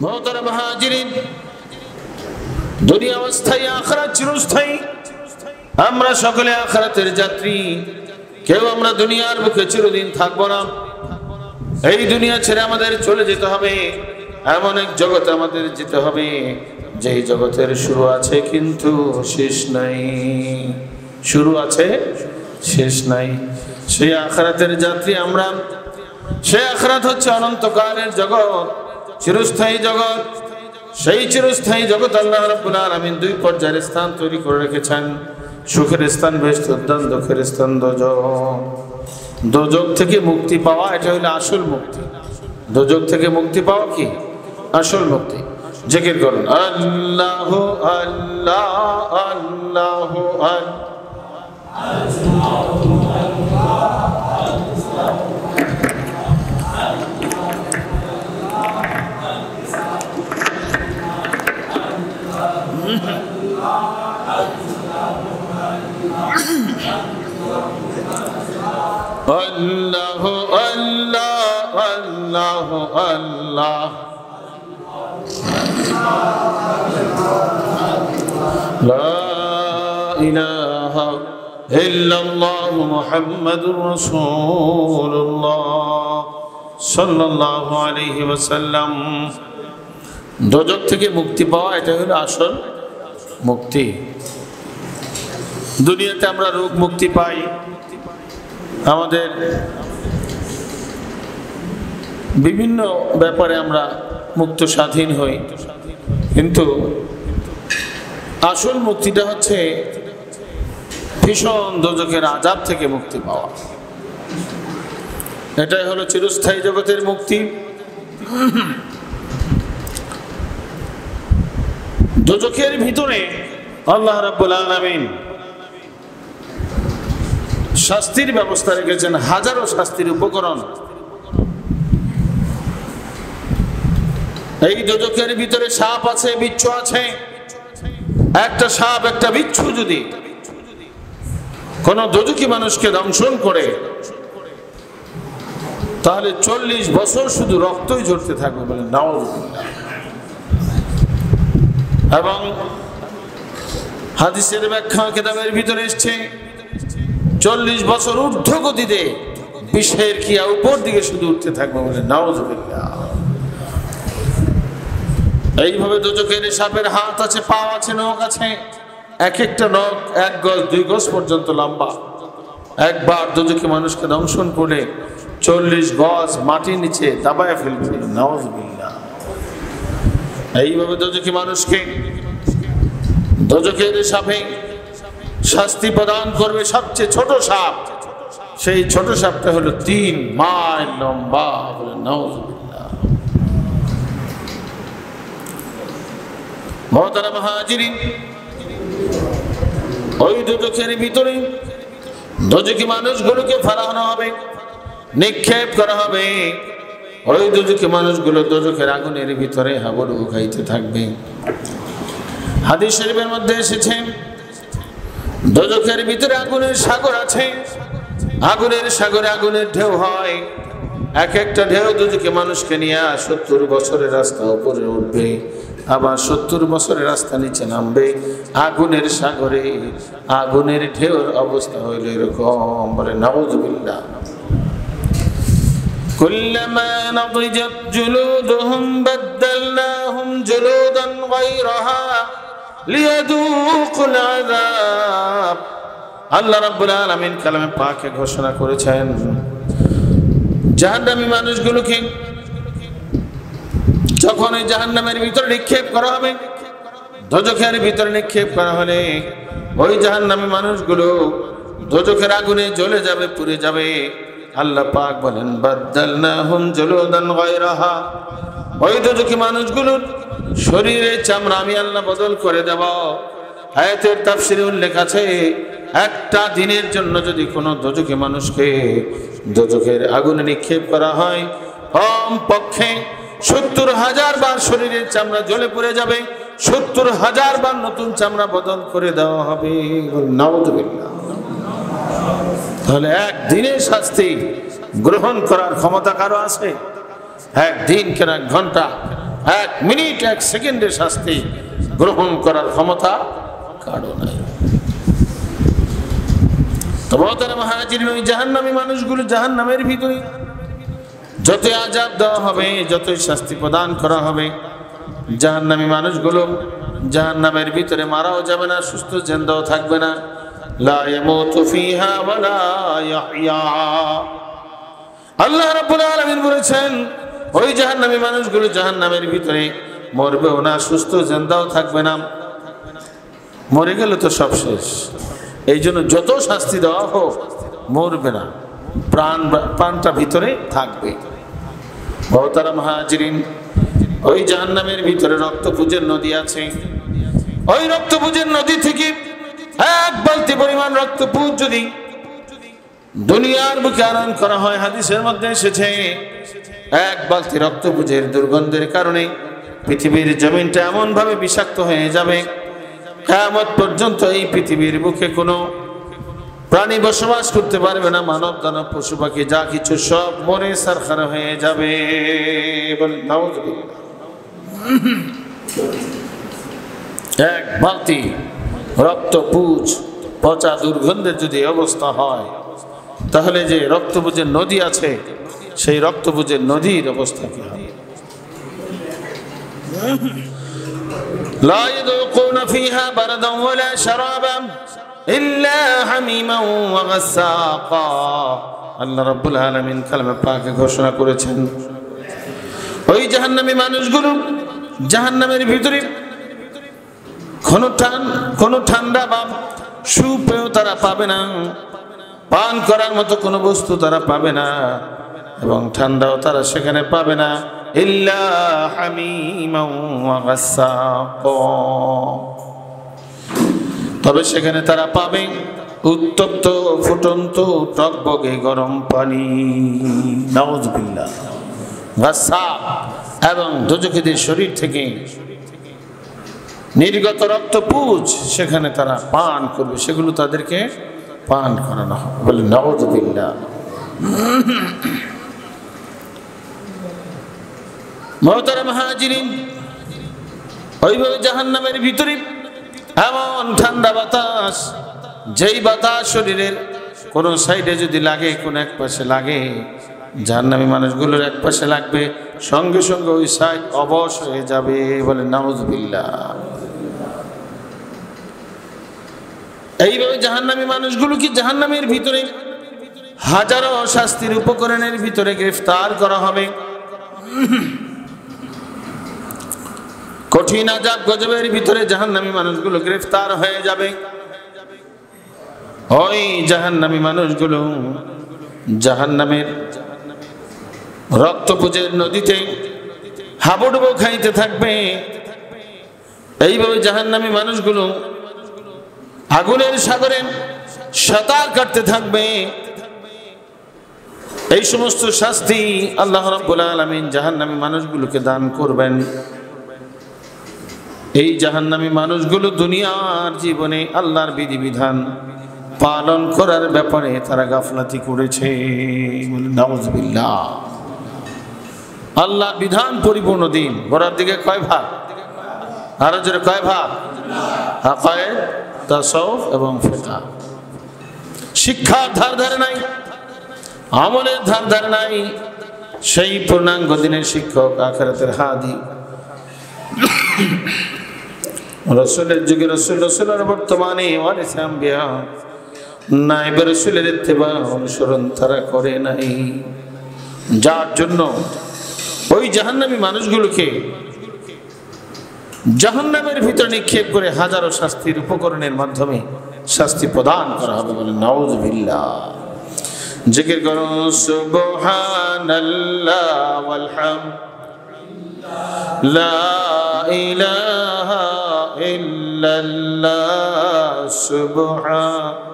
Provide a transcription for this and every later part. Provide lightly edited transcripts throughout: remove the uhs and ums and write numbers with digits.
মুহতারাম হাজিরিন, দুনিয়া অস্থায়ী, আখিরাত চিরস্থায়ী। আমরা সকলে আখিরাতের যাত্রী। কেউ আমরা দুনিয়ার বুকে চিরদিন থাকবো না। এই দুনিয়া ছেড়ে আমাদের চলে যেতে হবে। এমন এক জগতে আমাদের যেতে হবে যেই জগতের শুরু আছে কিন্তু শেষ নাই। শুরু আছে, শেষ নাই। সেই আখিরাতের যাত্রী আমরা। সেই আখিরাত হচ্ছে অনন্তকালের জগৎ, চিরস্থায়ী জগৎ। সেই চিরস্থায়ী জগৎ আল্লাহ রাব্বুল আলামিন দুই পর্যায়ের স্থান তৈরি করে রেখেছেন। সুখের স্থান বেহেশত, দুঃখের স্থান দোজখ। দোজখ থেকে মুক্তি পাওয়া, এটা হলো আসল মুক্তি। দোজখ থেকে মুক্তি পাওয়া কি আসল মুক্তি। জিকির করুন আল্লাহ আল্লাহ আল্লাহ আল্লাহ আল্লাহ আল্লাহ আল্লাহ লা ইলাহা ইল্লাল্লাহ মুহাম্মাদুর রাসূলুল্লাহ সাল্লাল্লাহু আলাইহি ওয়াসাল্লাম। দোজখ থেকে মুক্তি পাওয়া, এটা হলো আসল মুক্তি। দুনিয়াতে আমরা রোগ মুক্তি পাই, আমাদের বিভিন্ন ব্যাপারে আমরা মুক্ত স্বাধীন হই, কিন্তু আসল মুক্তিটা হচ্ছে ভীষণ দোজখের আযাব থেকে মুক্তি পাওয়া। এটাই হলো চিরস্থায়ী জগতের মুক্তি। দোজখের ভিতরে আল্লাহ রাব্বুল আলামিন শাস্তির ব্যবস্থা রেখেছেন, হাজারো শাস্তির উপকরণ। এই দোজখের ভিতরে সাপ আছে, বিচ্ছু আছে। একটা সাপ, একটা বিচ্ছু যদি কোন দোজখী মানুষকে দংশন করে, তাহলে 40 বছর শুধু রক্তই ঝরতে থাকবে, বলে নাউযুবিল্লাহ। এবং হাদিসের ব্যাখ্যা কিতাবের ভিতরে এসেছে 40 বছর ঊর্ধ্ব গতিতে বিষের কিয়া উপর দিকে শুধু উঠতে থাকবে, বলে নাউযুবিল্লাহ। এইভাবে দোজখের সাপের হাত আছে, পা আছে, নখ আছে। এক একটা নখ 1 গজ 2 গজ পর্যন্ত লম্বা। একবার দোজখী মানুষকে দংশন করে 40 গজ মাটির নিচে দাবায় ফেলবে, নাউযুবিল্লাহ। এইভাবে দোজখী মানুষকে দোজখের সাপে শাস্তি প্রদান করবে সবচেয়ে ছোট সাপ। সেই ছোট সাপটা হলো 3 মাইল লম্বা, বলে নাউযুবিল্লাহ। মুহতারাম হাজিরিন, ওই দোজখের ভিতরে দোজখী মানুষগুলোকে ফেলানো হবে, নিক্ষেপ করা হবে। ওই দোজখী মানুষগুলো দোজখের আগুনের ভিতরে হাবুডুবু খাইতে থাকবে। হাদিস শরীফের মধ্যে এসেছে দোজখের ভিতরে আগুনের সাগর আছে। আগুনের সাগরে আগুনের ঢেউ হয়। এক একটা ঢেউ দোজখী মানুষকে নিয়ে 70 বছরের রাস্তা উপরে উঠবে, আবার 70 বছরের রাস্তা নিচে নামবে। আগুনের সাগরে আগুনের ঢেউর অবস্থা হইল এরকম, বলে নাউযুবিল্লাহ। কুল্লামা নাদিজাত জুলুদুহুম বাদদালনাহুম জুলুদান গায়রাহা লিয়াযুকুল আযাব। আল্লাহ রাব্বুল আলামিন কালামে পাকে ঘোষণা করেছেন, জাহান্নামী মানুষগুলোকে যখন এই জাহান্নামের ভিতরে নিক্ষেপ করা হবে, দোজখের ভিতরে নিক্ষেপ করা হলে ওই জাহান্নামী মানুষগুলো দোজখের আগুনে জ্বলে যাবে, পুড়ে যাবে। আল্লাহ পাক বলেন বাদদালনাহুম জুলুদান গায়রাহা। ওই দোজখী মানুষগুলোর শরীরের চামড়া আমি আল্লাহ বদল করে দেব। আয়াতের তাফসীরে উল্লেখ আছে, একটা দিনের জন্য যদি কোনো দোজখী মানুষকে দোজখের আগুনে নিক্ষেপ করা হয়, কমপক্ষে 70,000 বার শরীরের চামড়া জ্বলে পুড়ে যাবে। 70,000 বার নতুন চামড়া বদল করে দেওয়া হবে, নাউযুবিল্লাহ। তাহলে একদিনের শাস্তি গ্রহণ করার ক্ষমতা কারো আছে? একদিন কেন, 1 ঘন্টা, এক মিনিট এক সেকেন্ডের শাস্তি গ্রহণ করার ক্ষমতা কারো নাই। তবে তারা মুহাজিরিন ওই জাহান্নামী মানুষগুলো জাহান্নামের ভিতরে যতই আযাব দেওয়া হবে, যতই শাস্তি প্রদান করা হবে, জাহান্নামী মানুষগুলো জাহান্নামের ভিতরে মারাও যাবে না, সুস্থ জিন্দাও থাকবে না। লা ইয়ামুতু ফিহা ওয়া লা ইয়াহইয়া। আল্লাহ রাব্বুল আলামিন বলেছেন ওই জাহান্নামী মানুষগুলো জাহান্নামের ভিতরে মরবেও না, সুস্থ জিন্দাও থাকবে না। মরে গেলে তো সব শেষ। এই জন্য যত শাস্তি দেওয়া হোক মরবে না, প্রাণটা ভিতরে থাকবে। বহুতারা মুহাজিরিন ওই জাহান্নামের ভিতরে রক্তপুঞ্জের নদী আছে। ওই রক্তপুঞ্জের নদী থেকে এক বালতি পরিমাণ রক্তপুঞ্জ যদি দুনিয়ার বুকে আনয়ন করা হয়, হাদিসের মধ্যে এসেছে এক বালতি রক্তপুঞ্জের দুর্গন্ধের কারণে পৃথিবীর জমিনটা এমন ভাবে বিষাক্ত হয়ে যাবে, কিয়ামত পর্যন্ত এই পৃথিবীর বুকে কোনো প্রাণী বসবাস করতে পারবে না। মানব দানব পশু পাখি যা কিছু সব মরে সারখার হয়ে যাবে। এক বালতি রক্তপুঞ্জ পচা দুর্গন্ধের যদি অবস্থা হয়, তাহলে যে রক্তপুঞ্জের নদী আছে সেই রক্তপুঞ্জের নদীর অবস্থা কি হবে? লা ইয়াযুকুনা ফিহা বারদান ওয়ালা শারাবান ইল্লা হামিমান ওয়া গাসসাকা। আল্লাহ রাব্বুল আলামিন কালামে পাকে ঘোষণা করেছেন ওই জাহান্নামী মানুষগুলো জাহান্নামের ভিতরে কোনো ঠান্ডা বা সুপেয় তারা পাবে না, পান করার মতো কোনো বস্তু তারা পাবে না, এবং ঠান্ডাও তারা সেখানে পাবে না। ইল্লা হামিমান ওয়া গাসসাকা। তবে সেখানে তারা পাবে উত্তপ্ত ফুটন্ত টকবগে গরম পানি। নাউযুবিল্লাহ। গাসসাক এবং দোজখীদের শরীর থেকে নির্গত রক্তপুঞ্জ সেখানে তারা পান করবে, সেগুলো তাদেরকে পান করানো হবে। বলে নাউযুবিল্লাহ। মুহতারাম মুহাজিরিন ওইভাবে জাহান্নামের ভিতরে এমন ঠান্ডা বাতাস, যেই বাতাস শরীরের কোন সাইডে যদি লাগে, কোন এক পাশে লাগে, জাহান্নামী মানুষগুলোর এক পাশে লাগবে, সঙ্গে সঙ্গে ওই সাইড অবশ হয়ে যাবে। বলে নাউযুবিল্লাহ। এইভাবে জাহান্নামী মানুষগুলো কি জাহান্নামের ভিতরে হাজারো শাস্তির উপকরণের ভিতরে গ্রেফতার করা হবে। কঠিন আযাব গজবের ভিতরে জাহান্নামী মানুষগুলো গ্রেফতার হয়ে যাবে। ওই জাহান্নামী মানুষগুলো জাহান্নামের রক্তপুঞ্জের নদীতে হাবুডুবু খাইতে থাকবে। এইভাবে জাহান্নামী মানুষগুলো আগুনের সাগরে সাঁতার কাটতে থাকবে। এই সমস্ত শাস্তি আল্লাহ রাব্বুল আলামিন জাহান্নামী মানুষগুলোকে দান করবেন। এই জাহান্নামী মানুষগুলো দুনিয়ার জীবনে আল্লাহর বিধিবিধান পালন করার ব্যাপারে তারা গাফলাতি করেছে। নাউযুবিল্লাহ। আল্লাহর বিধান পরিপূর্ণ দিন, ঘোরার দিকে কয় ভাগ? আরো জোরে কয় ভাগ? আকায়েদ, তাসাউফ এবং ফিকহ। শিক্ষার ধার ধারে নাই, আমলের ধার ধারে নাই। সেই পূর্ণাঙ্গ দিনের শিক্ষক আখিরাতের হাদি রাসূলের যুগে রাসূল, রাসূলের বর্তমানে ওয়ারিসে আম্বিয়া, নায়েবে রাসূলের ইত্তেবা অনুসরণ তারা করে নাই। যার জন্য ওই জাহান্নামী মানুষগুলোকে জাহান্নামের ভিতরে নিক্ষেপ করে হাজারো শাস্তির উপকরণের মাধ্যমে শাস্তি প্রদান করা হবে। বলে নাউযুবিল্লাহ। জিকির করো সুবহানাল্লাহ ওয়াল হামদ লা ইলাহা ইল্লাল্লাহ সুবহানাল্লাহ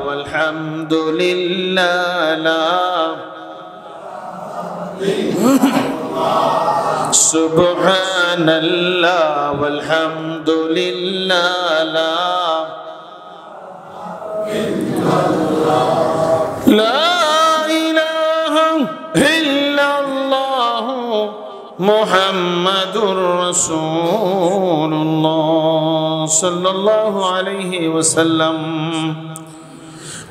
ওয়াল হামদুলিল্লাহ সুবহানাল্লাহ ওয়াল হামদুলিল্লাহ লা ইলাহা ইল্লাল্লাহ মুহাম্মাদুর রাসূলুল্লাহ সাল্লাল্লাহু আলাইহি ওয়াসাল্লাম।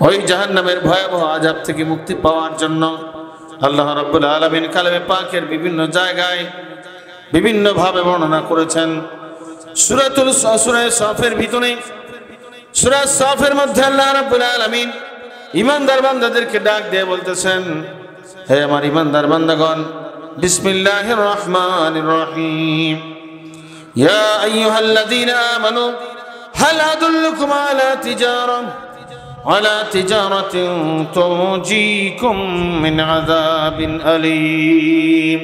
ওই জাহান্নামের ভয়াবহ আযাব থেকে মুক্তি পাওয়ার জন্য আল্লাহ রাব্বুল আলামিন কালামে পাকের বিভিন্ন জায়গায় বিভিন্ন ভাবে বর্ণনা করেছেন। সূরা সাফের ভিতরে, সূরা সাফের মধ্যে আল্লাহ রাব্বুল আলামিন ঈমানদার বান্দাদেরকে ডাক দিয়ে বলতেছেন, হে আমার ঈমানদার বান্দাগণ, বিসমিল্লাহির রহমানির রহিম, ইয়া আইয়ুহাল্লাযীনা আমানু হাল আদুল্লুকুম আলা তিজারাতিন তুনজিকুম মিন আযাবিন আলীম।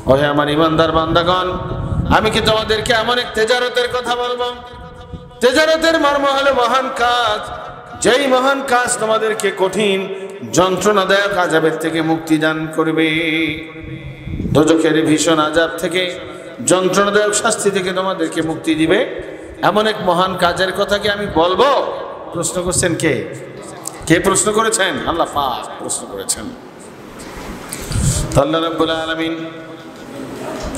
ও হে আমার ঈমানদার বান্দাগণ, আমি কি তোমাদেরকে এমন এক তেজারতের কথা বলবো? তেজারতের মর্ম হলো মহান কাজ, যেই মহান কাজ তোমাদেরকে কঠিন যন্ত্রণাদায়ক আযাবের থেকে মুক্তি দান করবে। দোজখের ভীষণ আযাব থেকে, যন্ত্রণাদায়ক শাস্তি থেকে তোমাদেরকে মুক্তি দিবে, এমন এক মহান কাজের কথা কি আমি বলবো? প্রশ্ন করছেন কে? কে প্রশ্ন করেছেন? আল্লাহ পাক প্রশ্ন করেছেন। আল্লাহ রাব্বুল আলামিন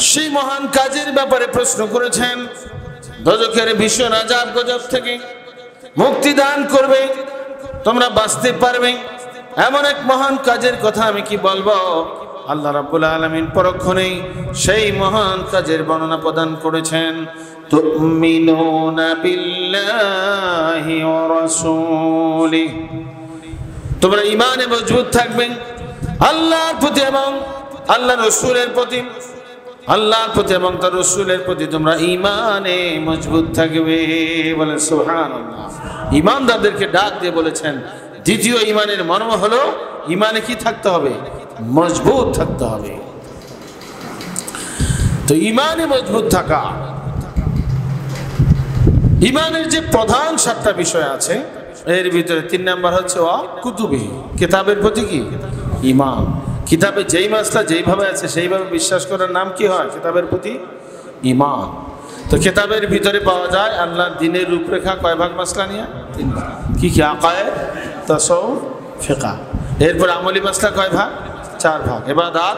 সেই মহান কাজের ব্যাপারে প্রশ্ন করেছেন। দোজখের ভীষণ আযাব গজব থেকে মুক্তি দান করবে, তোমরা বাঁচতে পারবে, এমন এক মহান কাজের কথা আমি কি বলবো? আল্লাহ রাব্বুল আলামিন পরক্ষণেই সেই মহান কাজের বর্ণনা প্রদান করেছেন। তুমিনুনা বিল্লাহি ওয়া রাসূলিহি, তোমরা ঈমানে মজবুত থাকবে আল্লাহর প্রতি এবং আল্লাহর রাসূলের প্রতি, আল্লাহর প্রতি এবং তার রাসূলের প্রতি তোমরা ঈমানে মজবুত থাকবে। বলে সুবহানাল্লাহ। ঈমানদারদেরকে ডাক দিয়ে বলেছেন দ্বিতীয় ঈমানের মর্ম হলো ঈমানে কি থাকতে হবে? মজবুত থাকতে হবে। তো ঈমানে মজবুত থাকা, ঈমানের যে প্রধান 7টা বিষয় আছে এর ভিতরে 3 নাম্বার হচ্ছে কুতুবে, কিতাবের প্রতি কি ঈমান। কিতাবে যেই মাসলা যেইভাবে আছে সেইভাবে বিশ্বাস করার নাম কি হয়? কিতাবের প্রতি ঈমান। তো কিতাবের ভিতরে পাওয়া যায় আল্লাহর দ্বীনের রূপরেখা কয় ভাগ মাসলা নিয়ে? 3 ভাগ। কি কি? আকায়েদ, তাসাউফ, ফিকহ। এরপর আমলি মাসলা কয় ভাগ? 4 ভাগ। ইবাদত,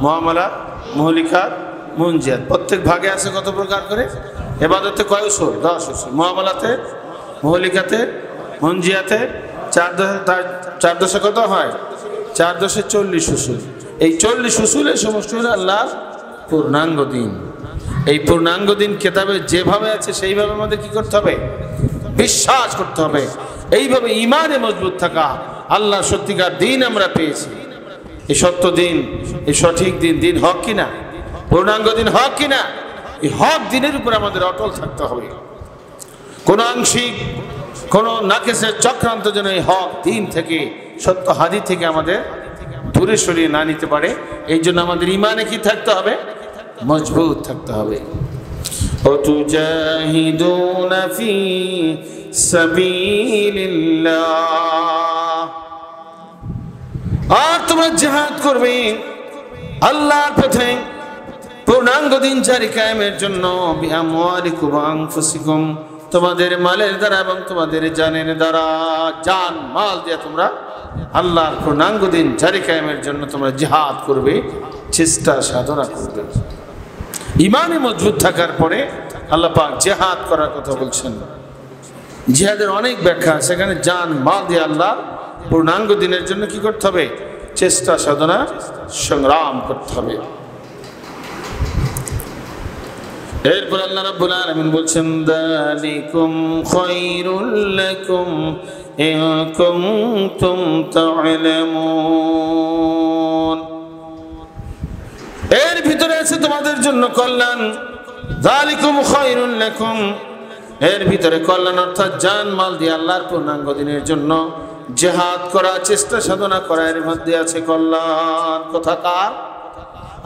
মুআমালাত, মুহলিকাত, মুনজিয়াত। প্রত্যেক ভাগে আছে কত প্রকার করে? ইবাদতে কয় উসুল? 10 উসুল। মুআমালাতে, মুহলিকাতে, মুনজিয়াতে 4 দশে কত হয়? 4 দশে 40 উসুল। এই 40 উসুলের সমষ্টি হলো আল্লাহর পূর্ণাঙ্গ দ্বীন। এই পূর্ণাঙ্গ দ্বীন কিতাবে যেভাবে আছে সেইভাবে আমাদের কি করতে হবে? বিশ্বাস করতে হবে। এইভাবে ঈমানে মজবুত থাকা, আল্লাহ সত্যিকার দ্বীন আমরা পেয়েছি, এই সত্য দ্বীন, এই সঠিক দ্বীন, দ্বীন হক কিনা, পূর্ণাঙ্গ দ্বীন হক কিনা, এই হক দ্বীনের উপর আমাদের অটল থাকতে হবে। কোন আংশিক, কোন নাকেসের চক্রান্ত যেন এই হক দ্বীন থেকে, সত্য হাদিস থেকে আমাদের দূরে সরিয়ে না নিতে পারে। এই জন্য আমাদের ঈমানে কি থাকতে হবে? মজবুত থাকতে হবে। ওয়াতুজাহিদুনা ফি সাবিলিল্লাহ, আর তোমরা জিহাদ করবে আল্লাহর পথে পূর্ণাঙ্গ দ্বীন জারি কায়েমের জন্য। বিআমওয়ালিকুম ওয়া আনফুসিকুম, তোমাদের মালের দ্বারা এবং তোমাদের জানের দ্বারা, জান মাল দিয়ে তোমরা আল্লাহর পূর্ণাঙ্গ দ্বীন জারি কায়েমের জন্য তোমরা জিহাদ করবে, চেষ্টা সাধনা করবে। ঈমানে মজবুত থাকার পরে আল্লাহ পাক জিহাদ করার কথা বলছেন। জিহাদের অনেক ব্যাখ্যা, সেখানে জান মাল দিয়ে আল্লাহ পূর্ণাঙ্গ দ্বীনের জন্য কি করতে হবে? চেষ্টা সাধনা সংগ্রাম করতে হবে। এরপর আল্লাহ রাব্বুল আলামিন বলছেন, যালিকুম খায়রুল লাকুম ইন কুনতুম তা'লামুন, এর ভিতরে আছে তোমাদের জন্য কল্যাণ। যালিকুম খায়রুল লাকুম, এর ভিতরে কল্যাণ, অর্থাৎ জান মাল দিয়ে আল্লাহর পূর্ণাঙ্গ দ্বীনের জন্য জিহাদ করা, চেষ্টা সাধনা করা, এর মধ্যে আছে কল্যাণ। কথা কার?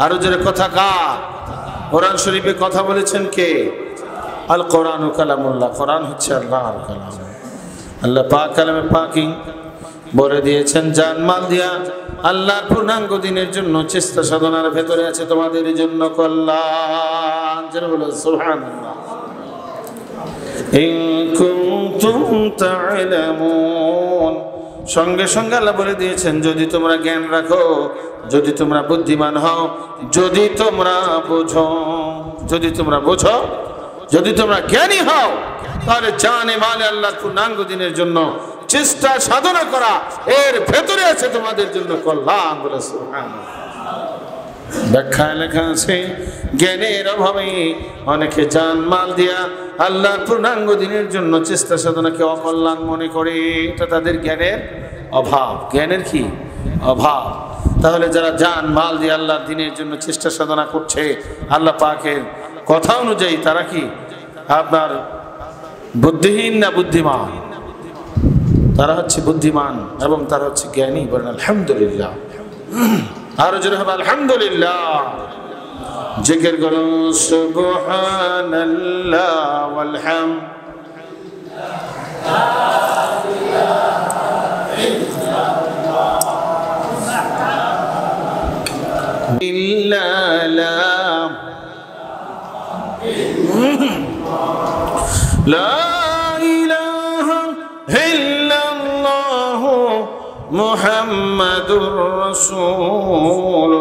আরো জোরে কথা কার? কোরআন শরীফে কথা বলেছেন কে? আল কোরআনু কালামুল্লাহ, কোরআন হচ্ছে আল্লাহর কালাম। আল্লাহ পাক কালামে পাকি বলে দিয়েছেন জান মাল দিয়া আল্লাহর পূর্ণাঙ্গ দ্বীনের জন্য চেষ্টা সাধনার ভেতরে আছে তোমাদের জন্য কল্যাণ। যেন বলো সুবহানাল্লাহ। ইন কুনতুম তা'লামুন। সঙ্গে সঙ্গে আল্লাহ বলে দিয়েছেন, যদি তোমরা জ্ঞান রাখো, যদি তোমরা বুদ্ধিমান হও, যদি তোমরা বোঝো, যদি তোমরা বোঝো, যদি তোমরা জ্ঞানী হও, তাহলে জানে মালে আল্লাহর পূর্ণাঙ্গ দিনের জন্য চেষ্টা সাধনা করা, এর ভেতরে আছে তোমাদের জন্য কল্যাণ। বলে সুবহানাল্লাহ। ব্যাখ্যায় লেখা আছে, জ্ঞানের অভাবে অনেকে জান মাল দিয়া আল্লাহর পূর্ণাঙ্গ দিনের জন্য চেষ্টা সাধনাকে অকল্যাণ মনে করে। এটা তাদের জ্ঞানের অভাব। জ্ঞানের কি অভাব? তাহলে যারা জান মাল দিয়ে আল্লাহর দিনের জন্য চেষ্টা সাধনা করছে আল্লাহ পাকের কথা অনুযায়ী, তারা কি আপনার বুদ্ধিহীন না বুদ্ধিমান? তারা হচ্ছে বুদ্ধিমান এবং তারা হচ্ছে জ্ঞানী। বলেন আলহামদুলিল্লাহ। আরো জোরে হবে আলহামদুলিল্লাহ। জিকির করুন সুবহানাল্লাহ ওয়াল হামদ। লা ইলাহা ইল্লাল্লাহ মুহাম্মাদুর রাসূলুল্লাহ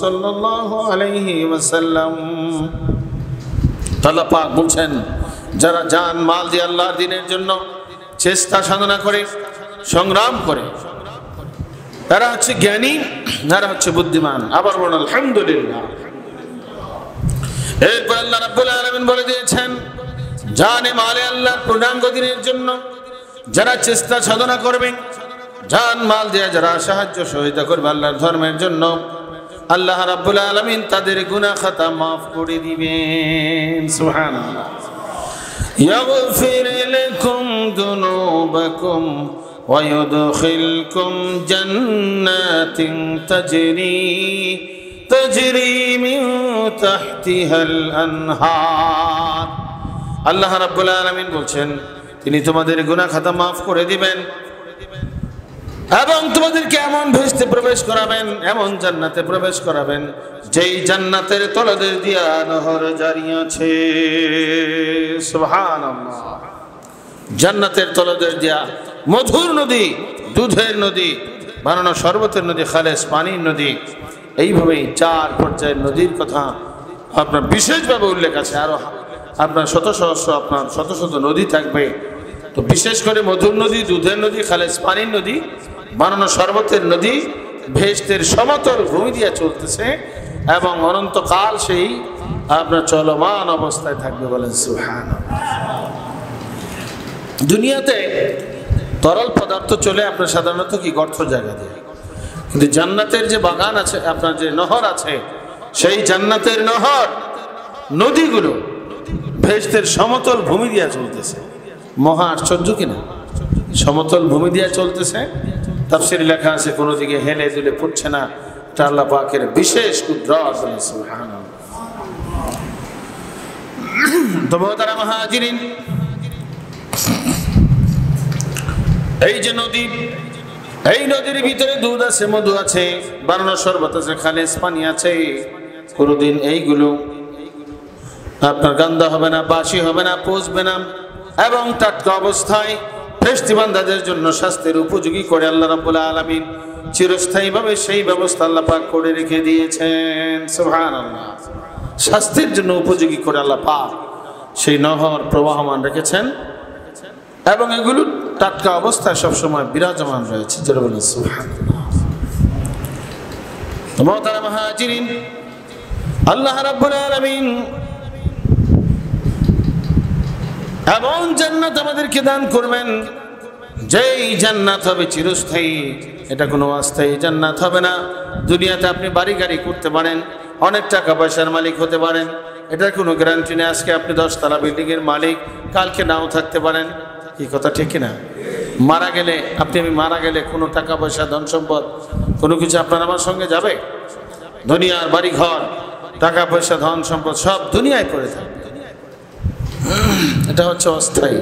সাল্লাল্লাহু আলাইহি ওয়াসাল্লাম। আল্লাহ পাক বলছেন, যারা জান মাল দিয়ে আল্লাহর দ্বীনের জন্য চেষ্টা সাধনা করে, সংগ্রাম করে, তারা হচ্ছে জ্ঞানী, তারা হচ্ছে বুদ্ধিমান। আবার বলুন আলহামদুলিল্লাহ। এরপর আল্লাহ রাব্বুল আলামিন বলে দিয়েছেন, জানে মালে আল্লাহর পূর্ণাঙ্গ দিনের জন্য যারা চেষ্টা সাধনা করবে, জান মাল দিয়ে যারা সাহায্য সহায়তা করবে আল্লাহর ধর্মের জন্য, আল্লাহ রাব্বুল আলামিন তাদের গুনাহ খাতা মাফ করে দিবেন। সুবহানাল্লাহ। ইয়াগফির লাকুম যুনুবাকুম ওয়া ইউদখিলকুম জান্নাতিন তাজরি মিন তাহতিহাল আনহার। আল্লাহ রাব্বুল আলামিন বলছেন, তিনি তোমাদের গুনাহ খাতা মাফ করে দিবেন এবং তোমাদেরকে এমন ভেস্তে প্রবেশ করাবেন, এমন জান্নাতে প্রবেশ করাবেন, যেই জান্নাতের তলদেশ দিয়া নহর জারি আছে। সুবহানাল্লাহ। জান্নাতের তলদেশ দিয়া মধুর নদী, দুধের নদী, বানানো শরবতের নদী, খালেস পানির নদী, এইভাবেই 4 পর্যায়ের নদীর কথা আপনার বিশেষভাবে উল্লেখ আছে। আরো আপনার শত সহস্র আপনার শত শত নদী থাকবে, তো বিশেষ করে মধুর নদী, দুধের নদী, খালেস পানির নদী, বানানো শরবতের নদী ভেস্তের সমতল ভূমি দিয়ে চলতেছে এবং অনন্তকাল সেই আপনার চলমান অবস্থায় থাকবে। বলেন সুবহানাল্লাহ। দুনিয়াতে তরল পদার্থ চলে আপনার সাধারণত কি গর্ত জায়গা দিয়ে, কিন্তু জান্নাতের যে বাগান আছে, আপনার যে নহর আছে, সেই জান্নাতের নহর নদীগুলো ভেস্তের সমতল ভূমি দিয়ে চলতেছে। মহা আশ্চর্য কিনা? সমতল ভূমি দিয়ে চলতেছে। তাফসীরে লেখা আছে, কোনো দিকে হেলে দুলে পড়ছে না। এটা আল্লাহ পাকের বিশেষ কুদরত। সুবহানাল্লাহ। তো মোহতারাম মুহাজিরিন, এই যে নদী, এই নদীর ভিতরে দুধ আছে, মধু আছে, বানানো শরবত আছে, খালেস পানি আছে। কোনোদিন এইগুলো আপনার গান্দা হবে না, বাসি হবে না, পচবে না এবং টাটকা অবস্থায় ফেরেশতা বান্দাদের জন্য স্বাস্থ্যের উপযোগী করে আল্লাহ রাব্বুল আলামিন চিরস্থায়ীভাবে সেই ব্যবস্থা আল্লাহ পাক করে রেখে দিয়েছেন। সুবহানাল্লাহ। স্বাস্থ্যের জন্য উপযোগী করে আল্লাহ পাক সেই নহর প্রবাহমান রেখেছেন এবং এগুলো টাটকা অবস্থায় সবসময় বিরাজমান রয়েছে। যারা বলেন সুবহানাল্লাহ। মুহতারাম মুহাজিরিন, আল্লাহ রাব্বুল আলামিন এমন জান্নাত আমাদেরকে দান করবেন, যেই জান্নাত হবে চিরস্থায়ী। এটা কোনো অস্থায়ী জান্নাত হবে না। দুনিয়াতে আপনি বাড়ি গাড়ি করতে পারেন, অনেক টাকা পয়সার মালিক হতে পারেন, এটার কোনো গ্যারান্টি নেই। আজকে আপনি 10 তলা বিল্ডিং এর মালিক, কালকে নাও থাকতে পারেন। কি কথা ঠিক কিনা? মারা গেলে, আমি মারা গেলে কোনো টাকা পয়সা, ধন সম্পদ, কোনো কিছু আপনার আমার সঙ্গে যাবে? দুনিয়ার বাড়ি ঘর, টাকা পয়সা, ধন সম্পদ সব দুনিয়ায় পড়ে থাকবে। এটা হচ্ছে অস্থায়ী।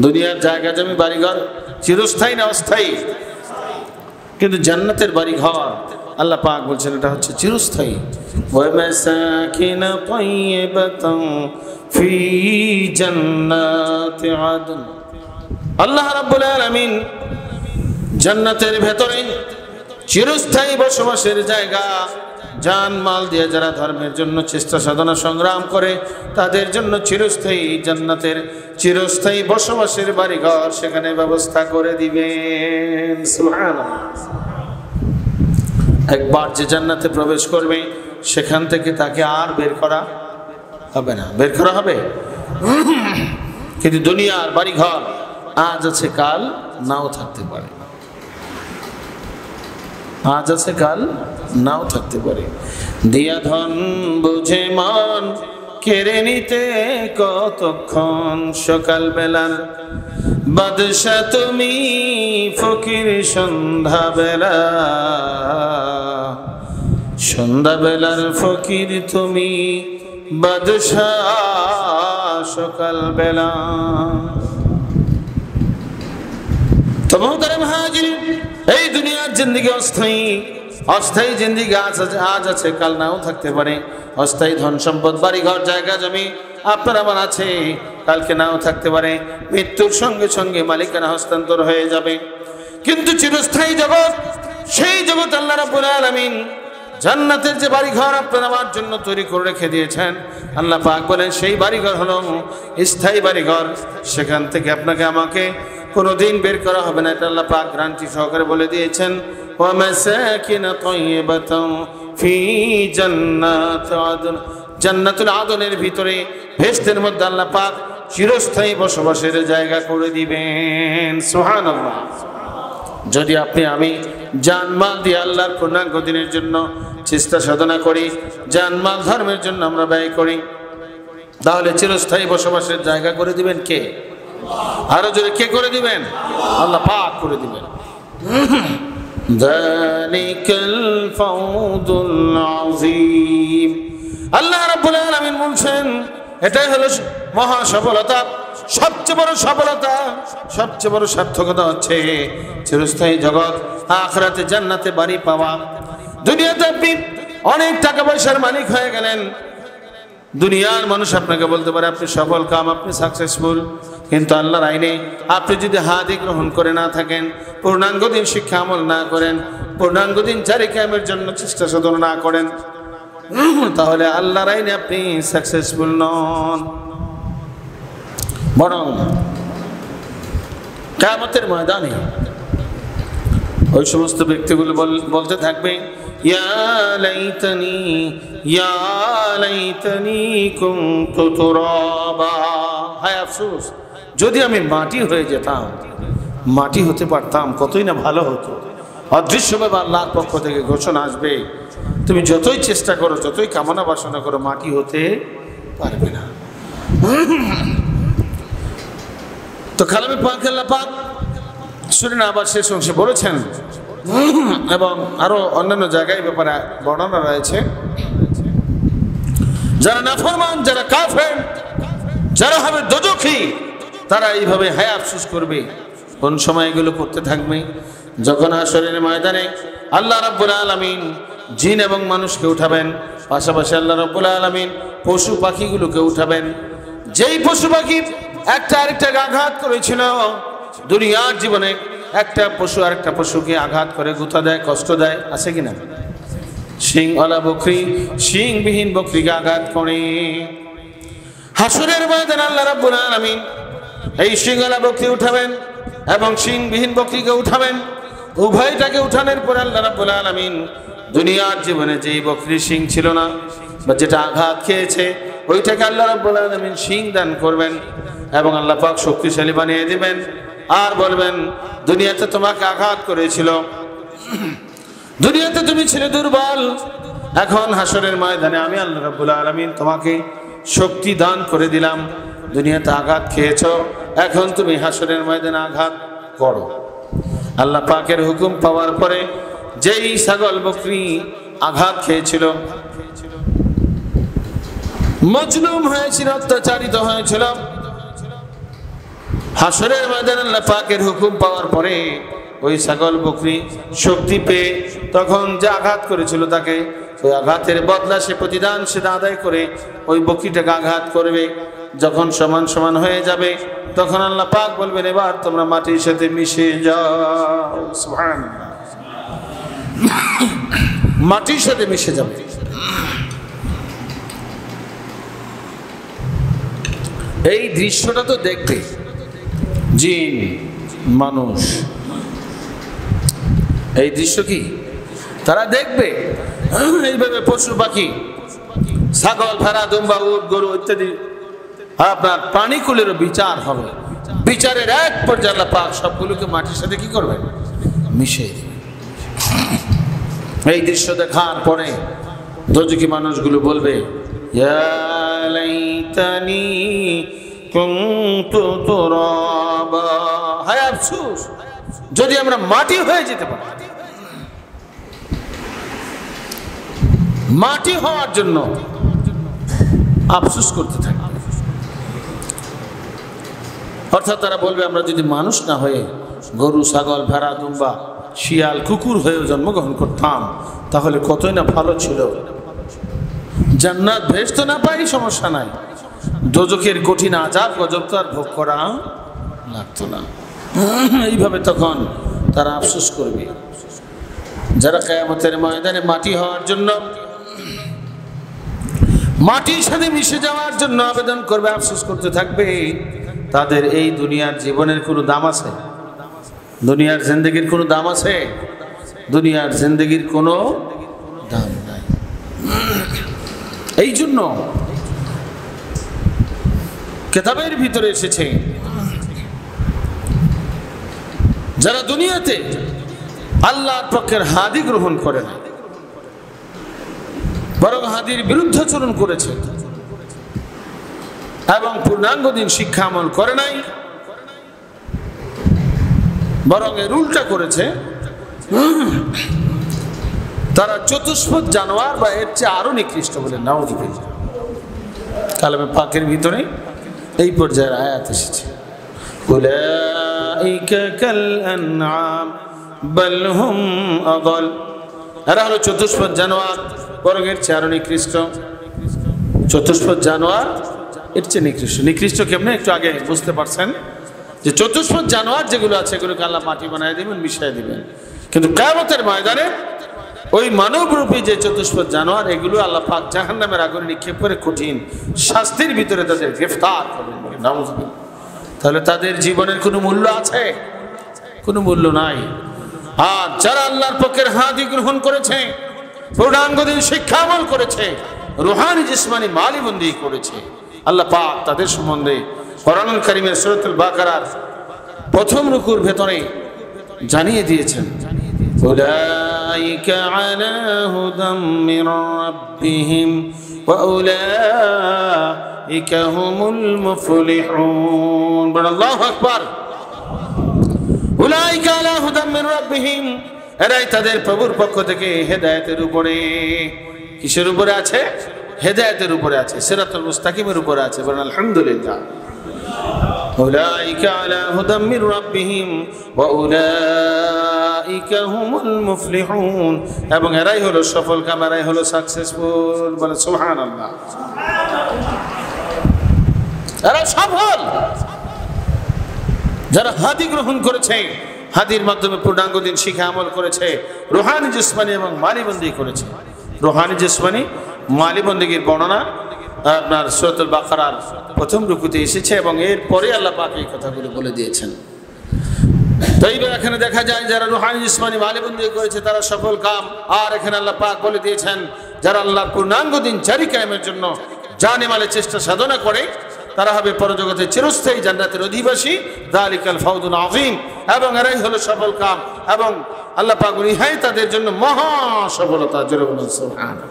দুনিয়ার জায়গা জমি বাড়িঘর চিরস্থায়ী না অস্থায়ী? কিন্তু জান্নাতের বাড়ি ঘর আল্লাহ পাক বলছেন এটা হচ্ছে চিরস্থায়ী। ওয়া মাসাকিন তাইয়্যিবাতান ফি জান্নাতি আদন। আল্লাহ রাব্বুল আলামিন জান্নাতের ভেতরে চিরস্থায়ী বসবাসের জায়গা, জান মাল দিয়ে যারা ধর্মের জন্য চেষ্টা সাধনা সংগ্রাম করে তাদের জন্য চিরস্থায়ী জান্নাতের চিরস্থায়ী বসবাসের বাড়িঘর সেখানে ব্যবস্থা করে দিবেন। সুবহানাল্লাহ। একবার যে জান্নাতে প্রবেশ করবে সেখান থেকে তাকে আর বের করা হবে না। বের করা হবে, কিন্তু দুনিয়ার বাড়িঘর আজ আছে কাল নাও থাকতে পারে, আজ আছে কাল নাও থাকতে পারে। দিয়া ধন বুঝে মন কেড়ে নিতে কতক্ষণ, সকাল বেলার বাদশা তুমি ফকির সন্ধ্যা বেলা, সন্ধ্যা বেলার ফকির তুমি বাদশা সকাল বেলা। তো মোহতারাম হাজিরিন, এই দুনিয়ার জিন্দেগি অস্থায়ী, অস্থায়ী জিন্দেগি আজ আছে কাল নাও থাকতে পারে। অস্থায়ী ধন সম্পদ বাড়িঘর জায়গা জমি আপনার আমার আছে, কালকে নাও থাকতে পারে। মৃত্যুর সঙ্গে সঙ্গে মালিকানা হস্তান্তর হয়ে যাবে। কিন্তু চিরস্থায়ী জগৎ, সেই জগৎ আল্লাহ রাব্বুল আলামিন জান্নাতের যে বাড়িঘর আপনার আমার জন্য তৈরি করে রেখে দিয়েছেন, আল্লাহ পাক বলেন সেই বাড়িঘর হলো স্থায়ী বাড়িঘর। সেখান থেকে আপনাকে আমাকে কোনোদিন বের করা হবে না, এটা আল্লাহ পাক গ্যারান্টি সহকারে বলে দিয়েছেন। ওয়া মাসাকিন তাইয়্যিবাতান ফি জান্নাতি আদন, জান্নাতুল আদনের ভিতরে বেহেশতের মধ্যে আল্লাহ পাক চিরস্থায়ী বসবাসের জায়গা করে দিবেন। সুবহানাল্লাহ। যদি আপনি আমি জানমাল দিয়ে আল্লাহর পূর্ণাঙ্গ দিনের জন্য চেষ্টা সাধনা করি, জানমাল ধর্মের জন্য আমরা ব্যয় করি, তাহলে চিরস্থায়ী বসবাসের জায়গা করে দিবেন কে? আরো জোরে কে করে দিবেন? আল্লাহ পাক করে দিবেন। যালিকাল ফাওজুল আযীম। আল্লাহ রাব্বুল আলামিন বলছেন এটাই হলো মহা সফলতা, সবচেয়ে বড় সফলতা, সবচেয়ে বড় সার্থকতা হচ্ছে চিরস্থায়ী জগৎ আখিরাতে জান্নাতে বাড়ি পাওয়া। দুনিয়াতে আপনি অনেক টাকা পয়সার মালিক হয়ে গেলেন, দুনিয়ার মানুষ আপনাকে বলতে পারে আপনি সফল কাম, আপনি সাকসেসফুল, কিন্তু আল্লাহর আইনে আপনি যদি হাদিয়া গ্রহণ করে না থাকেন, পূর্ণাঙ্গ দিন শিক্ষা আমল না করেন, পূর্ণাঙ্গ দিন জারি কায়েমের জন্য চেষ্টা সাধনা না করেন, তাহলে আল্লাহর আইনে আপনি সাকসেসফুল নন। বরং কিয়ামতের ময়দানে ওই সমস্ত ব্যক্তিগুলো বলতে থাকবে ইয়া লাইতানি কুনতু তুরাবা, হায় আফসোস যদি আমি মাটি হয়ে যেতাম, মাটি হতে পারতাম কতই না ভালো হতো। অদৃশ্যভাবে আল্লাহর পক্ষ থেকে ঘোষণা আসবে তুমি যতই চেষ্টা করো, যতই কামনা বাসনা করো, মাটি হতে পারবে না। তো কালামে পাক আল্লাহ পাক শুনে না আবার শেষ অংশে বলেছেন, এবং আরো অন্যান্য জায়গায় ব্যাপারে বর্ণনা রয়েছে, যারা নাফরমান, যারা কাফের, যারা হবে দোজখী, তারা এইভাবে হায় আফসোস করবে। কোন সময় এগুলো করতে থাকবে? যখন হাশরের ময়দানে আল্লাহ রাব্বুল আলামিন জিন এবং মানুষকে উঠাবেন, পাশাপাশি আল্লাহ রাব্বুল আলামিন পশু পাখিগুলোকে উঠাবেন। যেই পশু পাখি একটা আরেকটাকে আঘাত করেছিল দুনিয়ার জীবনে, একটা পশু আরেকটা পশুকে আঘাত করে গুঁতা দেয়, কষ্ট দেয়, আছে কিনা? শিংওয়ালা বকরি শিংবিহীন বকরিকে আঘাত করে। হাশরের ময়দানে আল্লাহ রাব্বুল আলামিন এই শিংওয়ালা বকরি উঠাবেন এবং শিংবিহীন বকরিকে উঠাবেন। উভয়টাকে উঠানোর পর আল্লাহ রাব্বুল আলামিন দুনিয়ার জীবনে যেই বকরি শিং ছিল না বা যেটা আঘাত খেয়েছে, ওইটাকে আল্লাহ রাব্বুল আলামিন শিং দান করবেন এবং আল্লাহ পাক শক্তিশালী বানিয়ে দিবেন। আর বলবেন দুনিয়াতে তোমাকে আঘাত করেছিল, দুনিয়াতে তুমি ছিলে দুর্বল, এখন হাশরের ময়দানে আমি আল্লাহ রাব্বুল আলামিন তোমাকে শক্তি দান করে দিলাম। দুনিয়াতে আঘাত খেয়েছো, এখন তুমি হাশরের ময়দানে আঘাত করো। আল্লাহ পাকের হুকুম পাওয়ার পরে যেই ছাগল বকরি আঘাত খেয়েছিল, মজলুম হয়েছিল, অত্যাচারিত হয়েছিল, হাশরের ময়দানে আল্লাহ পাকের হুকুম পাওয়ার পরে ওই ছাগল বকরি শক্তি পেয়ে তখন যে আঘাত করেছিল তাকে, ওই আঘাতের বদলা সে প্রতিদান সে আদায় করে ওই বকরিটাকে আঘাত করবে। যখন সমান সমান হয়ে যাবে তখন আল্লাহ পাক বলবেন এবার তোমরা মাটির সাথে মিশে যাও। সুবহানাল্লাহ। মাটির সাথে মিশে যাবে। এই দৃশ্যটা তো দেখবে জিন মানুষ, এই দৃশ্য কি তারা দেখবে। এইভাবে পশু পাখি, ছাগল, ভেড়া, দুম্বা, উট, গরু ইত্যাদি আপনার প্রাণীকুলেরও বিচার হবে। বিচারের এক পর্যায়ে আল্লাহ পাক সবগুলোকে মাটির সাথে কি করবে? মিশিয়ে দিবে। এই দৃশ্য দেখার পরে দোজখী মানুষগুলো বলবে ইয়া লাইতানি কুনতু তুরাবা, হায় আফসোস যদি আমরা মাটি হয়ে যেতে পারি। মাটি হওয়ার জন্য আফসোস করতে থাকবে। অর্থাৎ তারা বলবে আমরা যদি মানুষ না হয়ে গরু, ছাগল, ভেড়া, দুম্বা, শিয়াল, কুকুর হয়েও জন্মগ্রহণ করতাম তাহলে কতই না ভালো ছিল। জান্নাত বেহেশত না পাই সমস্যা নাই, দোজখের কঠিন আযাব গজব তো আর ভোগ করা লাগতো না। এইভাবে তখন তারা আফসোস করবে। যারা কিয়ামতের ময়দানে মাটি হওয়ার জন্য, মাটির সাথে মিশে যাওয়ার জন্য আবেদন করবে, আফসোস করতে থাকবে, তাদের এই দুনিয়ার জীবনের কোনো দাম আছে? দুনিয়ার জিন্দেগির কোনো দাম আছে? দুনিয়ার জিন্দেগির কোনো দাম নাই। এই জন্য কিতাবের ভিতরে এসেছে যারা দুনিয়াতে আল্লাহর পক্ষের হাদি গ্রহণ করে না, বরং হাদির বিরুদ্ধাচরণ করেছে এবং পূর্ণাঙ্গ দিন শিক্ষা আমল করে নাই, বরং এর উল্টা করেছে, তারা চতুষ্পদ জানোয়ার বা এর চেয়ে আরো নিকৃষ্ট বলে নাউযুবিল্লাহ। কালামে পাকের ভিতরে এই পর্যায়ের আয়াত এসেছে উলাইকা কাল আনআম বাল হুম আযাল, এরা হলো চতুষ্পদ জানোয়ার, বরং এর চেয়ে আরো নিকৃষ্ট। চতুষ্পদ জানোয়ার এর চেয়ে নিকৃষ্ট। নিকৃষ্ট কেমনে একটু আগে বুঝতে পারছেন যে চতুষ্পদ জানোয়ার যেগুলো আছে এগুলোকে আল্লাহ মাটি বানায় দিবেন, মিশিয়ে দিবেন, কিন্তু কিয়ামতের ময়দানে ওই মানবরূপী যে চতুষ্পদ জানোয়ার এগুলো আল্লাহ পাক জাহান্নামের আগুনে নিক্ষেপ করে কঠিন শাস্তির ভিতরে তাদের গ্রেফতার করবেন। নাউযুবিল্লাহ। তাহলে তাদের জীবনের কোনো মূল্য আছে? কোনো মূল্য নাই। আর যারা আল্লাহর পক্ষের হাদি গ্রহণ করেছে, পূর্ণাঙ্গ দিন শিক্ষা আমল করেছে, রুহানি জিসমানি মালিবন্দি করেছে, আল্লাহ পাক তাদের সম্বন্ধে কোরআনুল কারীমের সূরাতুল বাকারার প্রথম রুকুর ভেতরে জানিয়ে দিয়েছেন উলাইকা আলা হুদাম মির রাব্বিহিম ওয়া উলাইকা হুমুল মুফলিহুন। আল্লাহু আকবার। উলাইকা আলা হুদাম মির রাব্বিহিম, এরাই তাদের প্রভুর পক্ষ থেকে হেদায়েতের উপরে। কিসের উপরে আছে? হেদায়েতের উপরে আছে, সিরাতুল মুস্তাকিমের উপরে আছে। বলেন আলহামদুলিল্লাহ। উলাইকা আলা হুদাম মির রাব্বিহিম ওয়া উলাইকা হুমুল মুফলিহুন, এবং এরাই হলো সফল কাম, এরাই হলো সাকসেসফুল। বলেন সুবহানাল্লাহ। এরা সফল যারা হাদি গ্রহণ করেছে, হাদির মাধ্যমে পূর্ণাঙ্গ দিন শিক্ষা আমল করেছে, রুহানি জিসমানি এবং মালিবন্দি করেছে। রুহানি জিসমানি মালিবন্দির বর্ণনা আপনার সূরাতুল বাকারার প্রথম রুকুতে এসেছে এবং এর পরে আল্লাহ পাক এই কথাগুলো বলে দিয়েছেন। তো এইবার এখানে দেখা যায় যারা রুহানি জিসমানি মালিবন্দি করেছে তারা সফল কাম। আর এখানে আল্লাহ পাক বলে দিয়েছেন যারা আল্লাহর পূর্ণাঙ্গ দিন জারি কায়েমের জন্য জানে মালে চেষ্টা সাধনা করে তারা হবে পরজগতে চিরস্থায়ী জান্নাতের অধিবাসী। যালিকাল ফাউজুল আযীম, এবং এরাই হলো সফল কাম, এবং আল্লাহ পাক ইহাই তাদের জন্য মহা সফলতা। জোরে বলুন সুবহানাল্লাহ।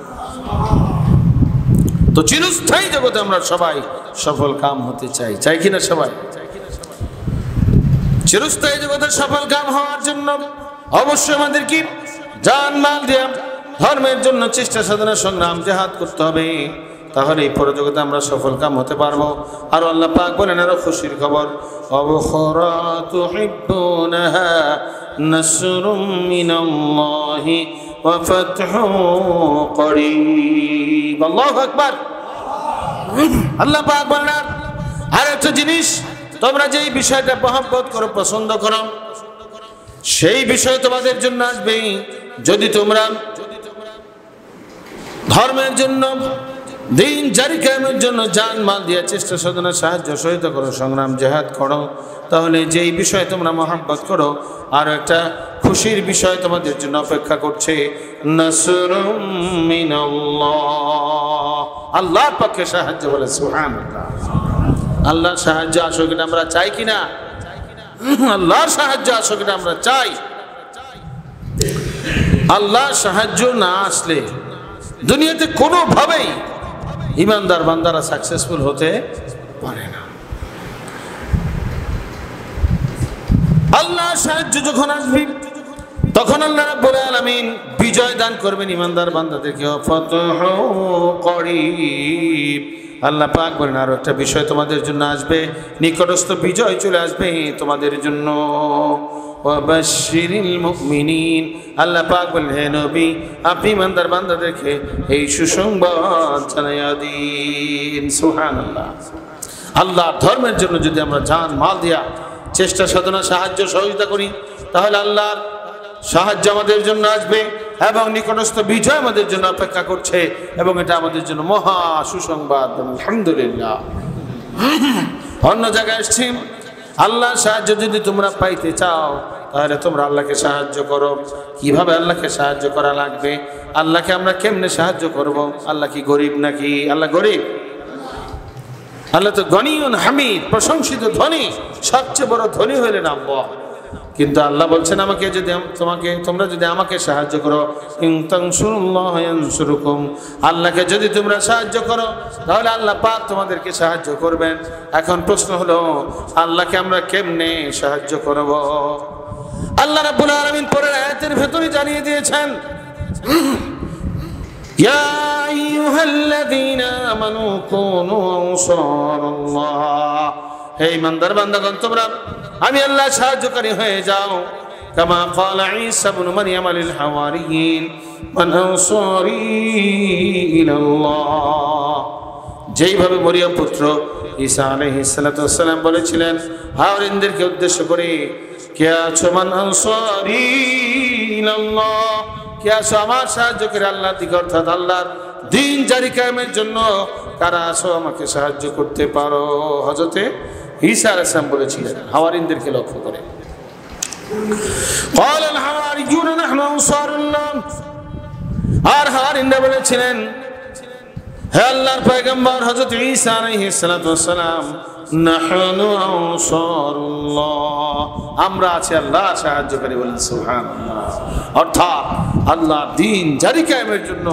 তো চিরস্থায়ী জগতে আমরা সবাই সফল কাম হতে চাই, চাই কিনা সবাই? চিরস্থায়ী জগতে সফল কাম হওয়ার জন্য অবশ্যই আমাদের কি জান মাল দিয়ে ধর্মের জন্য চেষ্টা সাধনা সংগ্রাম জিহাদ করতে হবে, তাহলে এই পরজগতে আমরা সফল কাম হতে পারবো। আর আল্লাহ পাক বলেন আরো খুশির খবর অবখরা তুহিব্বুনাহা নাসরুম মিনাল্লাহি ওয়া ফাতহুন করিব। আল্লাহু আকবার। আল্লাহ পাক বলেন আর একটা জিনিস, তোমরা যেই বিষয়টা মহব্বত করো, পছন্দ করো, সেই বিষয় তোমাদের জন্য আসবে যদি তোমরা ধর্মের জন্য, দিন জারি কায়েমের জন্য জান মাল দিয়ে চেষ্টা সাধনা সাহায্য সহায়তা করো, সংগ্রাম জিহাদ করো, তাহলে যেই বিষয় তোমরা মহব্বত করো আর একটা খুশির বিষয় তোমাদের জন্য অপেক্ষা করছে, নাসরুম মিনাল্লাহ, আল্লাহর পক্ষে সাহায্য। বলে সুবহানাল্লাহ। আল্লাহর সাহায্য আসুক এটা আমরা চাই কিনা? আল্লাহর সাহায্য আসুক এটা আমরা চাই। আল্লাহর সাহায্য না আসলে দুনিয়াতে কোনোভাবেই ইমানদার বান্দারা সাকসেসফুল হতে পারে না। আল্লাহর সাহায্য যখন আসবে তখন আল্লাহ রাব্বুল আলামিন বিজয় দান করবেন ইমানদার বান্দাদেরকে। ফাতহু করিব, আল্লাহ পাক বলেন আরো একটা বিষয় তোমাদের জন্য আসবে, নিকটস্থ বিজয় চলে আসবে তোমাদের জন্য। ওয়াবাশশিরিল মুমিনিন, আল্লাহ পাক বলেন হে নবী আপনি ইমানদার বান্দাদেরকে এই সুসংবাদ জানাইয়া দিন। সুবহানাল্লাহ। আল্লাহর ধর্মের জন্য যদি আমরা জান মাল দিয়া চেষ্টা সাধনা সাহায্য সহযোগিতা করি তাহলে আল্লাহর সাহায্য আমাদের জন্য আসবে এবং নিকটস্থ বিজয় আমাদের জন্য অপেক্ষা করছে, এবং এটা আমাদের জন্য মহা সুসংবাদ। আলহামদুলিল্লাহ। অন্য জায়গায় আসছি, আল্লাহর সাহায্য যদি তোমরা পাইতে চাও তাহলে তোমরা আল্লাহকে সাহায্য করো। কিভাবে আল্লাহকে সাহায্য করা লাগবে? আল্লাহকে আমরা কেমনে সাহায্য করব? আল্লাহ কি গরিব নাকি? আল্লাহ গরিব? আল্লাহ তো গনিউন হামিদ, প্রশংসিত ধনী, সবচেয়ে বড় ধনী হলেন আল্লাহ। কিন্তু আল্লাহ বলছেন আমাকে যদি তোমরা যদি আমাকে সাহায্য করো, ইন তানসুরুল্লাহ ইয়ানসুরুকুম, আল্লাহকে যদি তোমরা সাহায্য করো তাহলে আল্লাহ পাক তোমাদেরকে সাহায্য করবেন। এখন প্রশ্ন হলো আল্লাহকে আমরা কেমনে সাহায্য করব? আল্লাহ রাব্বুল আলামিন পরের আয়াতের ভেতরে জানিয়ে দিয়েছেন, ইয়া আইয়ুহাল্লাযীনা আমানু কুনু আনসারাল্লাহ, হে ইমানদার বান্দাগণ তোমরা আমি আল্লাহ সাহায্যকারী হয়ে যাও। কামা ক্বালা ঈসা ইবনে মারইয়াম লিল হাওয়ারিয়িন মান আনসারি ইলাল্লাহ, যেইভাবে মরিয়ম পুত্র ঈসা আলাইহিস সালাতু ওয়াস সালাম বলেছিলেন হাওয়ারিনদেরকে উদ্দেশ্য করে, কে আছো মান আনসারি ইলাল্লাহ, কে আছো আমার সাহায্যকারী আল্লাহর দিকে, অর্থাৎ আল্লাহর দিন জারি কায়েমের জন্য কারা আছো আমাকে সাহায্য করতে পারো। হযরতে ঈসা আলাইহিস সালাম বলেছিলেন হাওয়ারিনদেরকে লক্ষ্য করে, قال الحواريون نحن انصار الله, আর হাওয়ারিনরা বলেছিলেন হে আল্লাহর পয়গম্বর হযরত ঈসা আলাইহিস সালাতু ওয়াস সালাম, নাহনু আনসারুল্লাহ, আমরা আছি আল্লাহর সাহায্যকারী। বলেন সুবহানাল্লাহ। অর্থাৎ আল্লাহর দ্বীন জারি কায়েমের জন্য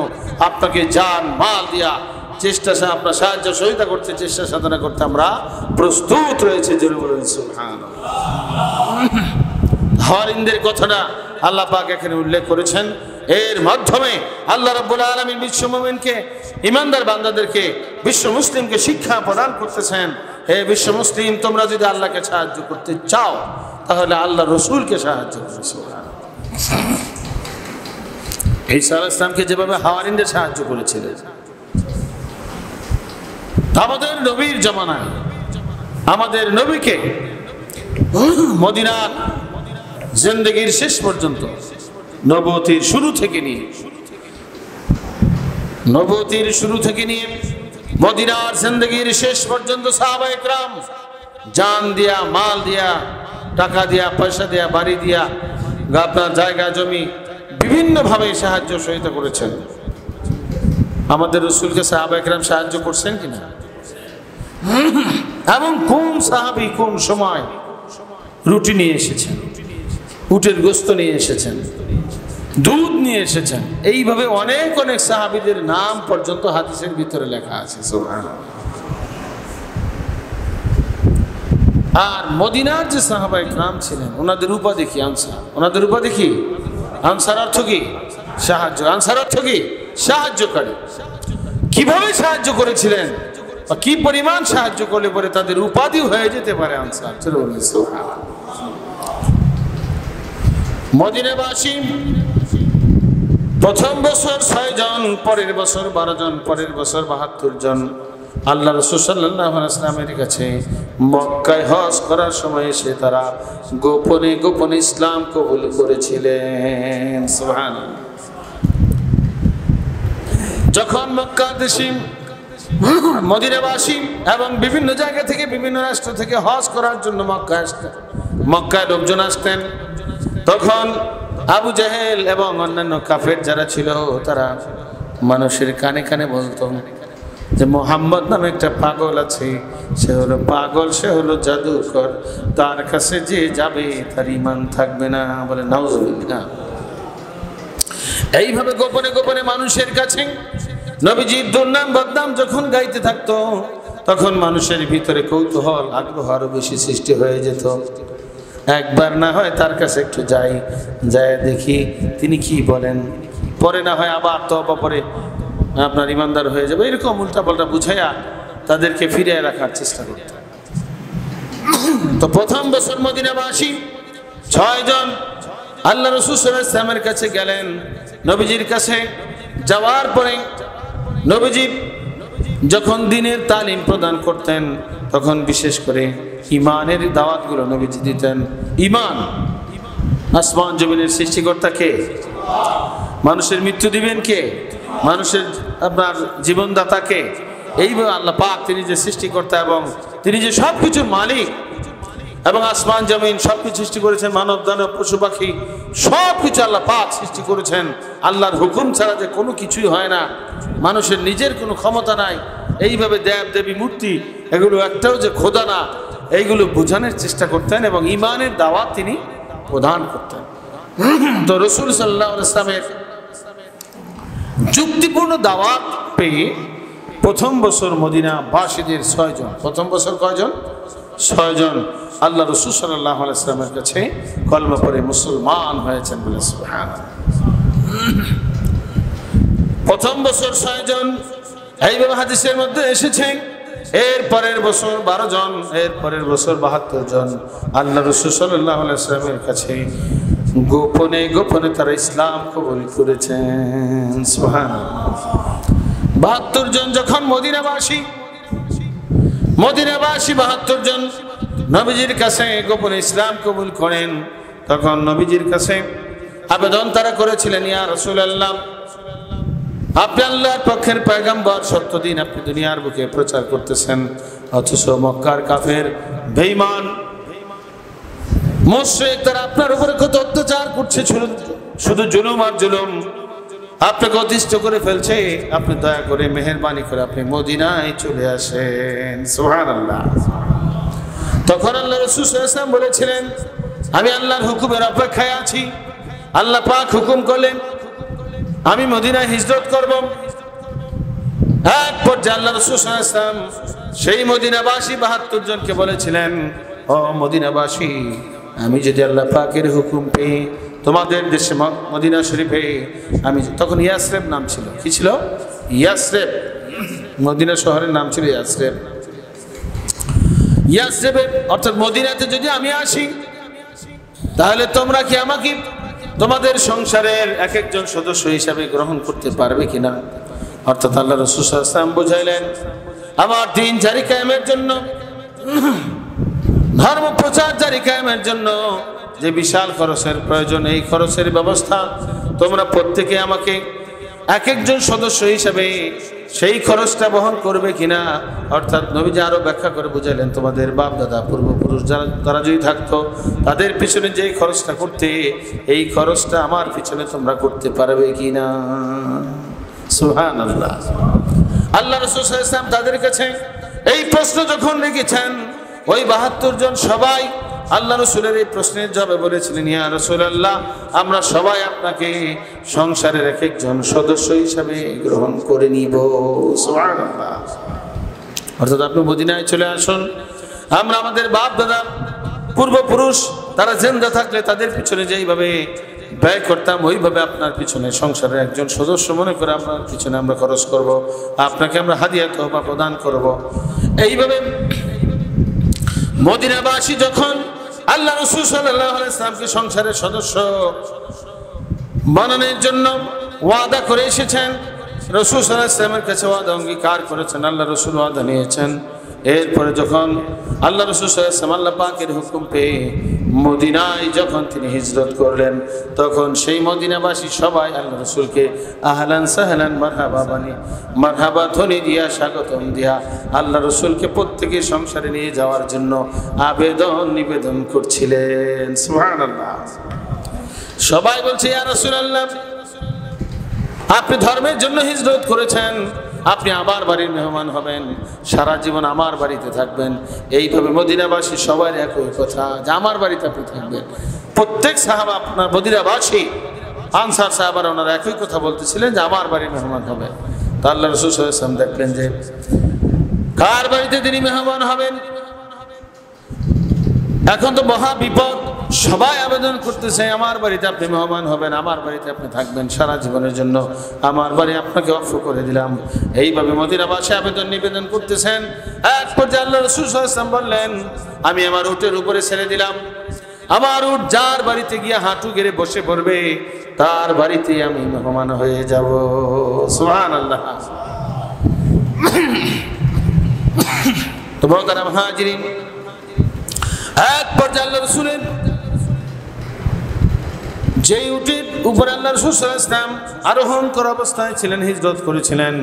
আপনাকে জান মাল দিয়া চেষ্টা আপনার সাহায্য সহায়তা করতে, চেষ্টা সাধনা করতে আমরা প্রস্তুত রয়েছে। জোরে বলেন সুবহানাল্লাহ। হাওয়ারিনদের কথাটা আল্লাহ পাক এখানে উল্লেখ করেছেন। এর মাধ্যমে আল্লাহ রাব্বুল আলামিন বিশ্ব মুমিনকে, ইমানদার বান্দাদেরকে, বিশ্ব মুসলিমকে শিক্ষা প্রদান করতেছেন, হে বিশ্ব মুসলিম তোমরা যদি আল্লাহকে সাহায্য করতে চাও তাহলে আল্লাহ রসুলকে সাহায্য করো। ঈসা আলাইহিস সালামকে যেভাবে হাওয়ারিনদের সাহায্য করেছিলেন, আমাদের নবীর জামানায় আমাদের নবীকে মদিনার জিন্দেগির শেষ পর্যন্ত, নবুয়তের শুরু থেকে নিয়ে মদিনার জিন্দেগির শেষ পর্যন্ত সাহাবায়ে কেরাম জান দিয়া, মাল দিয়া, টাকা দিয়া, পয়সা দিয়া, বাড়ি দিয়া, আপনার জায়গা জমি বিভিন্নভাবে সাহায্য সহায়তা করেছেন। আমাদের রাসূলকে সাহাবায়ে কেরাম সাহায্য করছেন কিনা? এবং কোন সাহাবী কোন সময় রুটি নিয়ে এসেছেন, উটের গোশত নিয়ে এসেছেন, দুধ নিয়ে এসেছেন, এইভাবে অনেক অনেক সাহাবীদের নাম পর্যন্ত হাদিসের ভিতরে লেখা আছে। সুবহানাল্লাহ। আর মদিনার যে সাহাবায়ে কেরাম ছিলেন ওনাদের উপাধি কি? আনসার। ওনাদের উপাধি কি? আনসার অর্থ কি? সাহায্য। আনসার অর্থ কি? সাহায্যকারী। কিভাবে সাহায্য করেছিলেন বা কি পরিমাণ সাহায্য করলে পরে তাদের উপাধি হয়ে যেতে পারে আনসার। মদিনাবাসী প্রথম বছর 6 জন, পরের বছর 12 জন, পরের বছর 72 জন, আল্লাহ রাসূল সাল্লাল্লাহু আলাইহি ওয়াসাল্লামের কাছে মক্কায় হজ করার সময় এসে তারা গোপনে গোপনে ইসলাম কবুল করেছিলেন। সুবহানাল্লাহ। যখন মক্কাবাসী মদিনাবাসী এবং বিভিন্ন জায়গা থেকে বিভিন্ন রাষ্ট্র থেকে হজ করার জন্য মক্কায় লোকজন আসতেন, তখন আবু জাহেল এবং অন্যান্য কাফের যারা ছিল তারা মানুষের কানে কানে বলতো যে মুহাম্মদ নামে একটা পাগল আছে, সে হলো পাগল, সে হলো জাদুকর, তার কাছে যে যাবে তার ঈমান থাকবে না। বলে নাউজুবিল্লাহ। এইভাবে গোপনে গোপনে মানুষের কাছে নবীজির দুর্নাম বদনাম যখন গাইতে থাকতো, তখন মানুষের ভিতরে কৌতূহল আগ্রহ আরো বেশি সৃষ্টি হয়ে যেত। একবার না হয় তার কাছে একটু যাই, যায় দেখি তিনি কি বলেন, পরে না হয় আবার তওবা করে আপনার ইমানদার হয়ে যাবে, এরকম উল্টাপাল্টা বুঝাইয়া তাদেরকে ফিরিয়ে রাখার চেষ্টা করত। তো প্রথম বছর মদিনাবাসী 6 জন আল্লাহ রাসূল সাল্লাল্লাহু আলাইহি ওয়াসাল্লামের কাছে গেলেন। নবীজির কাছে যাওয়ার পরে নবীজি যখন দ্বীনের তালিম প্রদান করতেন, তখন বিশেষ করে ঈমানের দাওয়াতগুলো নবীজি দিতেন। ঈমান, আসমান জমিনের সৃষ্টিকর্তা কে? মানুষের মৃত্যু দিবেন কে? মানুষের আপনার জীবনদাতা কে? এইভাবে আল্লাহ পাক তিনি যে সৃষ্টিকর্তা এবং তিনি যে সবকিছুর মালিক, এবং আসমান জমিন সবকিছু সৃষ্টি করেছেন, মানব দানব পশু পাখি সবকিছু আল্লাহ পাক সৃষ্টি করেছেন। আল্লাহর হুকুম ছাড়া যে কোনো কিছুই হয় না, মানুষের নিজের কোনো ক্ষমতা নাই, এইভাবে দেব দেবী মূর্তি এগুলো একটাও যে খোদা না, এইগুলো বোঝানোর চেষ্টা করতেন এবং ঈমানের দাওয়াত তিনি প্রদান করতেন। তো রাসূল সাল্লাল্লাহু আলাইহি ওয়াসাল্লামের যুক্তিপূর্ণ দাওয়াত পেয়ে প্রথম বছর মদিনাবাসীদের 6 জন, প্রথম বছর কয়জন? 6 জন আল্লাহ রাসূল সাল্লাল্লাহু আলাইহি ওয়াসাল্লামের কাছে কলমা পড়ে মুসলমান হয়েছেন। বলে সুবহানাল্লাহ। প্রথম বছর 6 জন, এইভাবে হাদিসের মধ্যে এসেছে। এর পরের বছর 12 জন, এর পরের বছর 72 জন আল্লাহ রাসূল সাল্লাল্লাহু আলাইহি ওয়াসাল্লামের কাছে গোপনে গোপনে তারা ইসলাম কবুল করেছেন। সুবহানাল্লাহ। 72 জন যখন মদিনাবাসী 72 জন নবীজির কাছে গোপনে ইসলাম কবুল করেন, তখন নবীজির কাছে আবেদন তারা করেছিলেন, ইয়া রাসূলুল্লাহ, আপনি আল্লাহর পক্ষের পয়গম্বর, সত্য দিন আপনি দুনিয়ার বুকে প্রচার করতেছেন, অথচ মক্কার কাফের বেঈমান মুশরিক তারা আপনার উপরে কত অত্যাচার করছে, শুধু জুলুম আর জুলুম, আপনাকে অতিষ্ঠ করে ফেলছে। আপনি দয়া করে মেহেরবানি করে আপনি মদিনায় চলে আসেন। সুবহানাল্লাহ। তখন আল্লাহ রাসূল সাল্লাল্লাহু আলাইহি ওয়াসাল্লাম বলেছিলেন, আমি আল্লাহর হুকুমের অপেক্ষায় আছি। আল্লাহ পাক হুকুম করলেন আমি মদিনায় হিজরত করব। এক পর্যায়ে আল্লাহ রাসূল সাল্লাল্লাহু আলাইহি ওয়াসাল্লাম সেই মদিনাবাসী 72 জনকে বলেছিলেন, ও মদিনাবাসী, আমি যদি আল্লাহ পাকের হুকুম পেয়ে তোমাদের দেশে মদিনা শরীফে, আমি তখন ইয়াসরিব নাম ছিল, কি ছিল? ইয়াসরিব, মদিনা শহরের নাম ছিল ইয়াসরিব। ইয়াসরিবে অর্থাৎ মদিনাতে যদি আমি আসি, তাহলে তোমরা কি আমাকে তোমাদের সংসারের এক একজন সদস্য হিসাবে গ্রহণ করতে পারবে কিনা? অর্থাৎ আল্লাহ রাসূল সাল্লাল্লাহু আলাইহি ওয়াসাল্লাম বুঝাইলেন, আমার দ্বীন জারি কায়েমের জন্য, ধর্ম প্রচার জারি কায়েমের জন্য যে বিশাল খরচের প্রয়োজন, এই খরচের ব্যবস্থা তোমরা প্রত্যেকে আমাকে এক একজন সদস্য হিসাবে সেই খরচটা বহন করবে কিনা? অর্থাৎ নবীজি আরো ব্যাখ্যা করে বুঝাইলেন, তোমাদের বাপ দাদা পূর্বপুরুষ যারা তারা যদি থাকতো, তাদের পিছনে যে খরচটা করতে, এই খরচটা আমার পিছনে তোমরা করতে পারবে কিনা? সুবহানাল্লাহ। আল্লাহ রাসূল সাল্লাল্লাহু আলাইহি ওয়াসাল্লাম তাদের কাছে এই প্রশ্ন যখন রেখেছেন, ওই 72 জন সবাই আল্লাহ রাসূলের এই প্রশ্নের জবাবে বলেছিলেন, ইয়া রাসূলুল্লাহ, আমরা সবাই আপনাকে সংসারের এক একজন সদস্য হিসাবে গ্রহণ করে নিব। সুবহানাল্লাহ। অর্থাৎ আপনি মদিনায় চলে আসুন, আমরা আমাদের বাপ দাদা পূর্বপুরুষ তারা জিন্দা থাকলে তাদের পিছনে যেইভাবে ব্যয় করতাম, ওইভাবে আপনার পিছনে সংসারের একজন সদস্য মনে করে আপনার পিছনে আমরা খরচ করব, আপনাকে আমরা হাদিয়া তোহফা প্রদান করব। এইভাবে মদিনাবাসী যখন আল্লাহ রাসূল সাল্লাল্লাহু আলাইহি ওয়াসাল্লামকে সংসারের সদস্য বানানোর জন্য ওয়াদা করে এসেছেন, রাসূল সাল্লাল্লাহু আলাইহি ওয়াসাল্লামের কাছে ওয়াদা অঙ্গীকার করেছেন, আল্লাহ রাসূল ওয়াদা নিয়েছেন। এরপরে যখন আল্লাহ রাসূল সাল্লাল্লাহু আলাইহি ওয়াসাল্লাম আল্লাহ পাকের হুকুম পেয়ে মদিনায় যখন তিনি হিজরত করলেন, তখন সেই মদিনাবাসী সবাই আল্লাহ রাসূলকে আহলান সাহলান মারহাবা বানি মারহাবা ধ্বনি দিয়া স্বাগতম দিয়া আল্লাহ রাসূলকে প্রত্যেকের সংসারে নিয়ে যাওয়ার জন্য আবেদন নিবেদন করছিলেন। সুবহানাল্লাহ। সবাই বলছে, ইয়া রাসূলুল্লাহ, আপনি ধর্মের জন্য হিজরত করেছেন, আপনি আমার বাড়ির মেহমান হবেন, সারা জীবন আমার বাড়িতে থাকবেন। এইভাবে মদিনাবাসী সবার একই কথা যে আমার বাড়িতে আপনি থাকবেন। প্রত্যেক সাহাবা আপনার মদিনাবাসী আনসার সাহাবারা ওনারা একই কথা বলতেছিলেন যে আমার বাড়ির মেহমান হবেন। তা আল্লাহ রাসূল সাল্লাল্লাহু আলাইহি ওয়াসাল্লাম দেখলেন যে কার বাড়িতে তিনি মেহমান হবেন। এখন তো মহা বিপদ, সবাই আবেদন করতেছে আমার বাড়িতে আপনি মেহমান হবেন, আমার বাড়িতে আপনি থাকবেন সারা জীবনের জন্য, আমার বাড়ি আপনাকে অফ করে দিলাম। এইভাবে মদিনাবাসী আবেদন নিবেদন করতেছেন। এক পর্যায়ে আল্লাহ রাসূল সাল্লাল্লাহু আলাইহি ওয়াসাল্লাম বললেন, আমি আমার উটের উপরে ছেড়ে দিলাম, আমার উট যার বাড়িতে গিয়ে হাঁটু গেড়ে বসে পড়বে তার বাড়িতে আমি মেহমান হয়ে যাব। সুবহানাল্লাহ। তো মুহতারাম হাজিরিন, এক পর্যায়ে আল্লাহ রাসূলের যেই উটের উপরে আল্লাহ রাসূল সাল্লাল্লাহু আলাইহি ওয়াসাল্লাম আরোহণ করা অবস্থায় ছিলেন, হিজরত করেছিলেন,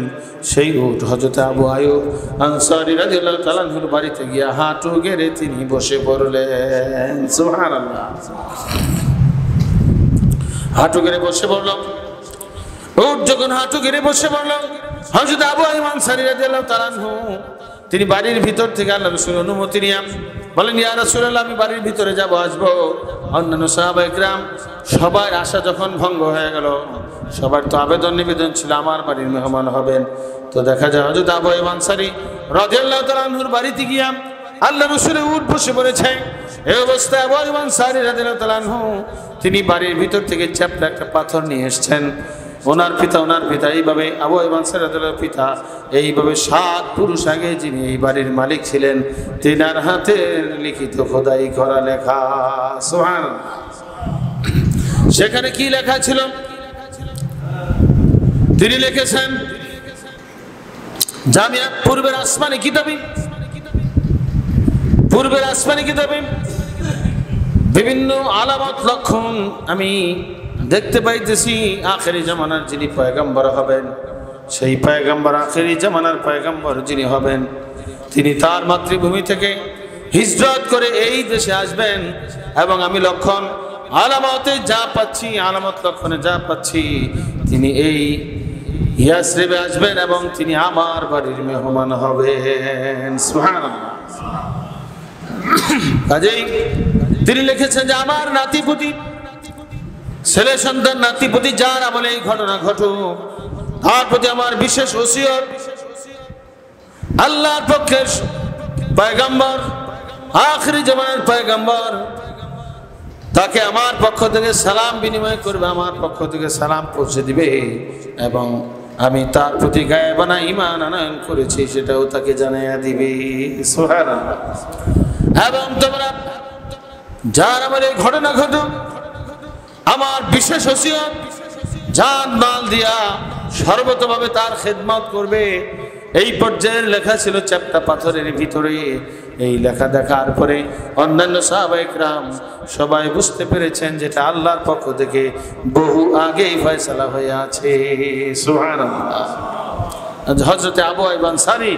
সেই উট হযরত আবু আইয়ুব আনসারী রাদিয়াল্লাহু তাআলা আনহুর বাড়িতে গিয়ে হাঁটু গেড়ে তিনি বসে পড়লেন। সুবহানাল্লাহ। হাঁটু গেড়ে বসে পড়ল। উট যখন হাঁটু গেড়ে বসে পড়ল, হযরত আবু আইয়ুব আনসারী রাদিয়াল্লাহু তাআলা আনহু তিনি বাড়ির ভিতর থেকে আল্লাহ রাসূলের অনুমতি নিয়ে বলেন, ইয়া রাসূলুল্লাহ, আমি বাড়ির ভিতরে যাব, আসবো। অন্যান্য সাহাবায়ে কেরাম সবার আশা যখন ভঙ্গ হয়ে গেল, সবার তো আবেদন নিবেদন ছিল আমার বাড়ির মেহমান হবেন। তো দেখা যায় হযরত আবু আইয়ুব আনসারী রাদিয়াল্লাহু তাআলা আনহুর বাড়িতে গিয়ে আল্লাহ রাসূলের উট বসে পড়েছে। এই অবস্থায় আবু আইয়ুব আনসারী রাদিয়াল্লাহু তাআলা আনহু তিনি বাড়ির ভিতর থেকে চ্যাপ্টা একটা পাথর নিয়ে এসেছেন। ওনার পিতা এইভাবে আবু আইয়ুব আনসারী রাদিয়াল্লাহু পিতা এইভাবে 7 পুরুষ আগে যিনি এই বাড়ির মালিক ছিলেন, তিনার হাতে লিখিত খোদাই করা লেখা। সুবহানাল্লাহ। সেখানে কি লেখা ছিল? তিনি লিখেছেন, জামিয়াত পূর্বের আসমানি কিতাবে বিভিন্ন আলামত লক্ষণ আমি দেখতে পাইতেছি। আখেরি জামানার যিনি পয়গম্বর হবেন, সেই পয়গম্বর আখেরি জামানার পয়গম্বর যিনি হবেন, তিনি তার মাতৃভূমি থেকে হিজরত করে এই দেশে আসবেন। এবং আমি লক্ষণ আলামতে যা পাচ্ছি, আলামত লক্ষণে যা পাচ্ছি, তিনি এই ইয়াসরিবে আসবেন এবং তিনি আমার বাড়ির মেহমান হবেন। সুবহানাল্লাহ। কাজেই তিনি লিখেছেন যে আমার নাতিপুতি, ছেলে সন্তান নাতিপুতি যার আমলে এই ঘটনা ঘটুক, তার প্রতি আমার বিশেষ ওসিয়ত, আল্লাহর পক্ষের পয়গম্বর, আখেরি জামানার পয়গম্বর, তাকে আমার পক্ষ থেকে সালাম বিনিময় করবে, আমার পক্ষ থেকে সালাম পৌঁছে দিবে, এবং আমি তার প্রতি গায়েবানা ঈমান আনয়ন করেছি সেটাও তাকে জানাইয়া দিবে। সুবহানাল্লাহ। এবং তোমরা যার আমলে ঘটনা ঘটুক, আমার বিশেষ ওসিয়ত, জান মাল দিয়া সর্বতভাবে তার খেদমত করবে। এই পর্যায়ের লেখা ছিল চ্যাপ্টা পাথরের ভিতরে। এই লেখা দেখার পরে অন্যান্য সাহাবায়ে কেরাম সবাই বুঝতে পেরেছেন যেটা আল্লাহর পক্ষ থেকে বহু আগেই ফয়সালা হয়ে আছে। সুবহানাল্লাহ। হযরত আবু আইয়ুব আনসারী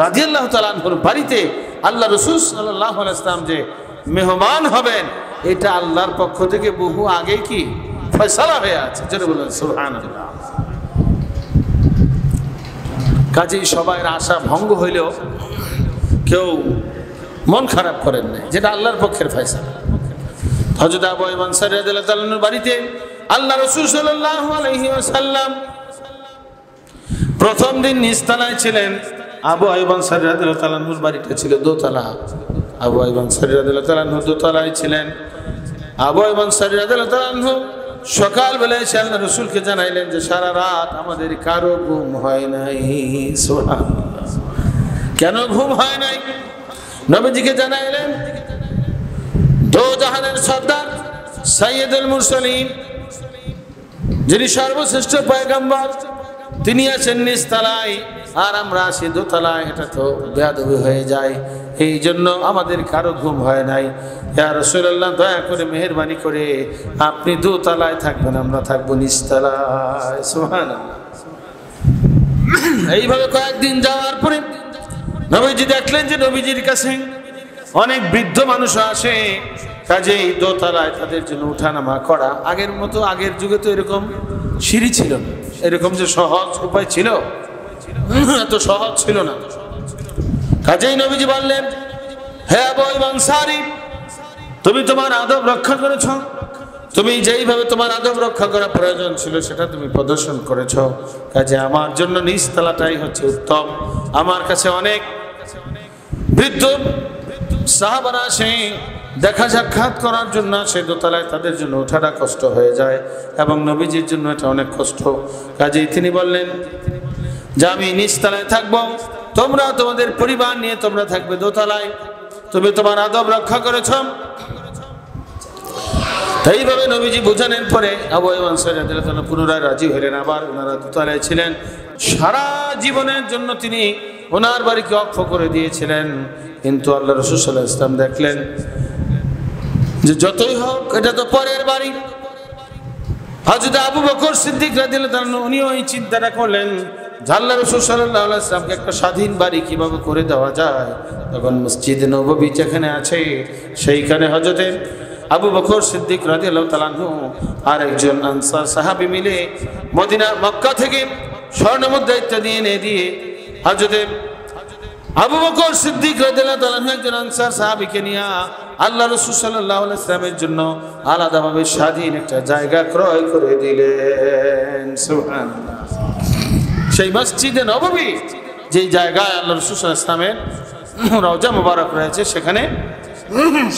রাদিয়াল্লাহু তাআলা আনহুর বাড়িতে আল্লাহ রাসূল সাল্লাল্লাহু আলাইহি ওয়াসাল্লাম যে মেহমান হবেন, এটা আল্লাহর পক্ষ থেকে বহু আগে কি ফয়সালা হয়ে আছে। জোরে বলুন সুবহানাল্লাহ। কাজেই সবাই আশা ভঙ্গ হইলেও কেউ মন খারাপ করেন না, যেটা আল্লাহর পক্ষের ফয়সালা। হযরত আবু আইয়ুব আনসারী রাদিয়াল্লাহু তাআলা আনহুর বাড়িতে আল্লাহ রাসূল সাল্লাল্লাহু আলাইহি ওয়াসাল্লাম প্রথম দিন নিচতলায় ছিলেন। আবু আইয়ুব আনসারী রাদিয়াল্লাহু তাআলা আনহুর বাড়িটা ছিল দোতলা। আবু আইয়ুব আনসারী রাদিয়াল্লাহু তাআলা আনহু দোতলায় ছিলেন। আবু আইয়ুব আনসারী রাদিয়াল্লাহু তাআলা আনহু সকালবেলায় এসে আল্লাহ রাসূলকে জানাইলেন যে সারা রাত আমাদের কারো ঘুম হয় নাই। সুবহানাল্লাহ। কেন ঘুম হয় নাই? নবীজিকে জানাইলেন, দো জাহানের সর্দার সাইয়্যিদুল মুরসালিন, যিনি সর্বশ্রেষ্ঠ পয়গম্বর, তিনি আছেন নিচতলায় আর আমরা আছি দোতলায়, এটা তো বেয়াদবি হয়ে যায়। এই জন্য আমাদের কারো ঘুম হয় নাই। ইয়া রাসূলুল্লাহ, দয়া করে মেহেরবানি করে আপনি দোতলায় থাকবেন, আমরা থাকবো নিচতলায়। সুবহানাল্লাহ। এইভাবে কয়েকদিন যাওয়ার পরে নবীজি দেখলেন যে নবীজির কাছে অনেক বৃদ্ধ মানুষ আসে, কাজেই দোতলায় তাদের জন্য উঠানামা করা। আগের মতো, আগের যুগে তো এরকম সিঁড়ি ছিল না, এরকম যে সহজ উপায় ছিল, এত সহজ ছিল না। কাজেই নবীজি বললেন, হে আবু আইয়ুব আনসারী, তুমি তোমার আদব রক্ষা করেছ, তুমি যেইভাবে তোমার আদব রক্ষা করা প্রয়োজন ছিল সেটা তুমি প্রদর্শন করেছ। কাজে আমার জন্য নিচতলাটাই হচ্ছে উত্তম। আমার কাছে অনেক বৃদ্ধ সাহাবারা আসে, দেখা সাক্ষাৎ করার জন্য সে দোতলায়, তাদের জন্য ওঠাটা কষ্ট হয়ে যায় এবং নবীজির জন্য এটা অনেক কষ্ট। কাজেই তিনি বললেন যে আমি নিচতলায় থাকবো, তোমরা তোমাদের পরিবার নিয়ে তোমরা থাকবে দোতলায়, তুমি তোমার আদব রক্ষা করেছ। এইভাবে নবীজি বোঝানোর পরে আবু আইয়ুব আনসারী রাদিয়াল্লাহু তাআলা পুনরায় রাজি হলেন। আবার ওনারা দোতলায় ছিলেন। সারা জীবনের জন্য তিনি ওনার বাড়িকে অক্ষ করে দিয়েছিলেন। কিন্তু আল্লাহ রাসূল সাল্লাল্লাহু আলাইহি ওয়াসাল্লাম দেখলেন যে যতই হোক এটা তো পরের বাড়ি। হযরত আবু বকর সিদ্দিক রাদিয়াল্লাহু তাআলা উনিও এই চিন্তাটা করলেন যে আল্লাহ রাসূল সাল্লাল্লাহু আলাইহি ওয়াসাল্লামকে একটা স্বাধীন বাড়ি কিভাবে করে দেওয়া যায়। তখন মসজিদে নববী যেখানে আছে সেইখানে হযরত আবু বকর সিদ্দিক রাদিয়াল্লাহু তাআলা আর একজন আনসার সাহাবী মিলে মদিনা মক্কা থেকে স্বর্ণ মুদ্রা ইত্যাদি এনে দিয়ে হযরত আবু বকর সিদ্দিক রাদিয়াল্লাহু তাআলা একজন আনসার সাহাবীকে নিয়ে আল্লাহ রাসূল সাল্লাল্লাহু আলাইহি ওয়াসাল্লামের জন্য আলাদাভাবে স্বাধীন একটা জায়গা ক্রয় করে দিলেন। সুবহানাল্লাহ। সেই মসজিদে নববী, যেই জায়গায় আল্লাহ রাসূল সাল্লাল্লাহু আলাইহি ওয়াসাল্লামের রওজা মুবারক রয়েছে, সেখানে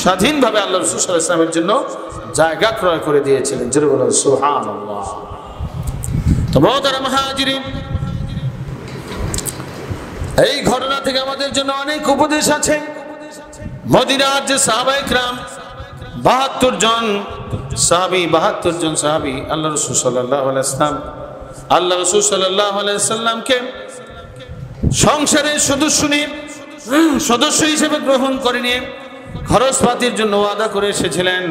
স্বাধীনভাবে আল্লাহ রাসূল সাল্লাল্লাহু আলাইহি ওয়াসাল্লামের জন্য জায়গা ক্রয় করে দিয়েছিলেন। জোরে বলুন সুবহানাল্লাহ। তো মুহতারাম মুহাজিরিন, এই ঘটনা থেকে আমাদের জন্য অনেক উপদেশ আছে। মদিনার যে সাহাবায়ে কেরাম 72 জন সাহাবী আল্লাহ রাসূল সাল্লাল্লাহু আলাইহি ওয়াসাল্লাম আল্লাহ রাসূল সাল্লাল্লাহু আলাইহি ওয়াসাল্লামকে সংসারের সদস্য হিসেবে গ্রহণ করে নিয়ে খরচপাতির জন্য ওয়াদা করে এসেছিলেন।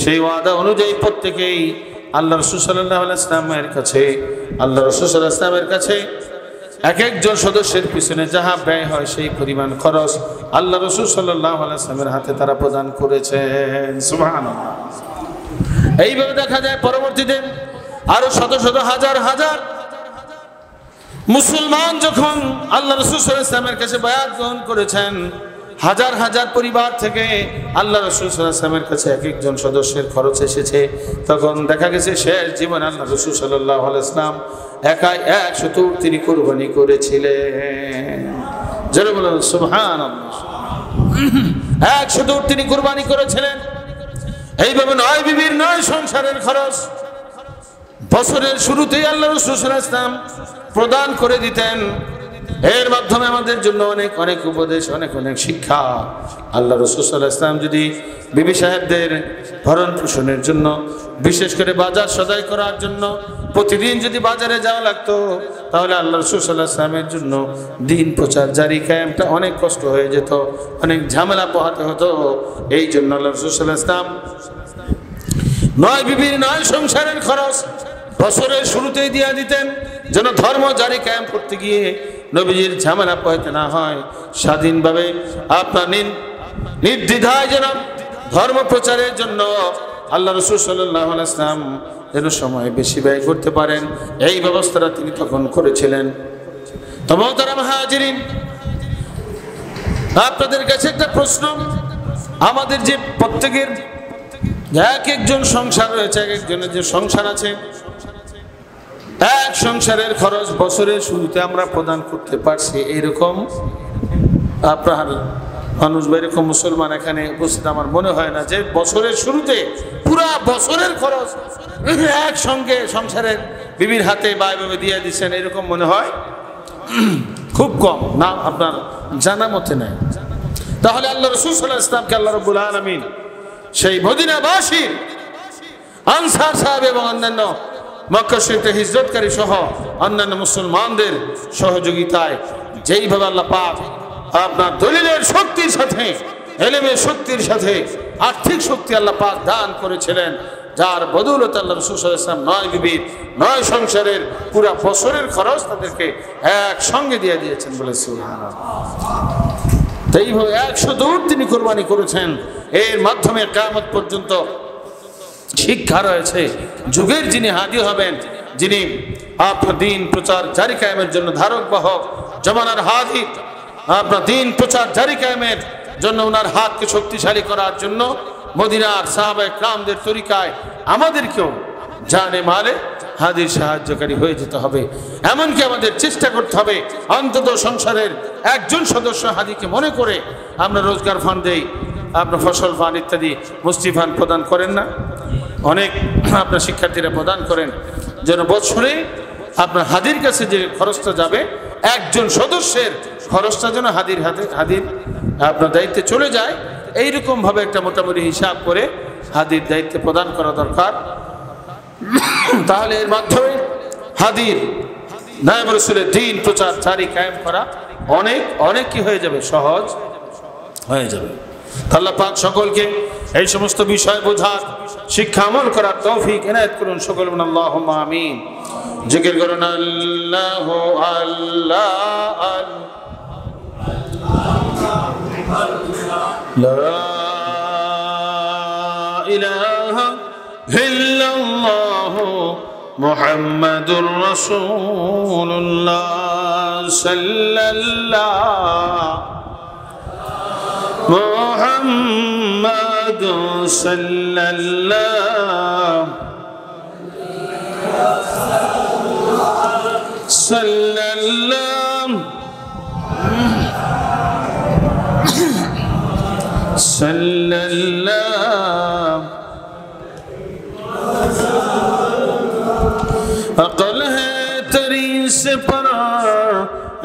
সেই ওয়াদা অনুযায়ী প্রত্যেকেই আল্লাহ রাসূল সাল্লাল্লাহু আলাইহি ওয়াসাল্লামের কাছে এক একজন সদস্যের পিছনে যাহা ব্যয় হয় সেই পরিমাণ খরচ আল্লাহ রাসূল সাল্লাল্লাহু আলাইহি ওয়াসাল্লামের হাতে তারা প্রদান করেছেন। সুবহানাল্লাহ। এইভাবে দেখা যায় পরবর্তীতে আরো শত শত হাজার হাজার মুসলমান যখন আল্লাহ রাসূল সাল্লাল্লাহু আলাইহি ওয়াসাল্লামের কাছে বায়াত গ্রহণ করেছেন, হাজার হাজার পরিবার থেকে আল্লাহ রাসূল সাল্লাল্লাহু আলাইহি ওয়াসাল্লামের কাছে এক একজন সদস্যের খরচ এসেছে। তখন দেখা গেছে শেষ জীবন আল্লাহ রাসূল সাল্লাল্লাহু আলাইহি ওয়াসাল্লাম একাই 100 উট তিনি কুরবানি করেছিলেন। জোরে বলুন সুবহানাল্লাহ। 100 উট তিনি কুরবানি করেছিলেন। এইভাবে 9 বিবির 9 সংসারের খরচ বছরের শুরুতেই আল্লাহ রাসূল সাল্লাল্লাহু আলাইহি ওয়াসাল্লাম প্রদান করে দিতেন। এর মাধ্যমে আমাদের জন্য অনেক অনেক উপদেশ, অনেক অনেক শিক্ষা। আল্লাহ রাসূল সাল্লাল্লাহু আলাইহি ওয়াসাল্লাম যদি বিবি সাহেবদের ভরণ পোষণের জন্য, বিশেষ করে বাজার সদাই করার জন্য প্রতিদিন যদি বাজারে যাওয়া লাগতো, তাহলে আল্লাহ রাসূল সাল্লাল্লাহু আলাইহি ওয়াসাল্লামের জন্য দিন প্রচার জারি কায়েমটা অনেক কষ্ট হয়ে যেত, অনেক ঝামেলা পোহাতে হতো। এই জন্য আল্লাহ রাসূল সাল্লাল্লাহু আলাইহি ওয়াসাল্লাম 9 বিবির 9 সংসারের খরচ বছরের শুরুতেই দিয়ে দিতেন, যেন ধর্ম জারি কায়েম করতে গিয়ে নবীজির ঝামেলা পোহাতে না হয়। স্বাধীনভাবে আপনার নির্দ্বিধায় যেন ধর্ম প্রচারের জন্য আল্লাহ রাসূল সাল্লাল্লাহু আলাইহি ওয়াসাল্লাম যেন সময় বেশি ব্যয় করতে পারেন, এই ব্যবস্থাটা তিনি তখন করেছিলেন। তো মুহতারাম মুহাজিরিন, আপনাদের কাছে একটা প্রশ্ন। আমাদের যে প্রত্যেকের এক একজন সংসার রয়েছে, এক একজনের যে সংসার আছে, এক সংসারের খরচ বছরের শুরুতে আমরা প্রদান করতে পারছি এইরকম আপনার মানুষ বা এরকম মুসলমান এখানে উপস্থিত আমার মনে হয় না যে বছরের শুরুতে পুরা বছরের খরচ একসঙ্গে সংসারের বিবির হাতে বা এভাবে দিয়ে দিচ্ছেন, এরকম মনে হয় খুব কম না, আপনার জানা মতে নাই। তাহলে আল্লাহ রাসূল সাল্লাল্লাহু আলাইহি ওয়াসাল্লামকে আল্লাহ রাব্বুল আলামিন সেই মদিনাবাসী আনসার সাহাবা এবং অন্যান্য মক্কা শরীফে হিজরতকারী সহ অন্যান্য মুসলমানদের সহযোগিতায় যেইভাবে আল্লাহ পাক আপনার দলিলের শক্তির সাথে, ইলমের শক্তির সাথে আর্থিক শক্তি আল্লাহ পাক দান করেছিলেন, যার বদৌলতে আল্লাহ রাসূল সাল্লাল্লাহু আলাইহি ওয়াসাল্লাম 9 বিবির 9 সংসারের পুরো বছরের খরচ তাদেরকে একসঙ্গে দিয়ে দিয়েছেন বলে সুবহানাল্লাহ। এইভাবে 100 দূর তিনি কুরবানি করেছেন। এর মাধ্যমে কিয়ামত পর্যন্ত শিক্ষা রয়েছে। যুগের যিনি হাদি হবেন, যিনি আপনার দিন প্রচার জারি কায়েমের জন্য ধারক বাহক, জামানার হাদি, আপনার দিন প্রচার জারি কায়েমের জন্য ওনার হাতকে শক্তিশালী করার জন্য মদিনার সাহাবায়ে কেরামদের তরিকায় আমাদেরকেও জানে মালে হাদির সাহায্যকারী হয়ে যেতে হবে। এমনকি আমাদের চেষ্টা করতে হবে অন্তত সংসারের একজন সদস্য হাদিকে মনে করে আমরা রোজগার ফান্ড দেই, আপনার ফসল ফান্ড ইত্যাদি মুস্তি ফান্ড প্রদান করেন না, অনেক আপনার শিক্ষার্থীরা প্রদান করেন, যেন বছরে আপনার হাদির কাছে যে খরচটা যাবে একজন সদস্যের খরচটা যেন হাদির আপনার দায়িত্বে চলে যায়, এইরকম ভাবে একটা মোটামুটি হিসাব করে হাদির দায়িত্বে প্রদান করা দরকার। তাহলে এর মাধ্যমে হাদির নায়েব রাসূলের দ্বীন প্রচার জারি কায়েম করা অনেক কি হয়ে যাবে, সহজ হয়ে যাবে। আল্লাহ পাক সকলকে এই সমস্ত বিষয় বোঝার, শিক্ষা আমল করার তৌফিক এনায়েত করুন। সকল বলুন আল্লাহুম্মা আমিন। জিকির করুন আল্লাহু আল্লাহ লা ইলাহা ইল্লাল্লাহু মুহাম্মাদুর রাসূলুল্লাহ সাল্লাল্লাহু মুহাম্মাদুর সাল্লাল্লাহু अक़ल है तेरी से पर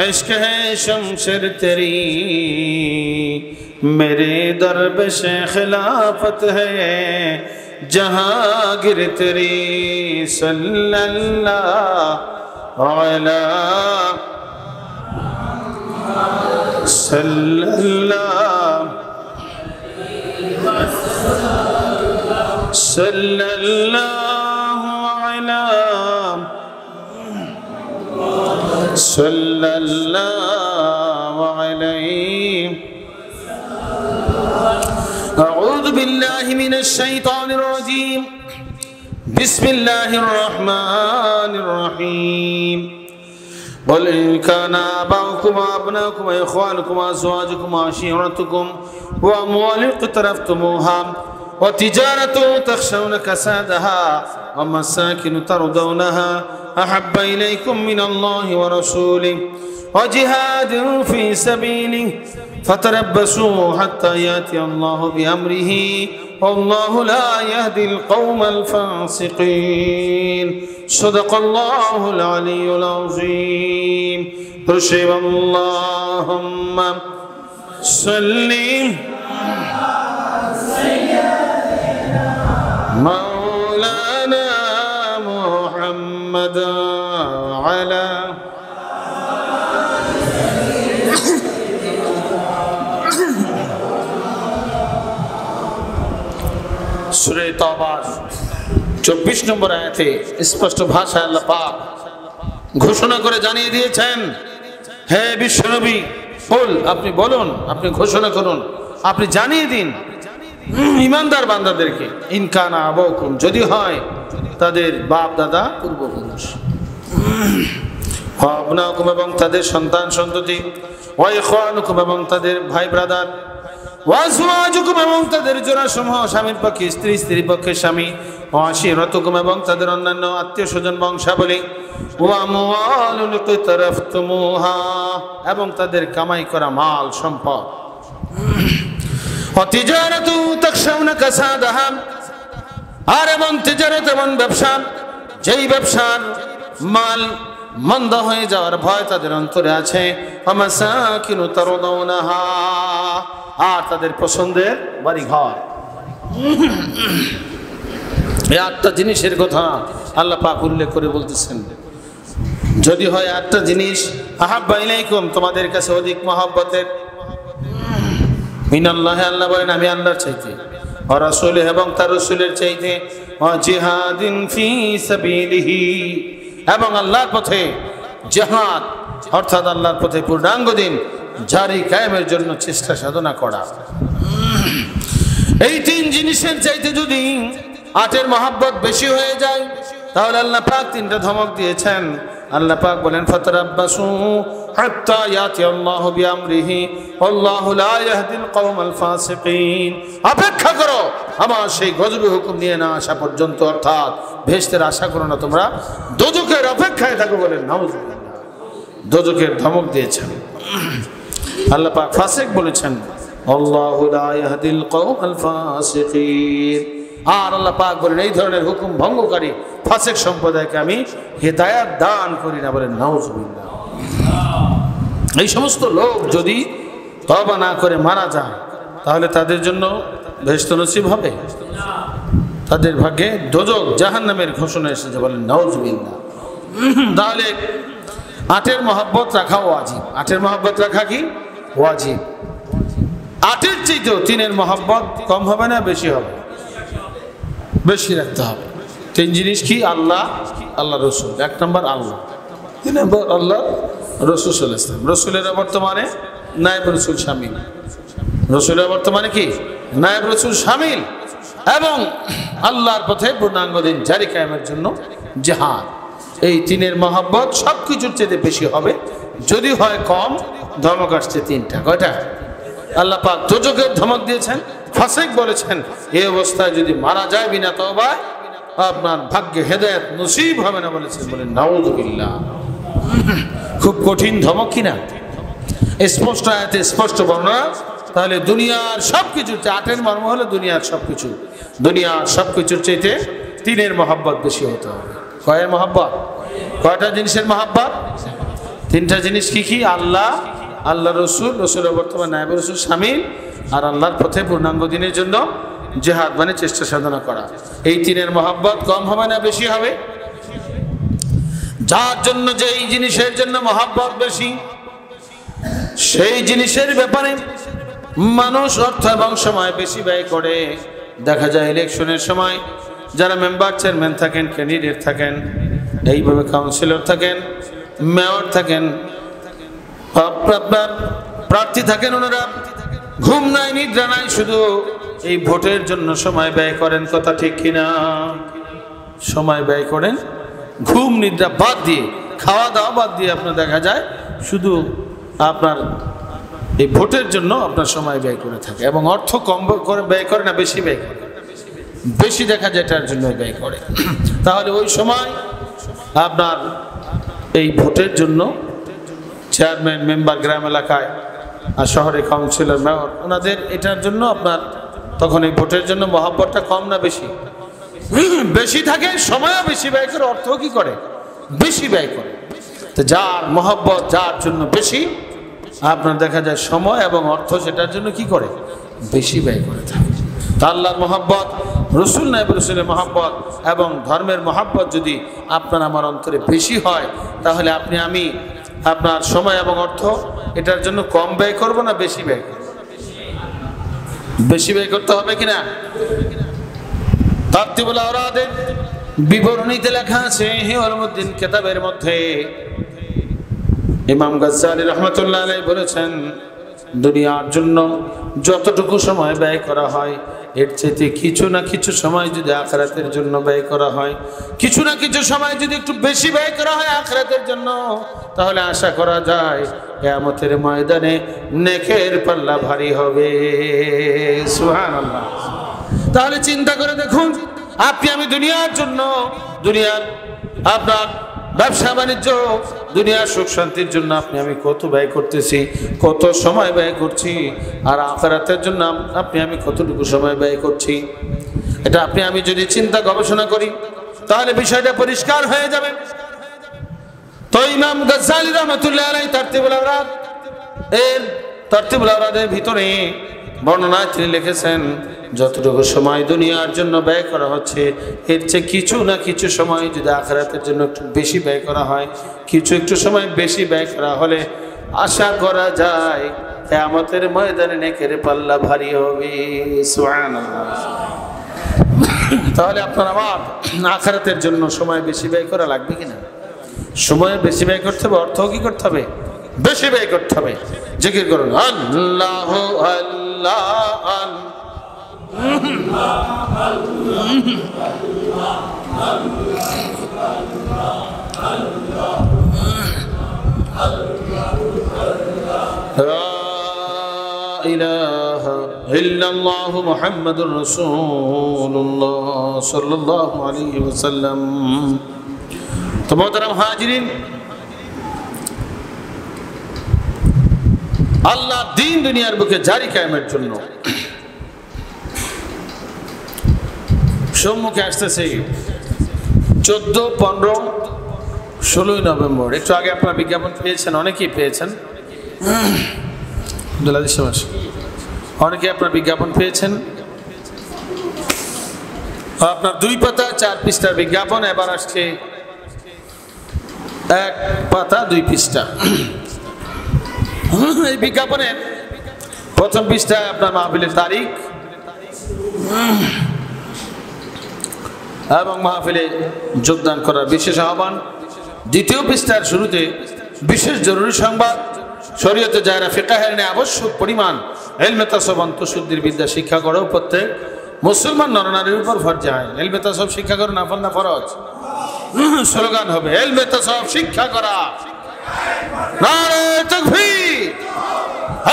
इश्क है शमशर तेरी, मेरे दरब से खिलाफत है जहांगीर तेरी सल्लल्लाहु अलैहि। अऊज़ु बिल्लाहि मिनश शैतानिर रजीम। बिस्मिल्लाहिर रहमानिर रहीम। قل إن كان آباؤكم وأبناؤكم وإخوانكم وأزواجكم وعشيرتكم وأموال اقترفتموها وتجارة تخشون كسادها ومساكن ترضونها أحب إليكم من الله ورسوله وجهاد في سبيله فتربصوا حتى يأتي الله بأمره والله لا يهدي القوم الفاسقين صدق الله العلي العظيم رشيب اللهم صل مولانا محمد على সূরা তাওবার 24 নম্বর আয়াতে স্পষ্ট ভাষায় আল্লাহ পাক ঘোষণা করে জানিয়ে দিয়েছেন, হে বিশ্বনবী বল, আপনি বলুন, আপনি ঘোষণা করুন, আপনি জানিয়ে দিন ঈমানদার বান্দাদেরকে, ইন কানা আবাউকুম, যদি হয় তাদের বাপ দাদা পূর্বপুরুষ, ওয়া আবনাউকুম এবং তাদের সন্তান সন্ততি, ওয়া ইখওয়ানুকুম এবং তাদের ভাই ব্রাদার, ওয়াজওয়াজুকুম এবং তাদের জোড়াসমূহ, স্বামীর পক্ষে স্ত্রী, স্ত্রীর পক্ষে স্বামী, ওয়া আশিরাতুকুম এবং তাদের অন্যান্য আত্মীয় স্বজন বংশাবলী, ওয়া আমওয়ালুন ইকতারাফতুমুহা এবং তাদের কামাই করা মাল সম্পদ, ওয়া তিজারাতু তাখশাউনা কাসাদাহা আর এবং তিজারত এবং ব্যবসা, যেই ব্যবসার মাল মন্দ হয়ে যাওয়ার ভয় তাদের অন্তরে আছে, ওয়া মাসাকিনু তারদাউনাহা আর তাদের পছন্দের বাড়ি ঘর। এই 8টা জিনিসের কথা আল্লাহ পাক উল্লেখ করে বলতেছেন, যদি হয় একটা জিনিস আহাব্বা ইলাইকুম, তোমাদের কাছে অধিক মহব্বতের, মিনাল্লাহ, আল্লাহ বলেন আমি আল্লাহর চাইতে, ওয়া রাসূলিহি, এবং তার রাসূলের চাইতে, ওয়া জিহাদিন ফি সাবিলিহি, এবং আল্লাহর পথে জিহাদ অর্থাৎ আল্লাহর পথে পূর্ণাঙ্গ দিন জারি কায়েমের জন্য চেষ্টা সাধনা করা। এই তিন জিনিসের চাইতে যদি আটের মহব্বত বেশি হয়ে যায় তাহলে আল্লাহ পাক তিনটা ধমক দিয়েছেন। আল্লাহ পাক বলেন, ফাতারাব্বাসু হাত্তা ইয়াতি আল্লাহু বিআমরিহি ওয়াল্লাহু লা ইয়াহদিল কওমাল ফাসিকিন, অপেক্ষা করো আমার সেই গজবে হুকুম নিয়ে না আসা পর্যন্ত, অর্থাৎ বেহেশতের আশা করো না, তোমরা দোজখের অপেক্ষায় থাকো বলেন নাউজুবিল্লাহ। দোজখের ধমক দিয়েছেন। আল্লাহ পাক ফাসিক বলেছেন, আল্লাহু লা ইয়াহদিল কওমাল ফাসিকিন, আর আল্লাহ পাক বলেন এই ধরনের হুকুম ভঙ্গকারী ফাসিক সম্প্রদায়কে আমি হেদায়েত দান করি না বলেন নাউজুবিল্লাহ। এই সমস্ত লোক যদি তওবা না করে মারা যায় তাহলে তাদের জন্য বেহেশত নসিব হবে? তাদের ভাগ্যে দোজখ জাহান্নামের ঘোষণা এসেছে বলেন নাউজুবিল্লাহ। তাহলে আটের মহব্বত রাখা ওয়াজিব। আটের মহব্বত রাখা কি ওয়াজিব। আটের চাইতেও তিনের মহব্বত কম হবে না বেশি হবে? বেশি রাখতে হবে। তিন জিনিস কি? আল্লাহ, আল্লাহ রসুল। এক নম্বর আল্লাহ, দুই নম্বর আল্লাহ রসুল সাল্লাল্লাহু আলাইহি ওয়াসাল্লাম। রসুলের বর্তমানে নায়েব রসুল শামিল। রসুলের বর্তমানে কি? নায়েব রসুল শামিল। এবং আল্লাহর পথে পূর্ণাঙ্গ দিন জারি কায়েমের জন্য জিহাদ। এই তিনের মহব্বত সব কিছুর চেয়ে বেশি হবে। যদি হয় কম, ধমক আসছে তিনটা। কয়টা? আল্লাহ পাক দোজখের ধমক দিয়েছেন, ফাসিক বলেছেন এই অবস্থায় যদি মারা যায় বিনা তওবায় আপনার ভাগ্যে হেদায়েত নসিব হবে না বলেছেন বলেন নাউযুবিল্লাহ। খুব কঠিন ধমক কিনা? স্পষ্ট আয়াতে স্পষ্ট বর্ণনা। তাহলে দুনিয়ার সবকিছুর চেয়ে, আটের মর্ম হলো দুনিয়ার সবকিছু, দুনিয়ার সবকিছুর চাইতে তিনের মহব্বত বেশি হতে হবে। কয়ের মহব্বত? কয়টা জিনিসের মহব্বত? তিনটা জিনিস কি কি? আল্লাহ, আল্লাহ রসুল, রসুলের বর্তমান নায়েব রসুল শামিল, আর আল্লাহর পথে পূর্ণাঙ্গ দিনের জন্য জিহাদ মানে চেষ্টা সাধনা করা। এই তিনের মহব্বত কম হবে না বেশি হবে? যার জন্য যেই জিনিসের জন্য মহব্বত বেশি সেই জিনিসের ব্যাপারে মানুষ অর্থ এবং সময় বেশি ব্যয় করে। দেখা যায় ইলেকশনের সময় যারা মেম্বার, চেয়ারম্যান থাকেন, ক্যান্ডিডেট থাকেন, এইভাবে কাউন্সিলর থাকেন, মেয়র থাকেন, আপনার প্রার্থী থাকেন, ওনারা ঘুম নাই নিদ্রা নাই, শুধু এই ভোটের জন্য সময় ব্যয় করেন। কথা ঠিক কিনা? সময় ব্যয় করেন ঘুম নিদ্রা বাদ দিয়ে, খাওয়া দাওয়া বাদ দিয়ে। আপনার দেখা যায় শুধু আপনার এই ভোটের জন্য আপনার সময় ব্যয় করে থাকে, এবং অর্থ কম করে ব্যয় করে না, বেশি ব্যয় করে। বেশি দেখা যায় এটার জন্য ব্যয় করে। তাহলে ওই সময় আপনার এই ভোটের জন্য চেয়ারম্যান, মেম্বার, গ্রাম এলাকায় আর শহরে কাউন্সিলর, মেয়র, ওনাদের এটার জন্য আপনার তখন এই ভোটের জন্য মহব্বতটা কম না বেশি? বেশি থাকে, সময়ও বেশি ব্যয় করে, অর্থও কি করে? বেশি ব্যয় করে। তো যার মহব্বত যার জন্য বেশি, আপনার দেখা যায় সময় এবং অর্থ সেটার জন্য কি করে? বেশি ব্যয় করে থাকে। তা আল্লাহর মহব্বত, রসুল নায়েব রসুলের মহব্বত এবং ধর্মের মহব্বত যদি আপনার আমার অন্তরে বেশি হয় তাহলে আপনি আমি আপনার সময় এবং অর্থ এটার জন্য কম ব্যয় করব না বেশি ব্যয় করব? বেশি ব্যয় করতে হবে কিনা? তারতিবুল আওরাদের বিবরণীতে লেখা আছে হিওয়ালুদ্দিন কিতাবের মধ্যে, ইমাম গাজ্জালী রাহমাতুল্লাহ আলাইহি বলেছেন, দুনিয়ার জন্য যতটুকু সময় ব্যয় করা হয় এর চাইতে কিছু না কিছু সময় যদি আখিরাতের জন্য ব্যয় করা হয়, কিছু না কিছু সময় যদি একটু বেশি ব্যয় করা হয় আখিরাতের জন্য, তাহলে আশা করা যায় কিয়ামতের ময়দানে নেকের পাল্লা ভারী হবে। সুবহানাল্লাহ। তাহলে চিন্তা করে দেখুন, আপনি আমি দুনিয়ার জন্য, দুনিয়ার আপনার ব্যবসা বাণিজ্য, দুনিয়ার সুখ শান্তির জন্য আপনি আমি কত ব্যয় করতেছি, কত সময় ব্যয় করছি, আর আখিরাতের জন্য আপনি আমি কতটুকু সময় ব্যয় করছি, এটা আপনি আমি যদি চিন্তা গবেষণা করি তাহলে বিষয়টা পরিষ্কার হয়ে যাবে। তো ইমাম গাজ্জালী রাহমাতুল্লাহ আলাইহি তারতিবুল আওরাদ এর তারতিবুল আওরাদের ভিতরে বর্ণনায় তিনি লিখেছেন, যতটুকু সময় দুনিয়ার জন্য ব্যয় করা হচ্ছে এর চেয়ে কিছু না কিছু সময় যদি আখিরাতের জন্য একটু বেশি ব্যয় করা হয়, কিছু একটু সময় বেশি ব্যয় করা হলে আশা করা যায় কিয়ামতের ময়দানে নেকের পাল্লা ভারী হবে। সুবহানাল্লাহ। তাহলে আপনার আমার আখিরাতের জন্য সময় বেশি ব্যয় করা লাগবে কিনা? সময় বেশি ব্যয় করতে হবে, অর্থ কি করতে হবে? বেশি ব্যয় করতে হবে। জিকির করুন আল্লাহ আল্লাহ ইলাহা ইল্লাল্লাহু মুহাম্মাদুর রাসূলুল্লাহ সাল্লাল্লাহু আলাইহি ওয়াসাল্লাম। তো মোহতারাম হাজিরিন, আল্লাহ দ্বীন দুনিয়ার বুকে জারি কায়েমের জন্য সম্মুখে আসতেছে 14, 15, 16 নভেম্বর। একটু আগে আপনারা বিজ্ঞাপন পেয়েছেন, অনেকেই পেয়েছেন, অনেকে আপনার বিজ্ঞাপন পেয়েছেন। আপনার 2 পাতা 4 পৃষ্ঠার বিজ্ঞাপন, এবার আসছে 1 পাতা 2 পৃষ্ঠা। এই বিজ্ঞাপনের প্রথম পৃষ্ঠায় আপনার মাহফিলের তারিখ এবং মাহফিলে যোগদান করার বিশেষ আহ্বান। দ্বিতীয় পৃষ্ঠার শুরুতে বিশেষ জরুরি সংবাদ, শরীয়তে জায়েরা ফিকহের ন্যায় আবশ্যক পরিমাণ ইলমে তাসাউফ অন্তঃশুদ্ধির বিদ্যা শিক্ষা করাও প্রত্যেক মুসলমান নরনারীর উপর ফরজ হয়। ইলমে তাসাউফ শিক্ষা করা নফল না ফরজ? স্লোগান হবে ইলমে তাসাউফ শিক্ষা করা, নারে তাকবীর,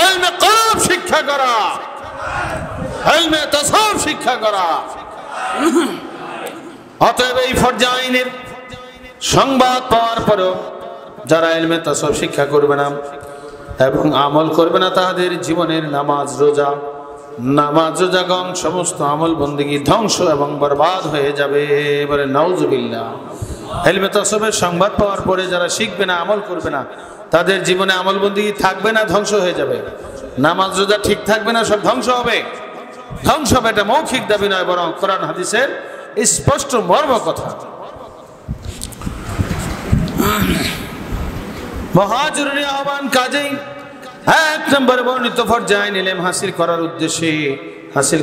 ইলমে কলব শিক্ষা করা, ইলমে তাসাউফ শিক্ষা করা। অতএব এই ফরজ আইনের সংবাদ পাওয়ার পরেও যারা ইলমে তাসাউফ শিক্ষা করবে না এবং আমল করবে না, তাদের জীবনের নামাজ রোজাগণ সমস্ত আমল বন্দেগী ধ্বংস এবং বরবাদ হয়ে যাবে। বলে নাউজুবিল্লাহ। ইলমে তাসাউফের সংবাদ পাওয়ার পরে যারা শিখবে না, আমল করবে না, তাদের জীবনে আমল বন্দেগী থাকবে না, ধ্বংস হয়ে যাবে। নামাজ রোজা ঠিক থাকবে না, সব ধ্বংস হবে। ধ্বংস হবে এটা মৌখিক দাবি নয়, বরং কোরআন হাদিসের স্পষ্ট মর্ম কথা। মহাজরুরি আহ্বান কাজেই 1 নম্বরে বর্ণিত ফরজ আইন ইলম হাসিল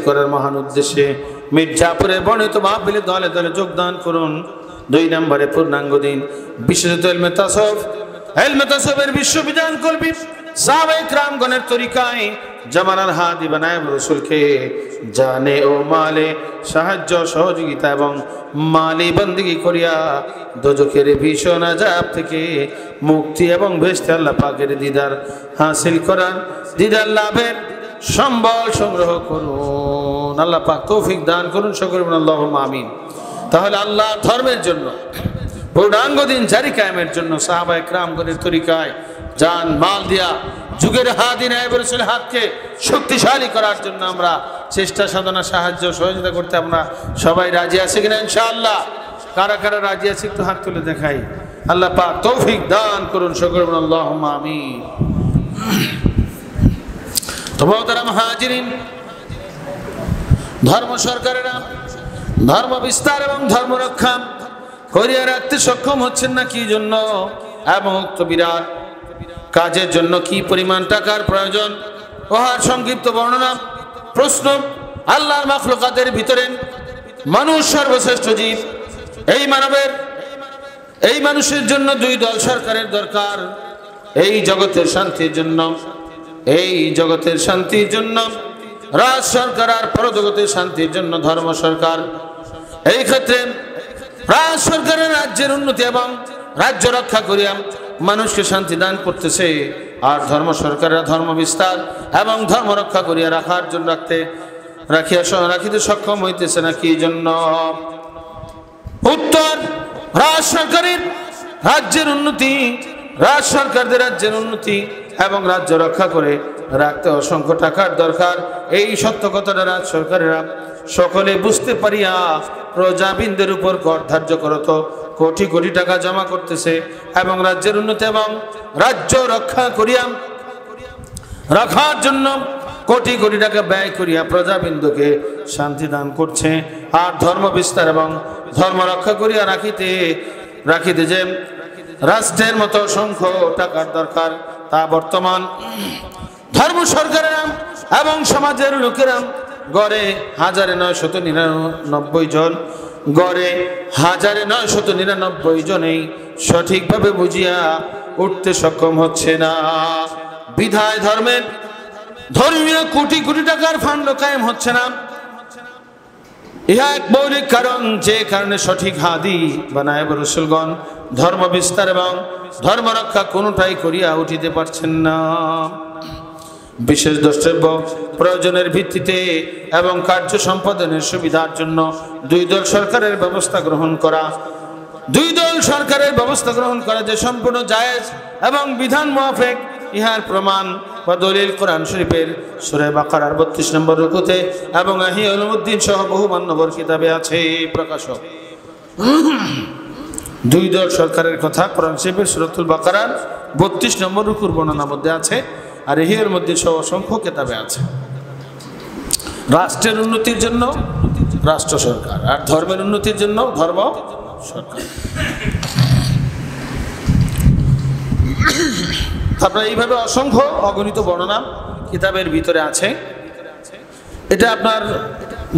করার মহান উদ্দেশ্যে মির্জাপুরে বর্ণিত মাহফিলে দলে দলে যোগদান করুন। 2 নম্বরে পূর্ণাঙ্গ দিন বিশেষত ইলমে তাসাউফের বিশ্ববিধান কল্পী সাহাবায়ে কিরামগণের তরিকায় জামানার হাদি বানায় রাসূলকে জানে ও মালে সাহায্য সহযোগিতা এবং মালি বন্দেগী করিয়া দোজখের ভীষণ আযাব থেকে মুক্তি এবং বেহেশতে আল্লাহ পাকের দিদার হাসিল করার, দিদার লাভের সম্বল সংগ্রহ করুন। আল্লাহ পাক তৌফিক দান করুন, সকলে বলুন আল্লাহুম্মা আমিন। তাহলে আল্লাহ ধর্মের জন্য, পূর্ণাঙ্গ দিন জারি কায়েমের জন্য সাহাবায়ে কিরামগণের তরিকায় জান মাল দিয়া যুগের হাদি নায়েব রাসূলের হাতকে শক্তিশালী করার জন্য আমরা চেষ্টা সাধনা সাহায্য সহযোগিতা করতে আমরা সবাই রাজি আছি কিনা? ইনশাআল্লাহ। কারা কারা রাজি আছে একটু হাত তুলে দেখাই। আল্লাহ পাক তৌফিক দান করুন, সকলে বলুন আল্লাহুম্মা আমিন। তো মুহতারাম হাজিরিন, ধর্ম সরকারেরা ধর্ম বিস্তার এবং ধর্ম রক্ষা করিয়া রাখতে সক্ষম হচ্ছেন না কি জন্য, এবং উক্ত বিরাট কাজের জন্য কি পরিমাণ টাকার প্রয়োজন, উহার সংক্ষিপ্ত বর্ণনা। প্রশ্ন, আল্লাহর মাখলুকাতের ভিতরে মানুষ সর্বশ্রেষ্ঠ জীব। এই মানুষের জন্য 2 দল সরকারের দরকার। এই জগতের শান্তির জন্য রাজ সরকার, আর পরজগতের শান্তির জন্য ধর্ম সরকার। এই ক্ষেত্রে রাজ সরকারের রাজ্যের উন্নতি এবং রাজ্য রক্ষা করিয়া মানুষকে শান্তি দান করতেছে, আর ধর্ম সরকারেরা ধর্ম বিস্তার এবং ধর্ম রক্ষা করিয়া রাখার জন্য রাখিতে সক্ষম হইতেছে না কি জন্য? উত্তর, রাজ সরকারদের রাজ্যের উন্নতি এবং রাজ্য রক্ষা করে রাখতে অসংখ্য টাকার দরকার। এই সত্য কথাটা রাজ সরকারেরা সকলে বুঝতে পারিয়া প্রজাবিন্দের উপর কর ধার্য করত, কোটি কোটি টাকা জমা করতেছে এবং রাজ্যের উন্নতি এবং রাজ্য রক্ষা করিয়া রাখার জন্য কোটি কোটি টাকা ব্যয় করিয়া প্রজাবিন্দুকে শান্তি দান করছে, আর ধর্ম বিস্তার এবং ধর্ম রক্ষা করিয়া রাখিতে যে রাষ্ট্রের মতো অসংখ্য টাকার দরকার, তা বর্তমান ধর্ম সরকারেরা এবং সমাজের লোকেরা গড়ে 1999 জন, গড়ে 1999 জনেই সঠিকভাবে বুঝিয়া উঠতে সক্ষম হচ্ছে না। বিধায় ধর্মীয় কোটি কোটি টাকার ফান্ড কায়েম হচ্ছে না। ইহা এক মৌলিক কারণ, যে কারণে সঠিক হাদি বা নায়েব রাসূলগণ ধর্ম বিস্তার এবং ধর্ম রক্ষা কোনোটাই করিয়া উঠিতে পারছেন না। বিশেষ দ্রষ্টব্য, প্রয়োজনের ভিত্তিতে এবং কার্য সম্পাদনের সুবিধার জন্য দুই দল সরকারের ব্যবস্থা গ্রহণ করা যে সম্পূর্ণ জায়েজ এবং বিধান মুআফিক, ইহার প্রমাণ বা দলিল কোরআন শরীফের সূরা বাকারার 32 নম্বর রুকুতে এবং ইহয়া উলুমুদ্দিন সহ বহু মান্যবর কিতাবে আছে। প্রকাশক দুই দল সরকারের কথা কোরআন শরীফের সূরাতুল বাকারার 32 নম্বর রুকুর বর্ণনার মধ্যে আছে, আর ইহয়ার মধ্যে সহ অসংখ্য কিতাবে আছে। রাষ্ট্রের উন্নতির জন্য রাষ্ট্র সরকার, আর ধর্মের উন্নতির জন্য ধর্ম সরকার। আপনার এইভাবে অসংখ্য অগণিত বর্ণনা কিতাবের ভিতরে আছে। এটা আপনার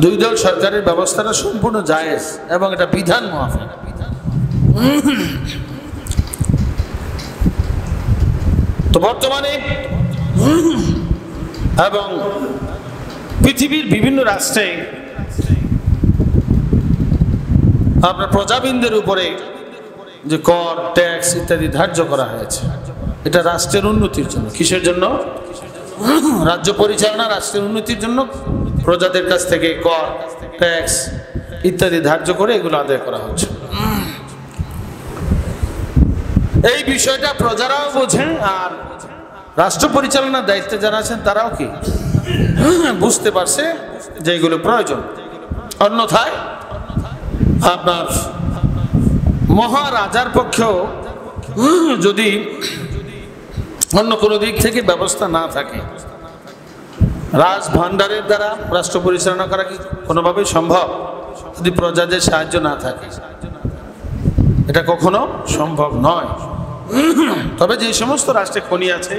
দুই দল সরকারের ব্যবস্থাটা সম্পূর্ণ জায়েজ এবং এটা বিধান মুআফিক। তো বর্তমানে এবং পৃথিবীর বিভিন্ন রাষ্ট্রে আপনার প্রজাবিন্দের উপরে যে কর, ট্যাক্স ইত্যাদি ধার্য করা হয়েছে, এটা রাষ্ট্রের উন্নতির জন্য। কিসের জন্য? রাজ্য পরিচালনা রাষ্ট্রের উন্নতির জন্য প্রজাদের কাছ থেকে কর, ট্যাক্স ইত্যাদি ধার্য করে এগুলো আদায় করা হচ্ছে। এই বিষয়টা প্রজারাও বোঝেন, আর রাষ্ট্র পরিচালনার দায়িত্বে যারা আছেন তারাও কি বুঝতে পারছে যে এগুলো প্রয়োজন। অন্যথায় আপনার মহারাজার পক্ষেও যদি অন্য কোনো দিক থেকে ব্যবস্থা না থাকে, রাজ ভান্ডারের দ্বারা রাষ্ট্র পরিচালনা করা কি কোনোভাবেই সম্ভব যদি প্রজাদের সাহায্য না থাকে? এটা কখনো সম্ভব নয়। তবে যে সমস্ত রাষ্ট্রে খনি আছে,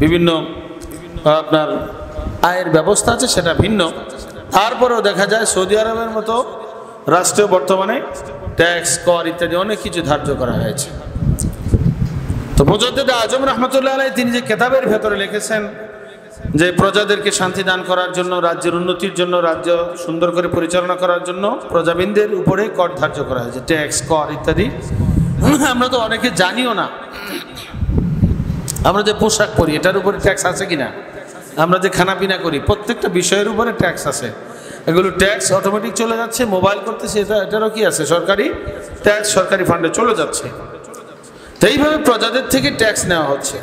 বিভিন্ন আপনার আয়ের ব্যবস্থা আছে, সেটা ভিন্ন। তারপরেও দেখা যায় সৌদি আরবের মতো রাষ্ট্রে বর্তমানে ট্যাক্স, কর ইত্যাদি অনেক কিছু ধার্য করা হয়েছে। তো মুজাদ্দিদ আজম রহমতুল্লাহ আলাইহি তিনি যে কিতাবের ভেতরে লিখেছেন যে প্রজাদেরকে শান্তি দান করার জন্য, রাজ্যের উন্নতির জন্য, রাজ্য সুন্দর করে পরিচালনা করার জন্য প্রজাবিন্দের উপরে কর ধার্য করা হয়েছে, ট্যাক্স, কর ইত্যাদি। আমরা তো অনেকে জানিও না। আমরা যে পোশাক পরি এটার উপরে ট্যাক্স আছে কিনা, আমরা যে খানাপিনা করি প্রত্যেকটা বিষয়ের উপরে ট্যাক্স আছে। এগুলো ট্যাক্স অটোমেটিক চলে যাচ্ছে, মোবাইল করতেছে, এটারও কি আছে সরকারি ট্যাক্স, সরকারি ফান্ডে চলে যাচ্ছে। তো এইভাবে প্রজাদের থেকে ট্যাক্স নেওয়া হচ্ছে।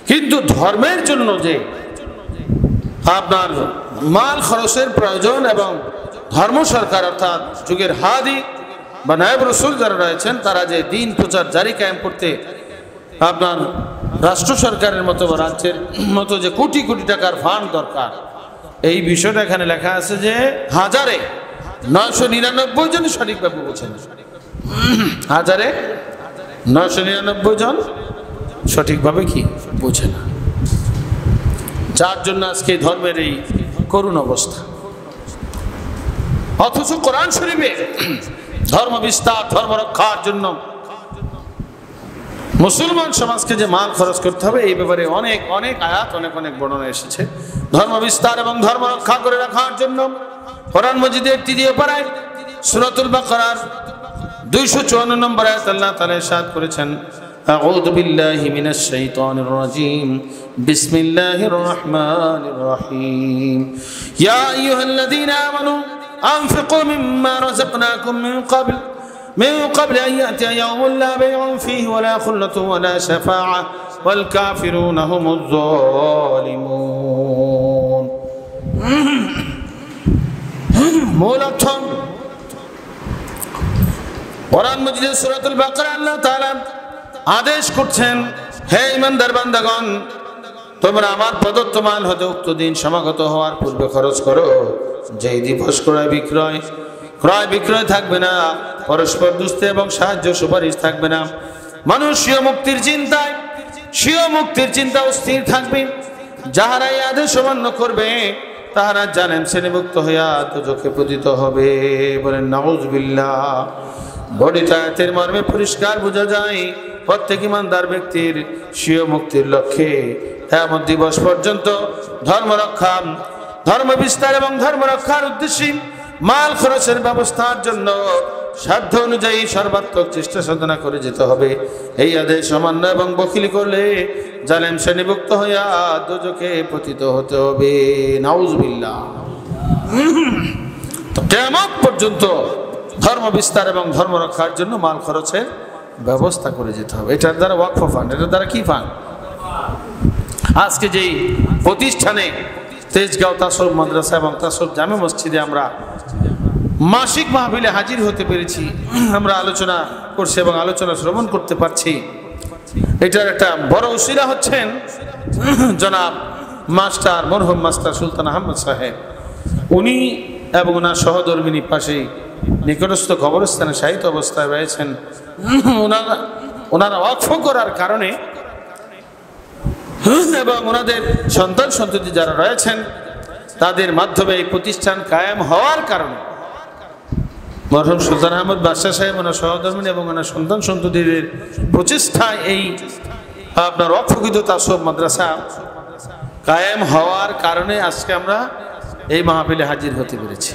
কিন্তু ধর্মের জন্য যে আপনার মাল খরচের প্রয়োজন এবং ধর্ম সরকার অর্থাৎ যুগের হাদি বা নায়েব রাসূল যারা রয়েছেন, তারা যে দিন প্রচার জারি কায়েম করতে আপনার রাষ্ট্র সরকারের মতো বা রাজ্যের মতো যে কোটি কোটি টাকার ফান্ড দরকার, এই বিষয়টা এখানে লেখা আছে যে 1999 জন সঠিকভাবে বোঝেন। 1999 জন সঠিকভাবে কি বোঝে না, যার জন্য আজকে ধর্মের এই করুণ অবস্থা। অথচ কোরআন শরীফে ধর্ম বিস্তার, ধর্ম রক্ষার জন্য মুসলমান সমাজকে যে মাল খরচ করতে হবে এই ব্যাপারে অনেক অনেক আয়াত, অনেক অনেক বর্ণনা এসেছে। ধর্ম বিস্তার এবং ধর্ম রক্ষা করে রাখার জন্য কোরআন মজিদের 3 পারায় সূরাতুল বাকারার 254 নম্বর আয়াত আল্লাহ তাআলা ইরশাদ করেছেন, আউযু বিল্লাহি মিনাশ শাইতানির রাজীম, বিসমিল্লাহির রহমানির রহিম, ইয়া আইয়ুহাল্লাযীনা আমানু আনফিকু মিম্মা রাযাকনাকুম من قبل أن يأتي يوم لا بيع فيه ولا خلة ولا شفاعة والكافرون هم الظالمون। মূলত কোরআন মাজিদের সূরাতুল বাকারা আল্লাহ তাআলা আদেশ করছেন, হে ঈমানদার বান্দাগণ, তোমরা আমার প্রদত্ত মাল হতে উক্ত দিন সমাগত হওয়ার পূর্বে খরচ করো। যেই দিবস ক্রয় বিক্রয় থাকবে না, পরস্পর দুস্তি এবং সাহায্য সুপারিশ থাকবে না। মানুষ স্বীয় মুক্তির চিন্তা স্থির থাকবে। যাহারা এই আদেশ অমান্য করবে তাহারা জানেন শ্রেণীভুক্ত হইয়া দোজখে পতিত হবে। বলেন নাউযুবিল্লাহ। বর্ণিত আয়াতের মর্মে পরিষ্কার বোঝা যায় প্রত্যেক ইমানদার ব্যক্তির স্বীয় মুক্তির লক্ষ্যে কিয়ামত দিবস পর্যন্ত ধর্ম বিস্তার এবং ধর্ম রক্ষার উদ্দেশ্যে মাল খরচের ব্যবস্থার জন্য সাধ্য অনুযায়ী সর্বাত্মক চেষ্টা সাধনা করে যেতে হবে। এই আদেশ অমান্য এবং বখিলি করলে জালেম শ্রেণীভুক্ত হইয়া দোজখে পতিত হতে হবে। নাউযুবিল্লাহ। তো কিয়ামত পর্যন্ত ধর্ম বিস্তার এবং ধর্ম রক্ষার জন্য মাল খরচের ব্যবস্থা করে যেতে হবে। এটার দ্বারা ওয়াকফ ফান্ড, এটার দ্বারা কি ফান্ড? আজকে যেই প্রতিষ্ঠানে তেজগাঁও তাসব মাদ্রাসা এবং তাসব জামে মসজিদে আমরা মাসিক মাহফিলে হাজির হতে পেরেছি, আমরা আলোচনা করছি এবং আলোচনা শ্রবণ করতে পারছি, এটার একটা বড় উসিলা হচ্ছেন জনাব মরহুম মাস্টার সুলতান আহমদ সাহেব। উনি এবং ওনার সহধর্মিনী পাশেই নিকটস্থ কবরস্থানে শায়িত অবস্থায় রয়েছেন। ওনারা ওয়াকফ করার কারণে এবং ওনাদের সন্তান সন্ততি যারা রয়েছেন তাদের মাধ্যমে এই প্রতিষ্ঠান কায়েম হওয়ার কারণে মরহুম সুলতান আহমদ বাদশাহ সাহেব, ওনার সহধর্মিনী এবং ওনার সন্তান সন্ততিদের প্রচেষ্টায় এই আপনার ওয়াকফকৃত তাসব মাদ্রাসা কায়েম হওয়ার কারণে আজকে আমরা এই মাহফিলে হাজির হতে পেরেছি।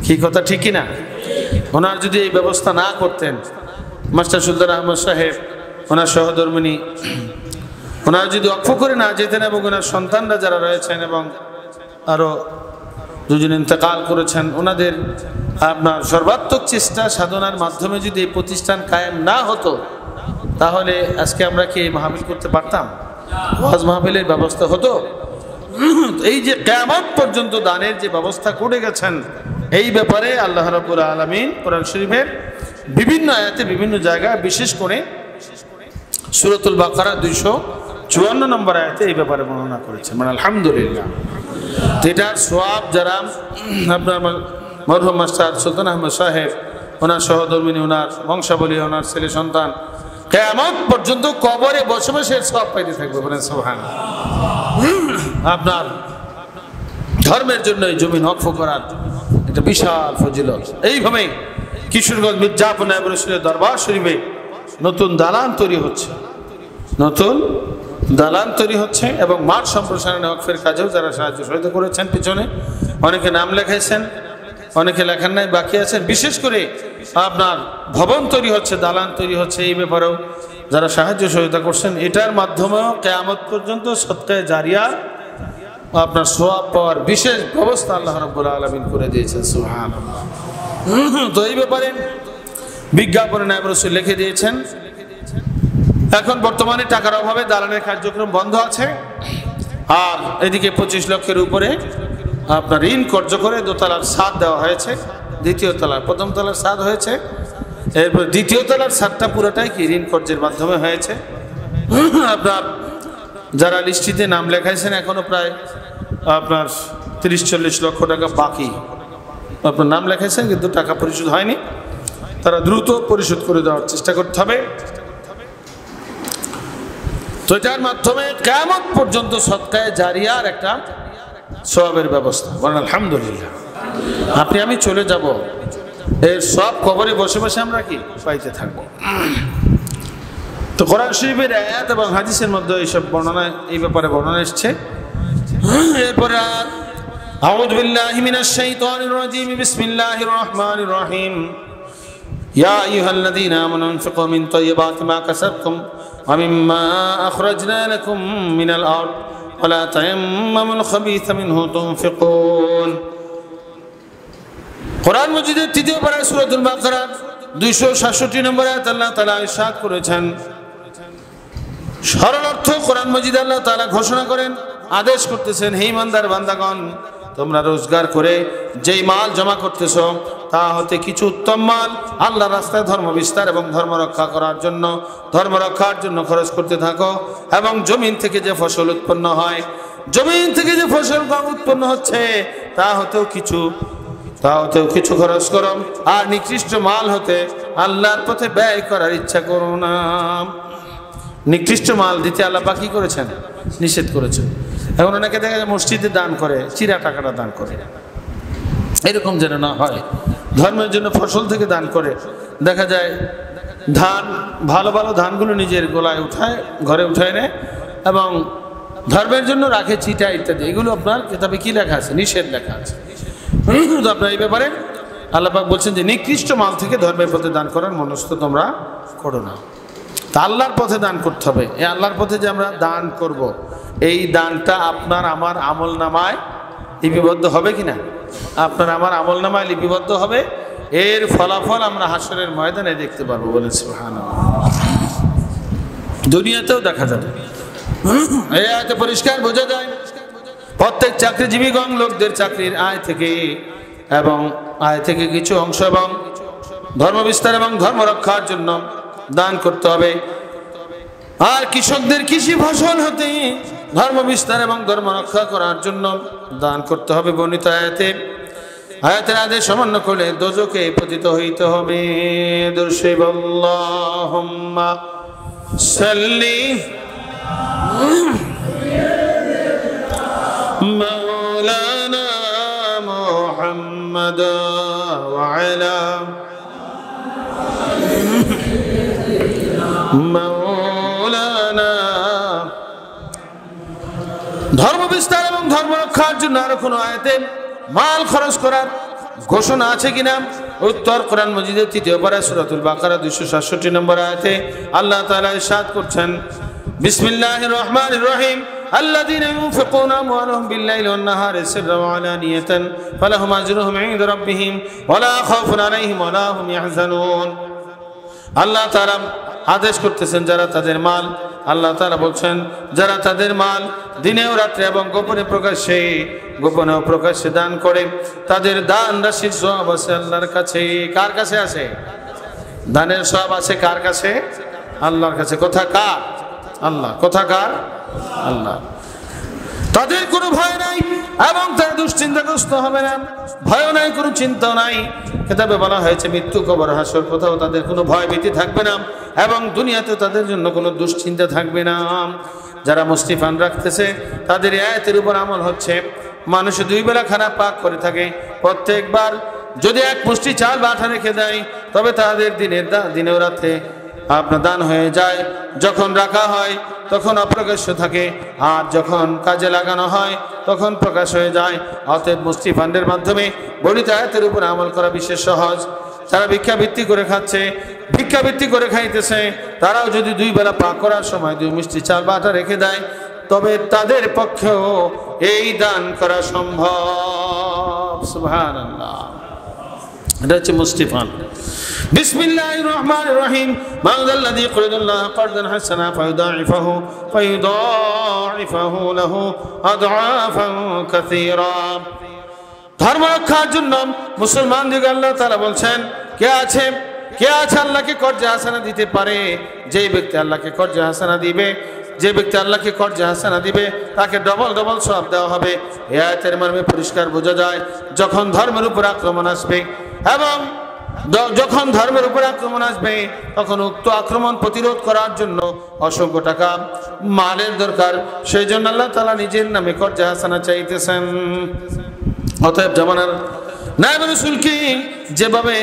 কি কথা ঠিক কিনা? ওনার যদি এই ব্যবস্থা না করতেন, মাস্টার সুলতান আহমদ সাহেব, ওনার সহধর্মিনী, ওনারা যদি ওয়াকফ করে না যেতেন এবং ওনার সন্তানরা যারা রয়েছেন এবং আরও দুজন ইন্তেকাল করেছেন, ওনাদের আপনার সর্বাত্মক চেষ্টা সাধনার মাধ্যমে যদি এই প্রতিষ্ঠান কায়েম না হতো তাহলে আজকে আমরা কি এই মাহফিল করতে পারতাম? ওয়াজ মাহফিলের ব্যবস্থা হতো? এই যে কিয়ামত পর্যন্ত দানের যে ব্যবস্থা করে গেছেন, এই ব্যাপারে আল্লাহ রাব্বুল আলামিন কোরআন শরীফের বিভিন্ন আয়াতে বিভিন্ন জায়গায়, বিশেষ করে সূরাতুল বাকারা 254 নম্বর আয়াতে এই ব্যাপারে বর্ণনা করেছেন। মানে আলহামদুলিল্লাহ, এটার সওয়াব যারা আপনার মরহুম মাস্টার সুলতান আহমদ সাহেব, ওনার সহধর্মিনী, ওনার বংশাবলী, ওনার ছেলে সন্তান কিয়ামত পর্যন্ত কবরে বসে বসে সওয়াব পাইতে থাকবে। বলেন সুবহানাল্লাহ। আপনার ধর্মের জন্য এই জমিন ওয়াকফ করার একটা বিশাল ফজিলত। এইভাবে কিশোরগঞ্জ মির্জাপুর নায়েব রসুলের দরবার শরীফে নতুন দালান তৈরি হচ্ছে এবং মাঠ সম্প্রসারণে ওয়াকফের কাজেও যারা সাহায্য সহায়তা করেছেন, পিছনে অনেকে নাম লেখাইছেন, অনেকে লেখার নাই বাকি আছেন। বিশেষ করে আপনার ভবন তৈরি হচ্ছে, দালান তৈরি হচ্ছে, এই ব্যাপারেও যারা সাহায্য সহায়তা করছেন, এটার মাধ্যমেও কিয়ামত পর্যন্ত সদকায়ে জারিয়া আপনার সওয়াব পাওয়ার বিশেষ ব্যবস্থা আল্লাহ রাব্বুল আলামিন করে দিয়েছেন। সুবহানাল্লাহ। তো এই ব্যাপারে বিজ্ঞাপনে নায়েব রাসূল লিখে দিয়েছেন, এখন বর্তমানে টাকার অভাবে দালানের কার্যক্রম বন্ধ আছে, আর এদিকে 25 লক্ষের উপরে আপনার ঋণ কর্য করে দোতলার ছাদ দেওয়া হয়েছে। প্রথম তলার ছাদ হয়েছে, এরপর দ্বিতীয় তলার ছাদটা পুরোটাই কি ঋণ কর্যের মাধ্যমে হয়েছে। আপনার যারা লিস্টিতে নাম লেখাইছেন এখনো প্রায় আপনার 30-40 লক্ষ টাকা বাকি আপনার নাম লেখাইছেন, কিন্তু টাকা পরিশোধ হয়নি। তারা দ্রুত পরিশোধ করে দেওয়ার চেষ্টা করতে হবে। তো এটার মাধ্যমে কিয়ামত পর্যন্ত সদকায়ে জারিয়ার একটা সওয়াবের ব্যবস্থা। বলেন আলহামদুলিল্লাহ। আপনি আমি চলে যাব, এর সব কবরে বসে বসে আমরা কি পাইতে থাকবো। তো কোরআন শরীফের আয়াত এবং হাদিসের মধ্যে এইসব বর্ণনা, এই ব্যাপারে বর্ণনা এসেছে। এরপরে আউযু বিল্লাহি মিনাশ শাইতানির রাজীম, বিসমিল্লাহির রহমানির রহিম। ইয়া আইয়ুহাল্লাযীনা আমানু আনফিকু মিন তাইয়্যিবাতি মা কাসাবতুম ওয়া মিম্মা আখরাজনা লাকুম মিনাল আরদ ওয়া লা তায়াম্মামুল খাবিসা মিনহু তুনফিকুন। কোরআন মাজিদের 3য় পারায় সূরাতুল বাকারা 267 নম্বর আয়াত আল্লাহ তাআলা ইরশাদ করেছেন, সরল অর্থ কোরআন মাজিদ আল্লাহ তাআলা ঘোষণা করেন, আদেশ করতেছেন, হে ইমানদার বান্দাগণ, তোমরা রোজগার করে যেই মাল জমা করতেছো তা হতে কিছু উত্তম মাল আল্লাহর রাস্তায় ধর্ম বিস্তার এবং ধর্ম রক্ষা করার জন্য, ধর্ম রক্ষার জন্য খরচ করতে থাকো। এবং জমিন থেকে যে ফসল উৎপন্ন হয়, জমিন থেকে যে ফসল উৎপন্ন হচ্ছে তা হতেও কিছু খরচ করো। আর নিকৃষ্ট মাল হতে আল্লাহর পথে ব্যয় করার ইচ্ছা করো না। নিকৃষ্ট মাল দিতে আল্লাহ পাক কি করেছেন? নিষেধ করেছেন। এখন অনেকে দেখা যায় মসজিদে দান করে, চিরা টাকাটা দান করে, এরকম যেন না হয়। ধর্মের জন্য ফসল থেকে দান করে, দেখা যায় ধান, ভালো ভালো ধানগুলো নিজের গোলায় উঠায়, ঘরে উঠায় নেয় এবং ধর্মের জন্য রাখে, চিটা ইত্যাদি। এগুলো আপনার কিতাবে কি লেখা আছে? নিষেধ লেখা আছে। আপনার এই ব্যাপারে আল্লাহ পাক বলছেন যে নিকৃষ্ট মাল থেকে ধর্মের পথে দান করার মনস্থ তোমরা করো না। তা আল্লাহর পথে দান করতে হবে। এই আল্লাহর পথে যে আমরা দান করব, এই দানটা আপনার আমার আমল নামায় লিপিবদ্ধ হবে কিনা? আপনার আমার আমল নামায় লিপিবদ্ধ হবে। এর ফলাফল আমরা হাসরের ময়দানে দেখতে পারবো। বলেন সুবহানাল্লাহ। দুনিয়াতেও দেখা যাবে। এই আয়াতে পরিষ্কার বোঝা যায় প্রত্যেক চাকরিজীবীগণ লোকদের চাকরির আয় থেকে এবং আয় থেকে কিছু অংশ এবং ধর্ম বিস্তার এবং ধর্ম রক্ষার জন্য দান করতে হবে। আর কৃষকদের কৃষি ফসল হতে ধর্ম বিস্তার এবং ধর্ম রক্ষা করার জন্য দান করতে হবে। বর্ণিত আয়াতের আদেশ অমান্য করলে দোজখে পতিত হইতে হবে। দুরশিব আল্লাহুম্মা সাল্লি মাওলানা মুহাম্মাদ ওয়া আলা মাওলানা। ধর্ম বিস্তার এবং ধর্ম রক্ষার জন্য আরো কোনো আয়াতে মাল খরচ করার ঘোষণা আছে কিনা? উত্তর কোরআন মজিদের 3য় পারা সূরাতুল বাকারা 267 নম্বর আয়াতে আল্লাহ তাআলা ইরশাদ করছেন, বিসমিল্লাহির রহমানির রহিম, الذين ينفقون أموالهم بالليل والنهار سرا وعلانية فلهم أجرهم عند ربهم ولا خوف عليهم ولا هم يحزنون। আল্লাহ তাআলা আদেশ করতেছেন যারা তাদের মাল, আল্লাহ তাআলা বলছেন যারা তাদের মাল দিনে ও রাত্রে এবং গোপনে ও প্রকাশ্যে দান করে তাদের দান রাশির সওয়াব আছে আল্লাহর কাছে। কার কাছে আছে? দানের সওয়াব আছে কার কাছে? আল্লাহর কাছে। কোথাকার? আল্লাহ। কোথাকার? আল্লাহ। তাদের কোনো ভয় নাই এবং তারা দুশ্চিন্তাগ্রস্ত হবে না। ভয় নাই, কোনো চিন্তা নাই। কিতাবে বলা হয়েছে মৃত্যু, কবর, হাসর, কোথাও তাদের কোনো ভয় ভীতি থাকবে না এবং দুনিয়াতে তাদের জন্য কোনো দুশ্চিন্তা থাকবে না। যারা মুস্তিফান রাখতেছে তাদের আয়াতের উপর আমল হচ্ছে মানুষ 2 বেলা খানা পাক করে থাকে। প্রত্যেকবার যদি 1 মুষ্টি চাল বা আটা রেখে দেয় তবে তাদের দিনে রাতে আপনার দান হয়ে যায়। যখন রাখা হয় তখন অপ্রকাশ্য থাকে, আর যখন কাজে লাগানো হয় তখন প্রকাশ হয়ে যায়। অতএব মুস্তি ফান্ডের মাধ্যমে বর্ণিত আয়াতের উপর আমল করা বিশেষ সহজ। তারা ভিক্ষাবৃত্তি করে খাচ্ছে, ভিক্ষাবৃত্তি করে খাইতেছে, তারাও যদি 2 বেলা পাক করার সময় 2 মুষ্টি চাল বা আটা রেখে দেয় তবে তাদের পক্ষেও এই দান করা সম্ভব। সুবহানাল্লাহ। এটা হচ্ছে মুস্তি ফান্ড। বিসমিল্লাহির রহমানির রহিম, মান যাল্লাযী ইয়াকরিদুল্লাহ কারদান হাসানা ফায়ুদাইফাহু লাহু আদআফান কাসীরা। ধর্ম রক্ষার জন্য মুসলমানদের আল্লাহ তাআলা বলছেন কে আছে আল্লাহকে কর্জে হাসানা দিতে পারে? যেই ব্যক্তি আল্লাহকে কর্জে হাসানা দিবে, যে ব্যক্তি আল্লাহকে কর্জে হাসানা দিবে তাকে ডবল সওয়াব দেওয়া হবে। এই আয়াতের মর্মে পরিষ্কার বোঝা যায় যখন ধর্মের উপর আক্রমণ আসবে এবং যখন ধর্মের উপর আক্রমণ আসবে তখন উক্ত আক্রমণ প্রতিরোধ করার জন্য অসংখ্য টাকা মালের দরকার। সেই জন্য আল্লাহ তাআলা নিজের নামে কর্জে হাসানা চাইতেছেন। অতএব জামানার নায়েব রাসূলকে যেভাবে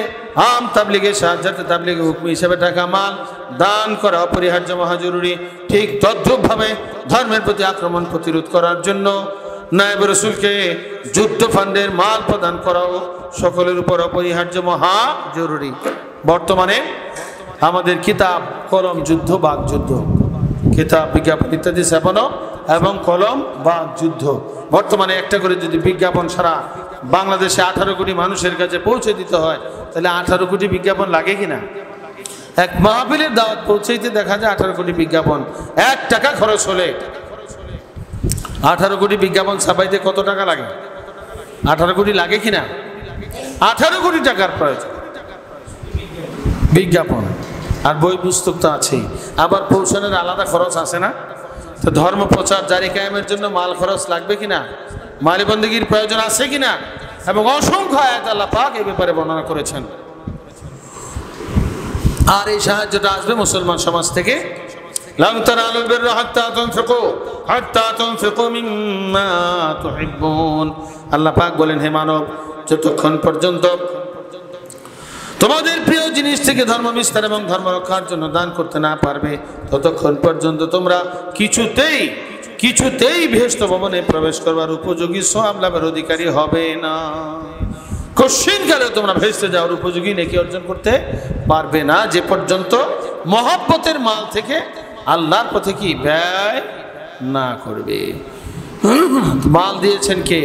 আম তাবলীগের সাহায্যার্থে তাবলীগের হুকম হিসেবে টাকা মাল দান করা অপরিহার্য মহাজরুরি, ঠিক তদ্রূপভাবে ধর্মের প্রতি আক্রমণ প্রতিরোধ করার জন্য নায়েব রাসূলকে যুদ্ধ ফান্ডের মাল প্রদান করাও সকলের উপর অপরিহার্য মহা জরুরি। বর্তমানে আমাদের কিতাব, কলম, যুদ্ধ, বাক যুদ্ধ, কিতাব, বিজ্ঞাপন ইত্যাদি ছাপানো এবং কলম, বাক যুদ্ধ। বর্তমানে একটা করে যদি বিজ্ঞাপন সারা বাংলাদেশে 18 কোটি মানুষের কাছে পৌঁছে দিতে হয় তাহলে 18 কোটি বিজ্ঞাপন লাগে কিনা? এক মাহফিলের দাওয়াত পৌঁছাইতে দেখা যায় 18 কোটি বিজ্ঞাপন। 1 টাকা খরচ হলে 18 কোটি বিজ্ঞাপন ছাপাইতে কত টাকা লাগে? 18 কোটি লাগে কিনা? 18 কোটি টাকার প্রয়োজন বিজ্ঞাপন, আর বই পুস্তক তো আছেই, আবার পৌঁছানোর আলাদা খরচ আছে না? তো ধর্ম প্রচার জারি কায়েমের জন্য মাল খরচ লাগবে কিনা? মালি বন্দেগীর প্রয়োজন আছে কিনা? এবং অসংখ্য আয়াত আল্লাহ পাক এই ব্যাপারে বর্ণনা করেছেন। আর এই সাহায্যটা আসবে মুসলমান সমাজ থেকে। লান তানালুল বিররা হাত্তা তুনফিকু মিম্মা তুহিব্বুন। আল্লাহ পাক বলেন, হে মানব, যতক্ষণ পর্যন্ত তোমাদের প্রিয় জিনিস থেকে ধর্ম বিস্তার এবং ধর্ম রক্ষার জন্য দান করতে না পারবে, ততক্ষণ পর্যন্ত তোমরা কিছুতেই বেহেশত ভবনে প্রবেশ করবার উপযোগী সওয়াব লাভের অধিকারী হবে না। কশিনকালে তোমরা বেহেশতে যাওয়ার উপযোগী নেকি অর্জন করতে পারবে না, যে পর্যন্ত মহব্বতের মাল থেকে আল্লাহর পথে কি ব্যয় না করবে। মাল দিয়েছেন কে?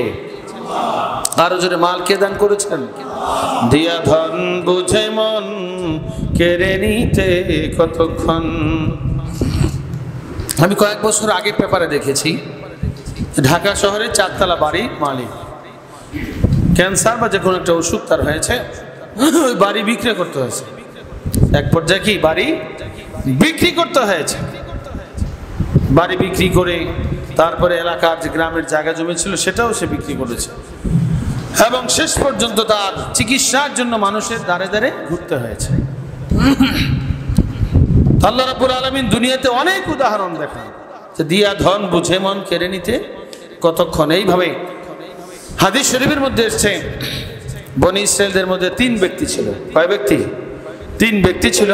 আরো জোরে, মাল কে দান করেছেন? দিয়া ধন বুঝে মন কেড়ে নিতে কতক্ষণ। আমি কয়েক বছর আগে পেপারে দেখেছি, ঢাকা শহরে 4 তলা বাড়ি মালিক, ক্যান্সার বা যে কোনো একটা অসুখ তার হয়েছে, ওই বাড়ি বিক্রি করতে হয়েছে। এক পর্যায়ে কি বাড়ি বিক্রি করতে হয়েছে। বাড়ি বিক্রি করে তারপরে এলাকার যে গ্রামের জায়গা জমি ছিল সেটাও সে বিক্রি করেছে, এবং শেষ পর্যন্ত তার চিকিৎসার জন্য মানুষের দ্বারে দ্বারে ঘুরতে হয়েছে। আল্লাহ রাব্বুল আলামিন দুনিয়াতে অনেক উদাহরণ দেখান যে দিয়া ধন বুঝে মন কেড়ে নিতে কতক্ষণ। এইভাবে হাদিস শরীফের মধ্যে এসেছে, বনি ইসরাইলদের মধ্যে 3 ব্যক্তি ছিল। কয় ব্যক্তি? 3 ব্যক্তি ছিল।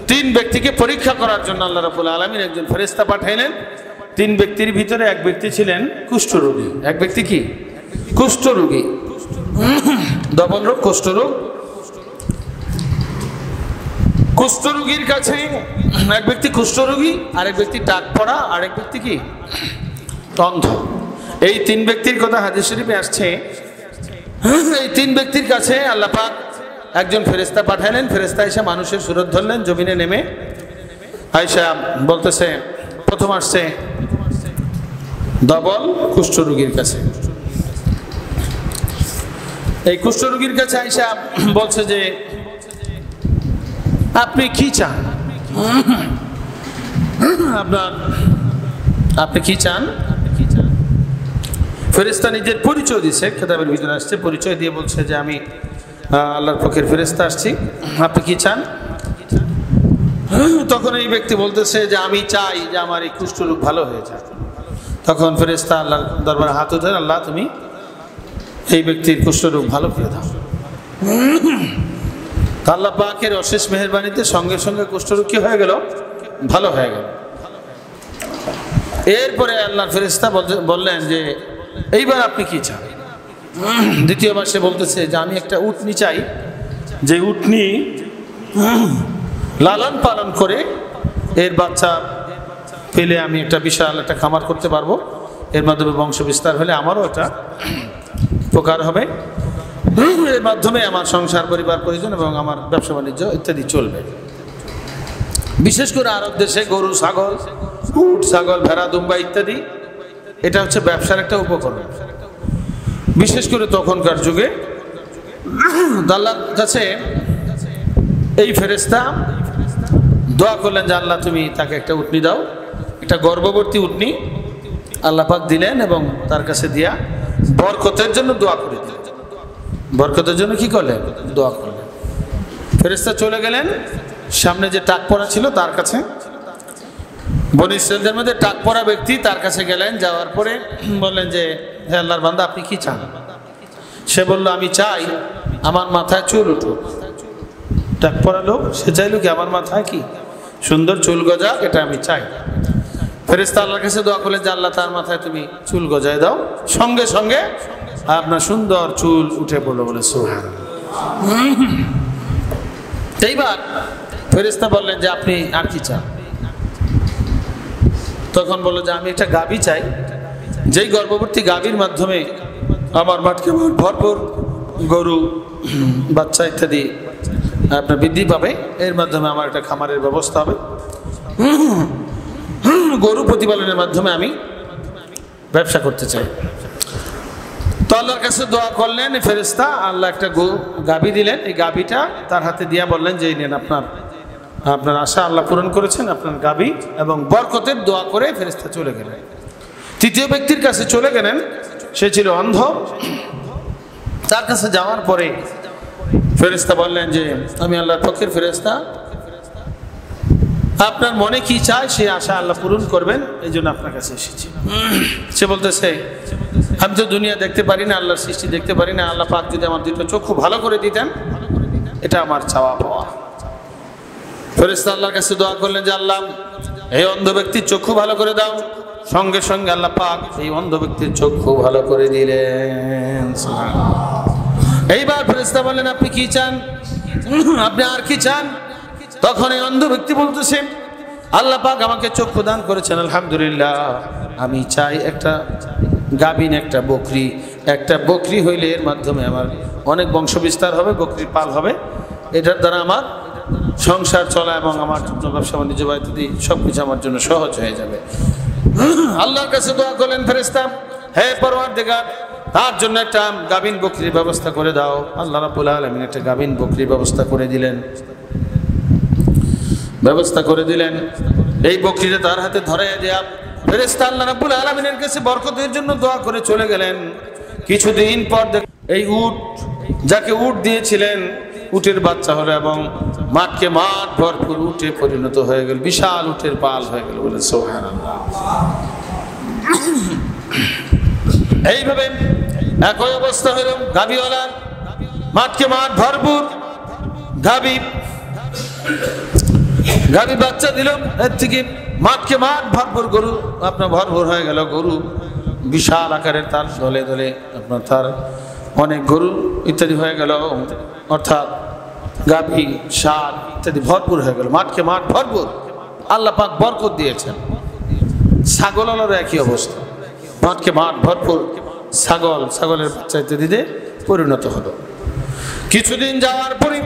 3 ব্যক্তিকে পরীক্ষা করার জন্য আল্লাহ রাব্বুল আলামিন একজন ফেরেশতা পাঠাইলেন। 3 ব্যক্তির ভিতরে এক ব্যক্তি ছিলেন কুষ্ঠরোগী। এক ব্যক্তি কি? কুষ্ঠরোগী, দমন রোগ, কুষ্ঠরোগ। কুষ্ঠরোগীর কাছে এক ব্যক্তি কুষ্ঠরোগী, আরেক ব্যক্তি টাক পড়া, আরেক ব্যক্তি কি? অন্ধ। এই 3 ব্যক্তির কথা হাদিস শরীফে আসছে। এই 3 ব্যক্তির কাছে আল্লাহ পাক একজন ফেরেশতা পাঠালেন। ফেরেশতা এসে মানুষের সুরত ধরলেন জমিনে নেমে। আয়েশা বলতেছে, প্রথম আসছে ডবল কুষ্ঠরোগীর কাছে। এই কুষ্ঠরোগীর কাছে আয়েশা বলছে যে, আপনি কি চান? আপনি কি চান? ফেরেশতা নিজের পরিচয় দিচ্ছে, কিতাবের ভিতরে আসছে, পরিচয় দিয়ে বলছে যে আমি আল্লাহর পক্ষের ফেরেশতা আসছি, আপনি কি চান? তখন এই ব্যক্তি বলতেছে যে আমি চাই যে আমার এই কুষ্ঠরোগ ভালো হয়ে যায়। তখন ফেরেশতা আল্লাহর দরবারে হাত উঠান, আল্লাহ তুমি এই ব্যক্তির কুষ্ঠরোগ ভালো করে দাও। আল্লাহ পাকের অশেষ মেহেরবানিতে সঙ্গে সঙ্গে কুষ্ঠরোগ কি হয়ে গেল? ভালো হয়ে গেল। এরপরে আল্লাহর ফেরেশতা বললেন যে এইবার আপনি কি চান? দ্বিতীয়বার সে বলতেছে যে আমি একটা উটনি চাই, যে উটনি লালন পালন করে এর বাচ্চা পেলে আমি একটা বিশাল একটা খামার করতে পারবো, এর মাধ্যমে বংশ বিস্তার হলে আমারও এটা উপকার হবে, এর মাধ্যমে আমার সংসার পরিবার পরিজন এবং আমার ব্যবসা বাণিজ্য ইত্যাদি চলবে। বিশেষ করে আরব দেশে গরু, ছাগল, উট, ছাগল, ভেড়া, দুম্বা ইত্যাদি এটা হচ্ছে ব্যবসার একটা উপকরণ। বিশেষ করে তখনকার যুগে আল্লাহর কাছে এই ফেরেশতা দোয়া করলেন যে আল্লাহ তুমি তাকে একটা উটনি দাও, একটা গর্ভবতী উটনি আল্লাহ পাক দিলেন এবং তার কাছে দিয়া বরকতের জন্য দোয়া করে দিলেন। বরকতের জন্য কি করলেন? দোয়া করলেন। ফেরেশতা চলে গেলেন সামনে যে টাক পড়া ছিল তার কাছে। বনী ইসরাইলদের মধ্যে টাক পড়া ব্যক্তি তার কাছে গেলেন, যাওয়ার পরে বললেন যে হে আল্লাহর বান্দা আপনি কি চান? সে বলল আমি চাই আমার মাথায় চুল উঠুক। টাক পড়া লোক, সে চাইল কি আমার মাথায় কি সুন্দর চুল গজাক, এটা আমি চাই। ফেরেশতা আল্লাহর কাছে দোয়া করলেন যে আল্লাহ তার মাথায় তুমি চুল গজায় দাও। সঙ্গে সঙ্গে আপনার সুন্দর চুল উঠে পড়লো, বলে সুবহানাল্লাহ। এইবার ফেরেশতা বললেন যে আপনি আর কি চান? তখন বললো যে আমি একটা গাভী চাই, যেই গর্ভবতী গাভীর মাধ্যমে আমার মাঠকে ভরপুর গরু, বাচ্চা ইত্যাদি আপনার বৃদ্ধি পাবে, এর মাধ্যমে আমার একটা খামারের ব্যবস্থা হবে, গরু প্রতিপালনের মাধ্যমে আমি ব্যবসা করতে চাই। তো আল্লাহর কাছে দোয়া করলেন ফেরেশতা, আল্লাহ একটা গাভী দিলেন। এই গাভীটা তার হাতে দিয়া বললেন যে এই নেন, আপনার আশা আল্লাহ পূরণ করেছেন, আপনার গাভী। এবং বরকতের দোয়া করে ফেরেশতা চলে গেলেন। তৃতীয় ব্যক্তির কাছে চলে গেলেন, সে ছিল অন্ধ। তার কাছে যাওয়ার পরে ফেরেশতা বললেন যে আমি আল্লাহর পক্ষের ফেরেশতা, আপনার মনে কি চায় সে আশা আল্লাহ পূরণ করবেন, এই জন্য আপনার কাছে এসেছি। সে বলতেছে আমি তো দুনিয়া দেখতে পারি না, আল্লাহর সৃষ্টি দেখতে পারি না, আল্লাহ পাক যদি আমার দুটো চক্ষু ভালো করে দিতেন, এটা আমার চাওয়া পাওয়া। ফেরেশতা আল্লাহর কাছে দোয়া করলেন যে আল্লাহ এই অন্ধ ব্যক্তির চক্ষু ভালো করে দাও। সঙ্গে সঙ্গে আল্লাহ পাক এই অন্ধ ব্যক্তির চক্ষু ভালো করে দিলেন। এইবার ফেরেশতা বললেন আপনি কি চান, আপনি আর কি চান? তখন এই অন্ধ ব্যক্তি বলতেছে আল্লাহ পাক আমাকে চক্ষু দান করেছেন, আলহামদুলিল্লাহ। আমি চাই একটা গাভীন, একটা বকরি হইলে এর মাধ্যমে আমার অনেক বংশ বিস্তার হবে, বকরির পাল হবে, এটার দ্বারা আমার সংসার চলা এবং আমার ব্যবসা বাণিজ্য ইত্যাদি সবকিছু আমার জন্য সহজ হয়ে যাবে। আল্লাহর কাছে দোয়া করলেন ফেরেশতা, হে পরওয়ারদিগার, তার জন্য একটা গাভীন বকরির ব্যবস্থা করে দাও। আল্লাহ রাব্বুল আলামিন একটা গাভীন বকরির ব্যবস্থা করে দিলেন। এই বকরিটা তার হাতে ধরাইয়া দেয়া ফেরেশতা আল্লাহ রাব্বুল আলামিনের কাছে বরকতের জন্য দোয়া করে চলে গেলেন। কিছুদিন পর এই উট, যাকে উট দিয়েছিলেন, উটের বাচ্চা হলো এবং মাঠকে মাঠ ভরপুর উটে পরিণত হয়ে গেল, বিশাল উটের পাল হয়ে গেল। বলে সুবহানাল্লাহ। এইভাবে একই অবস্থা হলো গাভীওয়ালার, মাঠকে মাঠ ভরপুর গাভী বাচ্চা দিল, এর থেকে মাঠকে মাঠ ভরপুর গরু আপনার ভরপুর হয়ে গেল। গরু বিশাল আকারের, তার দলে দলে আপনার তার অনেক গরু ইত্যাদি হয়ে গেল, অর্থাৎ গাভী ষাঁড় ইত্যাদি ভরপুর হয়ে গেল, মাঠকে মাঠ ভরপুর। আল্লাহ পাক বরকত দিয়েছেন। ছাগলেরও একই অবস্থা, মাঠকে মাঠ ভরপুর ছাগলের বাচ্চা ইত্যাদিতে পরিণত হলো। কিছুদিন যাওয়ার পরে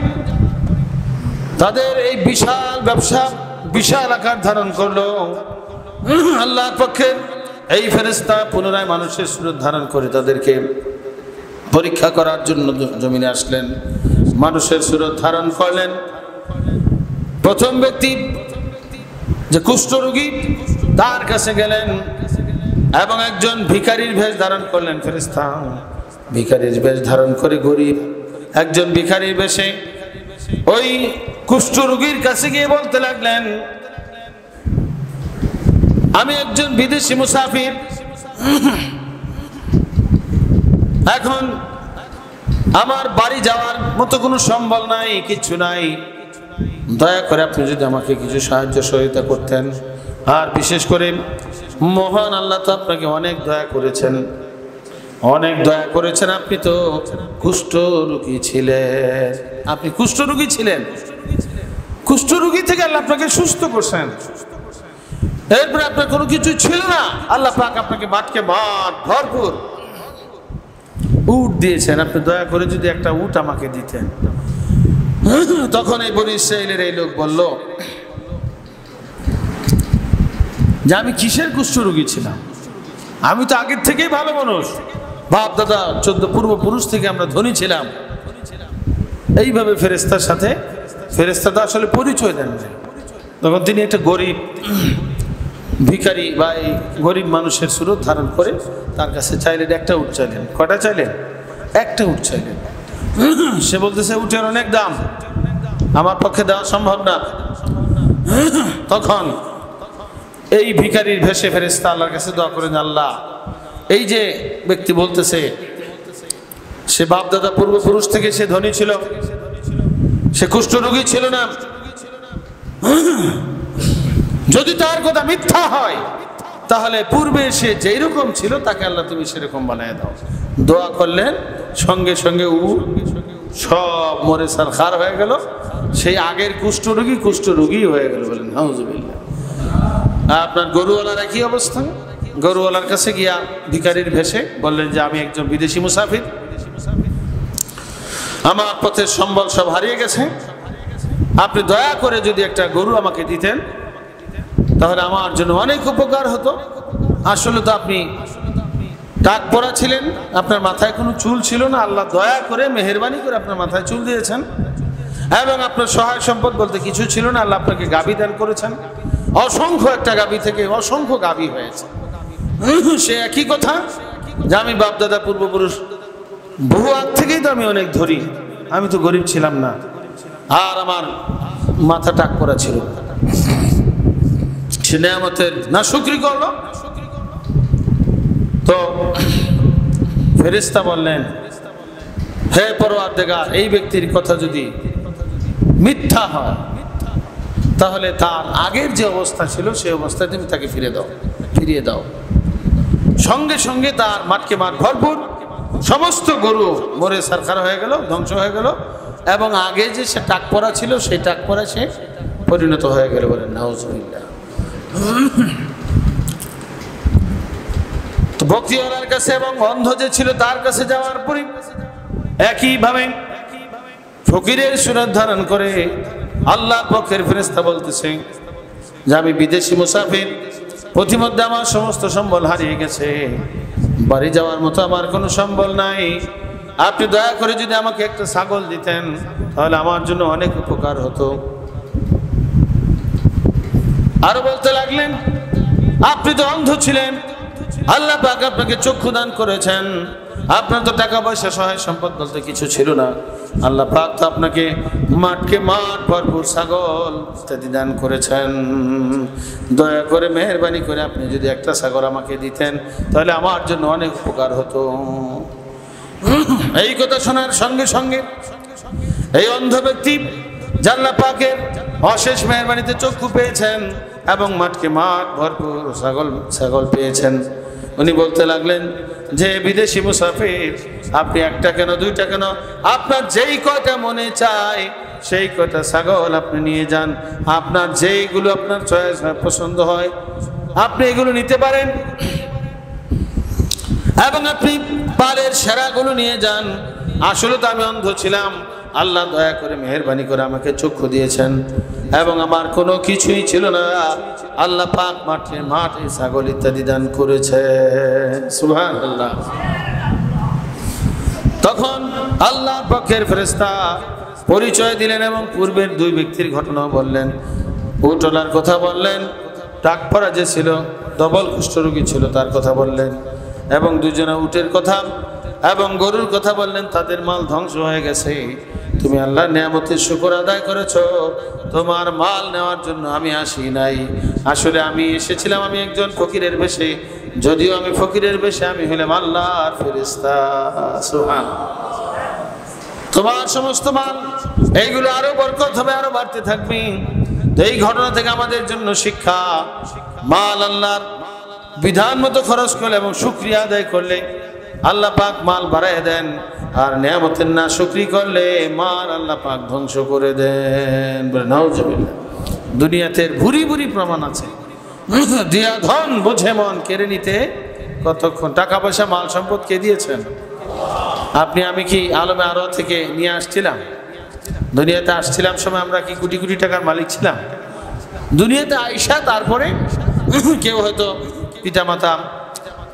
তাদের এই বিশাল ব্যবসা বিশাল আকার ধারণ করলো। আল্লাহর পক্ষে এই ফেরেশতা পুনরায় মানুষের সুরত ধারণ করে তাদেরকে পরীক্ষা করার জন্য জমিনে আসলেন, মানুষের সুরত ধারণ করলেন। প্রথম ব্যক্তি যে কুষ্ঠরোগী, তার কাছে গেলেন এবং একজন ভিখারির বেশ ধারণ করলেন ফেরেশতা। ভিখারির বেশ ধারণ করে গরিব একজন ভিখারির বেশে ওই কুষ্ঠরোগীর কাছে গিয়ে বলতে লাগলেন আমি একজন বিদেশি মুসাফির, এখন আমার বাড়ি যাওয়ার মতো কোনো সম্বল নাই, কিছু নাই, দয়া করে আপনি যদি আমাকে কিছু সাহায্য সহায়তা করতেন। আর বিশেষ করে মহান আল্লাহ তো আপনাকে অনেক দয়া করেছেন, আপনি তো কুষ্ঠরোগী ছিলেন, কুষ্ঠরোগী থেকে আল্লাহ আপনাকে সুস্থ করছেন। এরপরে আপনার কোনো কিছু ছিল না, আল্লাহ পাক আপনাকে মাঠকে মাঠ ভরপুর উট দিয়েছেন, আপনি দয়া করে যদি একটা উট আমাকে দিতেন। তখন এই বনী ইসরাঈলের এই লোক বলল যে আমি কিসের কুষ্ঠরোগী ছিলাম, আমি তো আগের থেকেই ভালো মানুষ, বাপ দাদা 14 পূর্বপুরুষ থেকে আমরা ধনী ছিলাম। এইভাবে ফেরেশতার সাথে ফেরেশতা তো আসলে পরিচয় দেন না। তখন তিনি একটা গরিব ভিখারি বা এই গরিব মানুষের সুরত ধারণ করে তার কাছে চাইলেন, একটা উট চাইলেন। কটা চাইলেন? একটা উট চাইলেন। সে বলতেছে উটের অনেক দাম, আমার পক্ষে দেওয়া সম্ভব না। তখন এই ভিখারির ভেষে ফেরেশতা আল্লাহর কাছে দোয়া করেন, আল্লাহ এই যে ব্যক্তি বলতেছে সে বাপ দাদা পূর্বপুরুষ থেকে সে ধনী ছিল, সে কুষ্ঠরোগী ছিল না, যদি তার কথা মিথ্যা হয় তাহলে পূর্বে সে যেই রকম ছিল তাকে আল্লাহ তুমি সেরকম বানিয়ে দাও। দোয়া করলেন, সঙ্গে সঙ্গে সব মরে সারখার হয়ে গেল, সেই আগের কুষ্ঠরোগী হয়ে গেল। বলেন নাউজুবিল্লাহ। আপনার গরুওয়ালার একই অবস্থা, গরুওয়ালার কাছে গিয়া ভিখারির ভেষে বললেন যে আমি একজন বিদেশি মুসাফির, আমার পথের সম্বল সব হারিয়ে গেছে, আপনি দয়া করে যদি একটা গরু আমাকে দিতেন তাহলে আমার জন্য অনেক উপকার হতো। আসলে তো আপনি টাক পরা ছিলেন, আপনার মাথায় কোনো চুল ছিল না, আল্লাহ দয়া করে মেহেরবানি করে আপনার মাথায় চুল দিয়েছেন, এবং আপনার সহায় সম্পদ বলতে কিছু ছিল না, আল্লাহ আপনাকে গাভী দান করেছেন। অসংখ্য একটা গাভী থেকে অসংখ্য গাভী হয়েছে। সে একই কথা যে আমি বাপদাদা পূর্বপুরুষ বহু আগ থেকেই তো আমি অনেক ধরি, আমি তো গরিব ছিলাম না, আর আমার মাথা টাক করা ছিল। সে নেয়ামতের না শুকরি করলো। তো ফেরেশতা বললেন, হে পরওয়ারদিগার, এই ব্যক্তির কথা যদি মিথ্যা হয় তাহলে তার আগের যে অবস্থা ছিল সেই অবস্থায় তুমি তাকে ফিরিয়ে দাও। সঙ্গে সঙ্গে তার মাঠকে মাঠ ভরপুর, সমস্ত গরু মরে সারখার হয়ে গেল, ধ্বংস হয়ে গেল, এবং আগে যে সে টাক পরা ছিল সেই টাক পরা সে পরিণত হয়ে গেল। বলেন নাউজুবিল্লাহ। তো ভক্তিওয়ালার কাছে এবং অন্ধ যে ছিল তার কাছে যাওয়ার পরে একইভাবে ফকিরের সুরত ধারণ করে আল্লাহর পক্ষের ফেরেশতা বলতেছে যে আমি বিদেশি মুসাফির, পথিমধ্যে আমার সমস্ত সম্বল হারিয়ে গেছে, বাড়ি যাওয়ার মতো আমার কোনো সম্বল নাই, আপনি দয়া করে যদি আমাকে একটা ছাগল দিতেন তাহলে আমার জন্য অনেক উপকার হতো। আরো বলতে লাগলেন, আপনি তো অন্ধ ছিলেন, আল্লাহ পাক আপনাকে চক্ষু দান করেছেন, আপনার তো টাকা পয়সা সহায় সম্পদ বলতে কিছু ছিল না, আল্লাহ পাক তো আপনাকে মাঠকে মাঠ ভরপুর ছাগল ইত্যাদি দান করেছেন, দয়া করে মেহেরবানি করে আপনি যদি একটা ছাগল আমাকে দিতেন তাহলে আমার জন্য অনেক উপকার হতো। এই কথা শোনার সঙ্গে সঙ্গে এই অন্ধ ব্যক্তি আল্লাহ পাকের অশেষ মেহেরবানিতে চক্ষু পেয়েছেন এবং মাঠকে মাঠ ভরপুর ছাগল পেয়েছেন। উনি বলতে লাগলেন যে বিদেশি মুসাফির, আপনি একটা কেন দুইটা কেন, আপনার যেই কয়টা মনে চায় সেই কয়টা ছাগল আপনি নিয়ে যান, আপনার যেইগুলো আপনার চয়েস হয়, পছন্দ হয়, আপনি এগুলো নিতে পারেন, এবং আপনি পালের সেরাগুলো নিয়ে যান। আসলে তো আমি অন্ধ ছিলাম, আল্লাহ দয়া করে মেহেরবানি করে আমাকে চক্ষু দিয়েছেন এবং আমার কোনো কিছুই ছিল না, আল্লাহ পাক মাঠে মাঠে ছাগল ইত্যাদি দান করেছে। সুবহানাল্লাহ। তখন আল্লাহর পক্ষের ফেরেশতা পরিচয় দিলেন এবং পূর্বের দুই ব্যক্তির ঘটনা বললেন, উটলার কথা বললেন, টাক পরা যে ছিল, ডবল কুষ্ঠরোগী ছিল তার কথা বললেন, এবং দুজনে উটের কথা এবং গরুর কথা বললেন, তাদের মাল ধ্বংস হয়ে গেছে, তুমি আল্লাহর নিয়ামতের শুকর আদায় করেছো, তোমার মাল নেওয়ার জন্য আমি আসি নাই, আসলে আমি এসেছিলাম আমি একজন ফকিরের বেশে, যদিও আমি ফকিরের বেশে আমি হলাম আল্লাহর ফেরেশতা। সুবহানাল্লাহ। তোমার সমস্ত মাল এইগুলো আরো বরকত হবে, আরো বাড়তে থাকবে। তো এই ঘটনা থেকে আমাদের জন্য শিক্ষা, মাল আল্লাহর বিধান মতো খরচ করলে এবং শুকরিয়া আদায় করলে আল্লাহ পাক মাল বাড়ায় দেন, আর নিয়ামতের না শুকরি করলে মাল আল্লাহ পাক ধ্বংস করে দেন। বলে নাউজুবিল্লাহ। দুনিয়াতে ভুরি ভুরি প্রমাণ আছে, দিয়া ধন বুঝে মন কেড়ে নিতে কতক্ষণ, টাকা পয়সা মাল সম্পদ কে দিয়েছেন? আপনি আমি কি আলমে আরো থেকে নিয়ে আসছিলাম? দুনিয়াতে আসছিলাম সময় আমরা কি কোটি কোটি টাকার মালিক ছিলাম? দুনিয়াতে আইসা তারপরে কেউ হয়তো পিতামাতা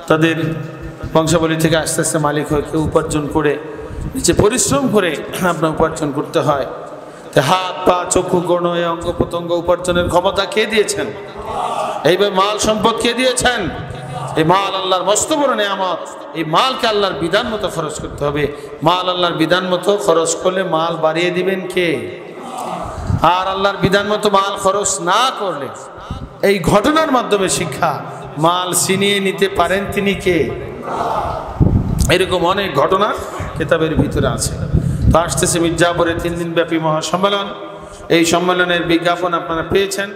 তাদের বংশাবলী থেকে আস্তে আস্তে মালিক হয়, কেউ উপার্জন করে নিচে পরিশ্রম করে আপনার উপার্জন করতে হয়। হাত পা চক্ষু গণ এই অঙ্গ প্রত্যঙ্গ উপার্জনের ক্ষমতা কে দিয়েছেন? এইভাবে মাল সম্পদ কে দিয়েছেন? এই মাল আল্লাহর মস্ত বড় নিয়ামত, এই মালকে আল্লাহর বিধান মতো খরচ করতে হবে। মাল আল্লাহর বিধান মতো খরচ করলে মাল বাড়িয়ে দিবেন কে? আর আল্লাহর বিধান মতো মাল খরচ না করলে, এই ঘটনার মাধ্যমে শিক্ষা, মাল ছিনিয়ে নিতে পারেন তিনি কে? এরকম অনেক ঘটনা কিতাবের ভিতরে আছে। তো আসতেছে মির্জাপুরে 3 দিন ব্যাপী মহাসম্মেলন। এই সম্মেলনের বিজ্ঞাপন আপনারা পেয়েছেন।